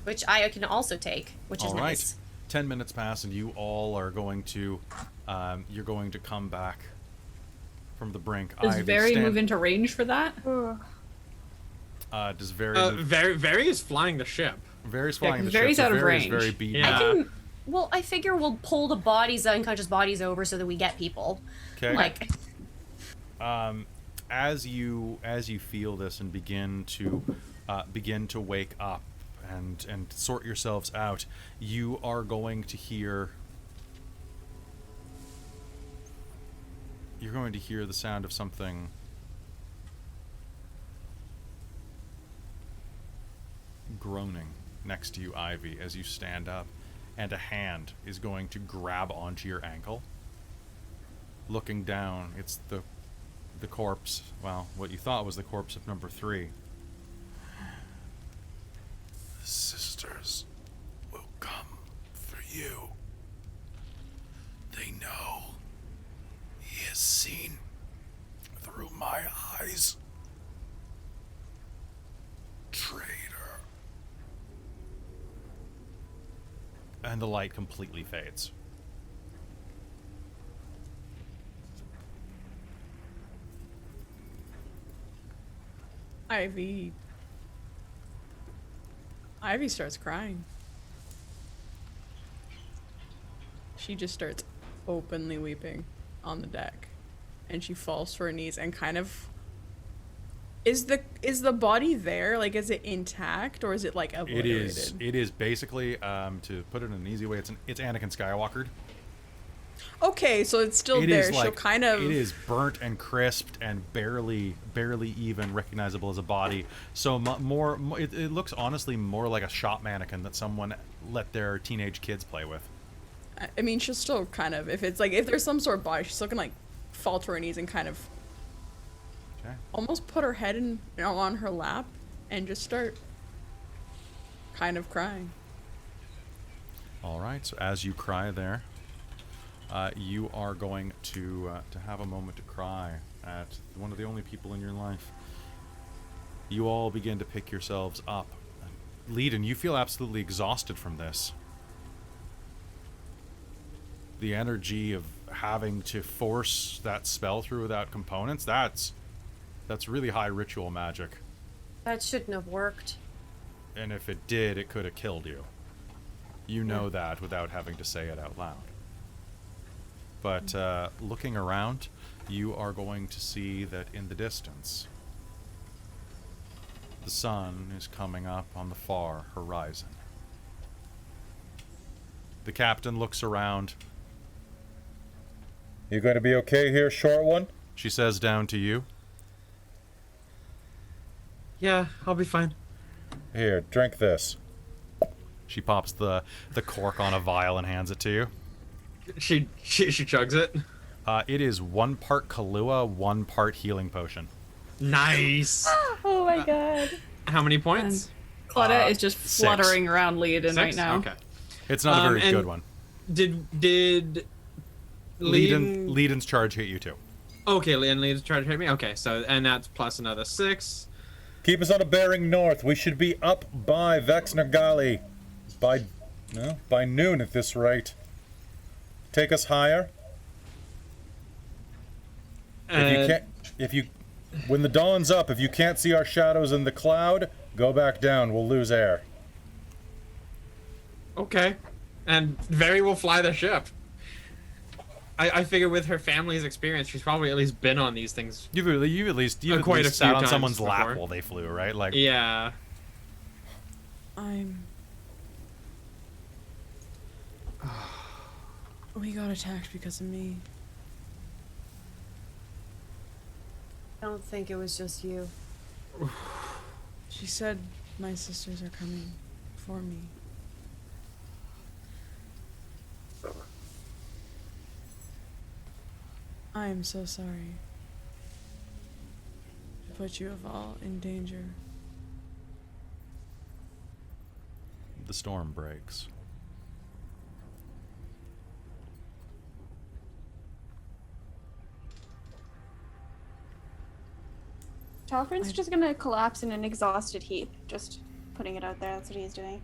which I can also take, which is All right. nice. 10 minutes pass, and you all are going to, you're going to come back from the brink. Does Ivy, Very stand- move into range for that? Does Very move? Very is flying the ship. Vary's flying 'cause the Vary's ship. out of Vary's range. very beat. Yeah. I can. Well, I figure we'll pull the bodies, the unconscious bodies, over so that we get people. Okay. Like, As you feel this and begin to wake up and sort yourselves out, you are going to hear. You're going to hear the sound of something groaning next to you, Ivy, as you stand up, and a hand is going to grab onto your ankle. Looking down, it's the corpse, well, what you thought was the corpse of number 3. The sisters will come for you. They know. He has seen through my eyes. Traitor. And the light completely fades. Ivy starts crying. She just starts openly weeping on the deck, and she falls to her knees and kind of. Is the body there? Like, is it intact or is it like obliterated? It is basically, to put it in an easy way, it's Anakin Skywalkered. Okay, so it's still It there. is She'll like, kind of. it is burnt and crisped and barely even recognizable as a body. So it looks honestly more like a shop mannequin that someone let their teenage kids play with. I mean, she'll still kind of. If there's some sort of body, she's still gonna like fall to her knees and kind of. Okay. Almost put her head on her lap and just start kind of crying. All right. So as you cry there, you are going to have a moment to cry at one of the only people in your life. You all begin to pick yourselves up. Leiden, you feel absolutely exhausted from this. The energy of having to force that spell through without components, that's really high ritual magic. that shouldn't have worked. And if it did, it could have killed you. You know that without having to say it out loud. But looking around, you are going to see that in the distance, The sun is coming up on the far horizon. The captain looks around. You going to be okay here, short one? She says down to you. Yeah, I'll be fine. Here, drink this. She pops the cork on a vial and hands it to you. She chugs it. It is 1 part Kahlua, 1 part healing potion. Nice. Oh my god. How many points? Claudette is just 6. fluttering around Leiden right now. Okay. It's not a very and good one. Did Leiden's charge hit you too. Okay, Leiden's trying to hit me. Okay, so and that's plus another 6. Keep us on a bearing north. We should be up by Vexnergali by noon at this rate. Take us higher. When the dawn's up, if you can't see our shadows in the cloud, go back down. We'll lose air. Okay, and Very will fly the ship. I figure with her family's experience, she's probably at least been on these things. You've at least quite a sat few on times someone's lap before. while they flew, right? Like, Yeah. We got attacked because of me. I don't think it was just you. She said my sisters are coming for me. I am so sorry to put you of all in danger. the storm breaks. Talfrin's just gonna collapse in an exhausted heap. Just putting it out there. That's what he's doing.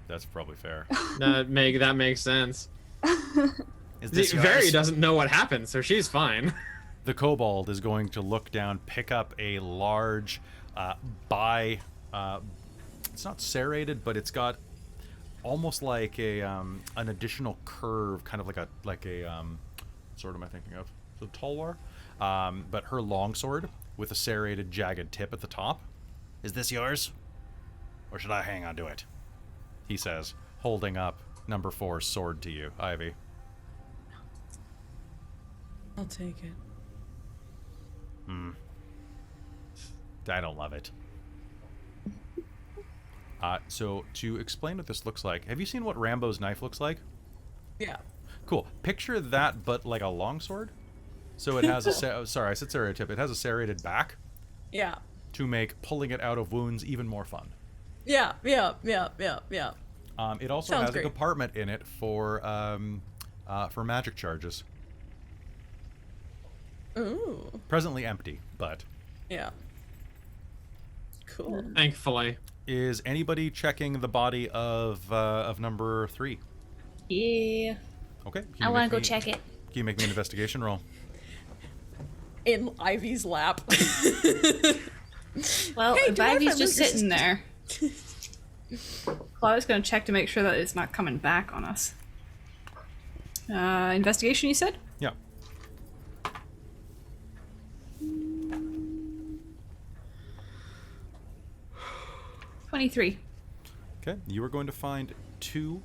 That's probably fair. That makes sense. Is this yours? Very doesn't know what happened, so she's fine. The kobold is going to look down, pick up a large, it's not serrated, but it's got almost like a an additional curve, kind of like a sword am I thinking of? The Tulwar, but her longsword with a serrated, jagged tip at the top. Is this yours, or should I hang on to it? He says, holding up number 4's sword to you, Ivy. I'll take it. I don't love it. So to explain what this looks like, have you seen what Rambo's knife looks like? Yeah. Cool. Picture that, but like a longsword. So it has a sorry, I said serrated tip. It has a serrated back Yeah. to make pulling it out of wounds even more fun. Yeah. It also Sounds has great. a compartment in it for magic charges. Ooh. Presently empty, but Yeah. Cool. Thankfully. is anybody checking the body of number 3? Yeah. Okay. I want to go check it. Can you make me an investigation roll? In Ivy's lap. Well, Hey, if do you mind if I Ivy's just move your sitting there, Claudia's gonna check to make sure that it's not coming back on us. Investigation, you said? Yeah. $23. Okay, you are going to find two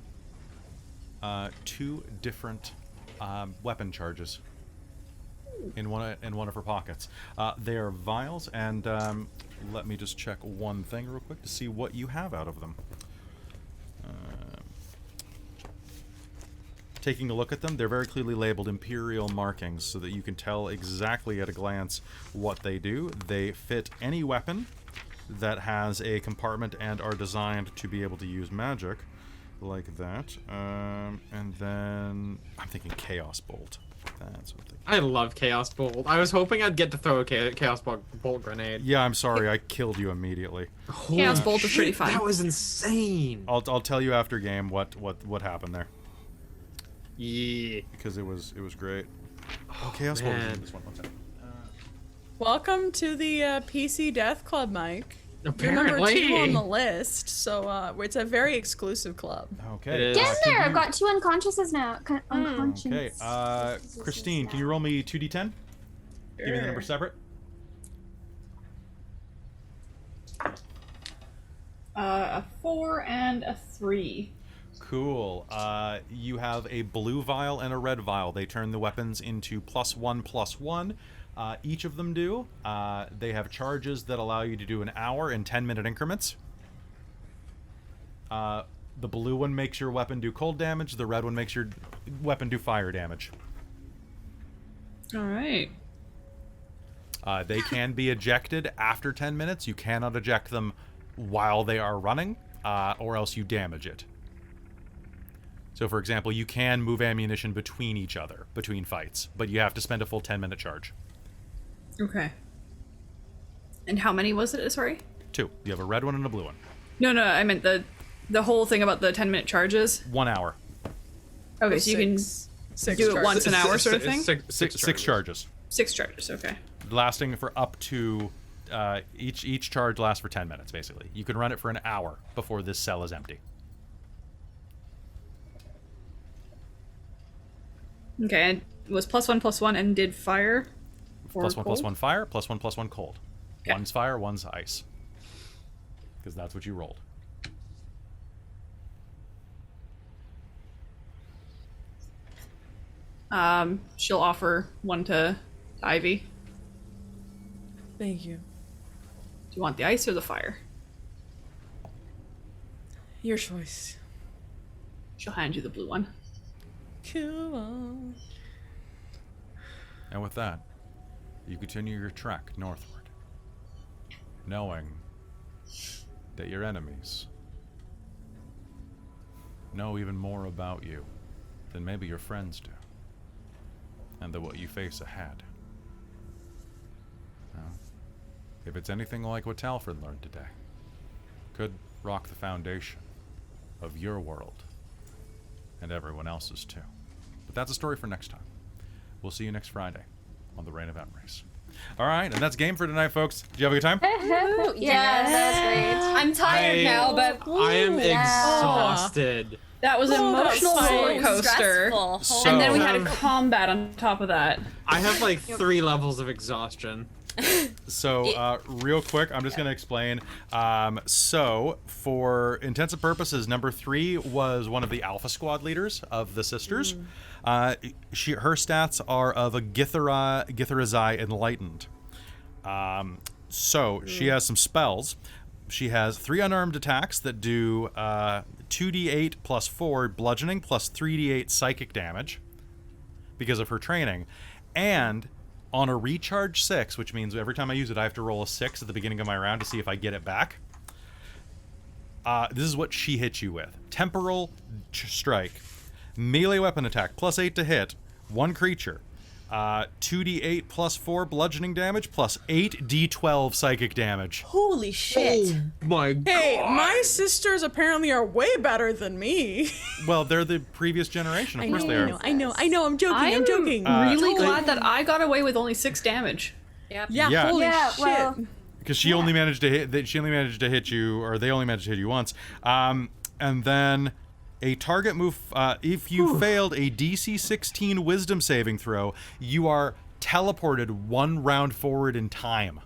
different weapon charges in one of her pockets. They are vials, and let me just check one thing real quick to see what you have out of them. Taking a look at them, they're very clearly labeled Imperial markings so that you can tell exactly at a glance what they do. They fit any weapon that has a compartment and are designed to be able to use magic like that. And then I'm thinking Chaos Bolt. That's what I love Chaos Bolt. I was hoping I'd get to throw a Chaos Bolt grenade. Yeah, I'm sorry, I killed you immediately. Chaos Bolt is pretty fun. That was insane. I'll tell you after game what happened there, Yeah. because it was great. Oh, Chaos Bolt is in man. this one. One second. Welcome to the PC Death Club, Mike. Apparently. You're number 2 on the list, so it's a very exclusive club. Okay. It is. Get in there! Can I've you- got 2 unconsciouses now. Unconscious. Okay, Christine, can you roll me 2d10? Give me the number separate. A 4 and a 3. Cool. You have a blue vial and a red vial. They turn the weapons into +1/+1. Each of them do. They have charges that allow you to do an hour in 10-minute increments. The blue one makes your weapon do cold damage. The red one makes your weapon do fire damage. All right. They can be ejected after 10 minutes. You cannot eject them while they are running, or else you damage it. So, for example, you can move ammunition between each other, between fights, but you have to spend a full 10-minute charge. Okay. And how many was it? Sorry? 2. You have a red one and a blue one. No, I meant the whole thing about the 10-minute charges. 1 hour. Okay, so you can do it once an hour sort of thing? Six charges. 6 charges, okay. Lasting for up to... each charge lasts for 10 minutes, basically. You can run it for an hour before this cell is empty. Okay, and it was +1/+1 and did fire? +1/+1 fire, +1/+1 cold. Okay. One's fire, one's ice. Because that's what you rolled. She'll offer one to Ivy. Thank you. Do you want the ice or the fire? Your choice. She'll hand you the blue one. Come on. And with that, you continue your trek northward, knowing that your enemies know even more about you than maybe your friends do, and that what you face ahead. Now, if it's anything like what Talfrin learned today, could rock the foundation of your world and everyone else's too. But that's a story for next time. We'll see you next Friday on the Reign of Emrys. All right, and that's game for tonight, folks. Did you have a good time? Yes, that was great. I'm tired now, but I am exhausted. That was an emotional roller coaster. Stressful. And then we had a combat on top of that. I have like 3 levels of exhaustion. So, real quick, I'm just going to explain. So, for intensive purposes, number 3 was one of the Alpha Squad leaders of the Sisters. Her stats are of a Githrizai Enlightened. So, she has some spells. She has 3 unarmed attacks that do 2d8 plus 4 bludgeoning plus 3d8 psychic damage because of her training. And on a recharge 6, which means every time I use it, I have to roll a 6 at the beginning of my round to see if I get it back. This is what she hits you with. Temporal Strike. Melee weapon attack, plus 8 to hit. 1 creature. 2d8 plus 4 bludgeoning damage, plus 8d12 psychic damage. holy shit. Oh my god. Hey, my sisters apparently are way better than me. Well, they're the previous generation. Of course they are. I know. I'm joking. I'm joking. Really glad that I got away with only 6 damage. Yep. Yeah. Holy Yeah, shit. well, Because she only managed to hit. She only managed to hit you, or they only managed to hit you once. And then a target move. If you failed a DC 16 Wisdom saving throw, you are teleported 1 round forward in time.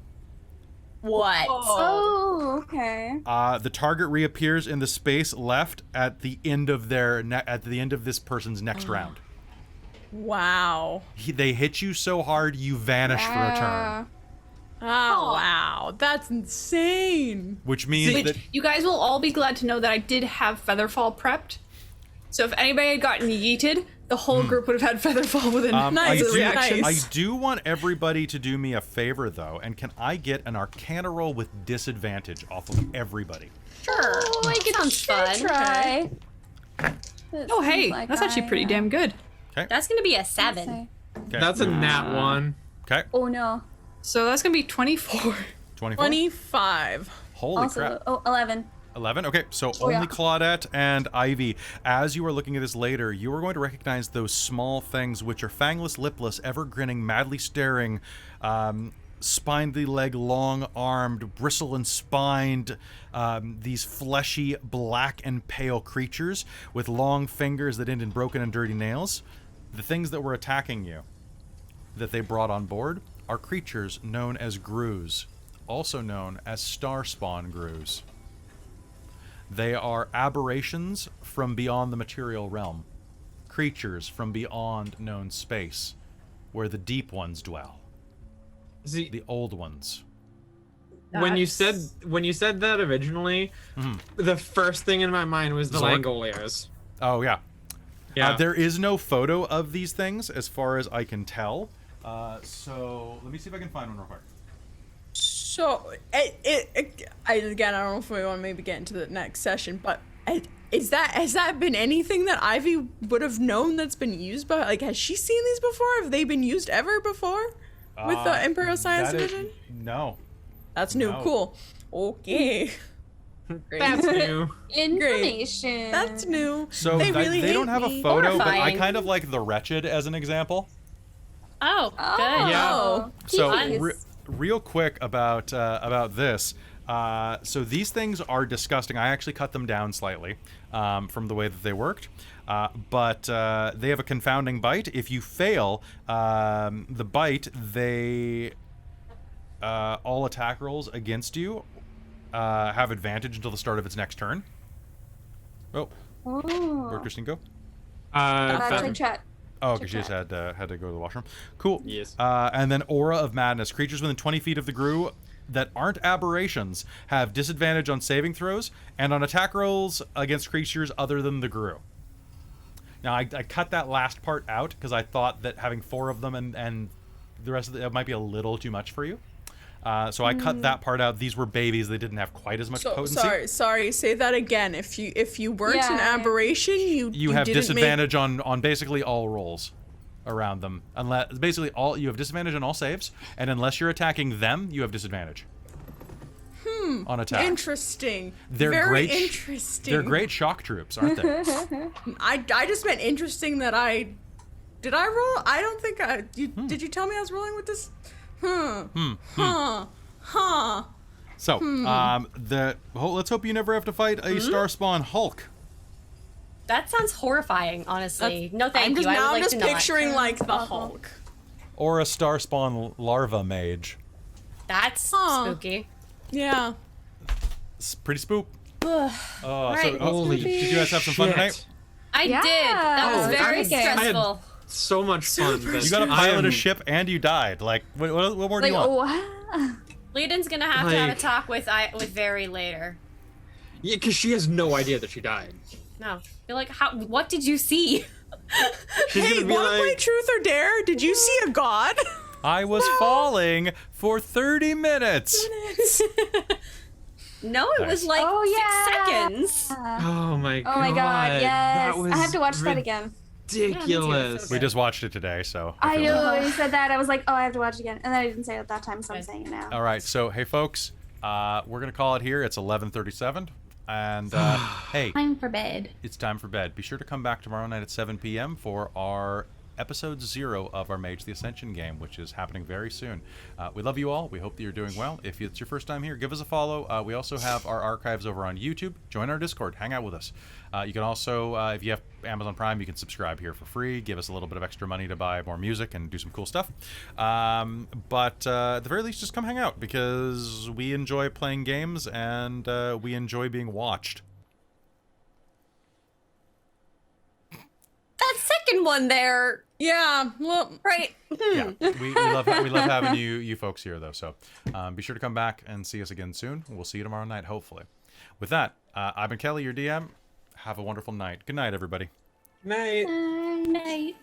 What? oh, okay. The target reappears in the space left at the end of this person's next round. Wow. They hit you so hard you vanish for a turn, Oh, wow. That's insane. which means that You guys will all be glad to know that I did have Featherfall prepped. So if anybody had gotten yeeted, the whole group would have had Featherfall within Nice, the reaction. I do want everybody to do me a favor though, and can I get an Arcana roll with disadvantage off of everybody? Sure. Oh, like it sounds fun. Try. Oh, hey, that's actually pretty damn good. That's gonna be a 7. Okay. That's a nat 1. Okay. Oh no. So that's gonna be 24. 24. 25. Holy Also, crap. 11. 11. Okay, so Oh, only yeah. Claudette and Ivy. As you are looking at this later, you are going to recognize those small things which are fangless, lipless, ever grinning, madly staring, spindly leg, long-armed, bristle and spined, these fleshy, black and pale creatures with long fingers that end in broken and dirty nails. The things that were attacking you, that they brought on board, are creatures known as Grues, also known as Star Spawn Grues. They are aberrations from beyond the material realm, creatures from beyond known space, where the deep ones dwell, See, the old ones. when you said that originally, the first thing in my mind was the Zork? Langoliers. Oh yeah. Yeah. There is no photo of these things, as far as I can tell. So let me see if I can find one real quick. So, again, I don't know if we want to maybe get into the next session, but has that been anything that Ivy would have known that's been used by? Like, has she seen these before? Have they been used ever before with the Imperial Science Division? No. That's new. No. Cool. Okay. That's new. Information. That's new. So they really they don't hate have me. a photo, but I Horrifying. kind of like the Wretched as an example. Oh, Oh. good. Yeah. So Jeez. real quick about this. So these things are disgusting. I actually cut them down slightly from the way that they worked. But they have a confounding bite. If you fail the bite, they all attack rolls against you have advantage until the start of its next turn. Oh, where'd Ooh. Christine go? Check chat. Oh, okay, she just had to go to the washroom. Cool. Yes. And then Aura of Madness. Creatures within 20 feet of the Gru that aren't aberrations have disadvantage on saving throws and on attack rolls against creatures other than the Gru. Now, I cut that last part out because I thought that having 4 of them and the rest of it might be a little too much for you. So I cut that part out. These were babies. They didn't have quite as much So, potency. sorry. Say that again. If you weren't Yeah, an yeah. aberration, You have didn't disadvantage on basically all rolls around them. Unless basically you have disadvantage on all saves, and unless you're attacking them, you have disadvantage. On attack. Interesting. They're Very great. interesting. They're great shock troops, aren't they? I just meant interesting that did I roll? I don't think did you tell me I was rolling with this? Huh. So, let's hope you never have to fight a Starspawn Hulk. That sounds horrifying, honestly. No, thank you. I'm just to not. picturing like the Hulk. Or a Starspawn larva mage. That's Huh. spooky. Yeah. It's pretty spook. Right. Holy did you guys have some fun shit. tonight? I Yeah. did. That was Oh, very okay. stressful. So much fun. but You got to I pilot am- a ship and you died. Like, what more do Like, you want? wow. Leden's gonna have to have a Like- talk with Very later. Yeah, because she has no idea that she died. No, be like, what did you see? She's Hey, gonna be wanna play like, Truth or Dare? Did you see a god? I was falling for 30 minutes. No, it was Nice. like Oh, 6 yeah. seconds. oh my god. Oh my god, yes. That was I have to watch that again. ridiculous. We just watched it today, so. I feel know bad. you said that. I was like, oh, I have to watch it again. And then I didn't say it at that time, so I'm Good. saying it now. All right, so hey folks, we're gonna call it here. It's 11:37, and hey, Time for bed. it's time for bed. Be sure to come back tomorrow night at 7 p.m. for our episode 0 of our Mage the Ascension game, which is happening very soon. We love you all. We hope that you're doing well. If it's your first time here, give us a follow. We also have our archives over on YouTube. Join our Discord. Hang out with us. You can also, if you have Amazon Prime, you can subscribe here for free. Give us a little bit of extra money to buy more music and do some cool stuff. But at the very least, just come hang out because we enjoy playing games and we enjoy being watched. That second one there, Yeah. Well, right? Yeah, we love having you folks here though. So be sure to come back and see us again soon. We'll see you tomorrow night, hopefully. With that, I've been Kelly, your DM. Have a wonderful night. Good night, everybody. Night. Night.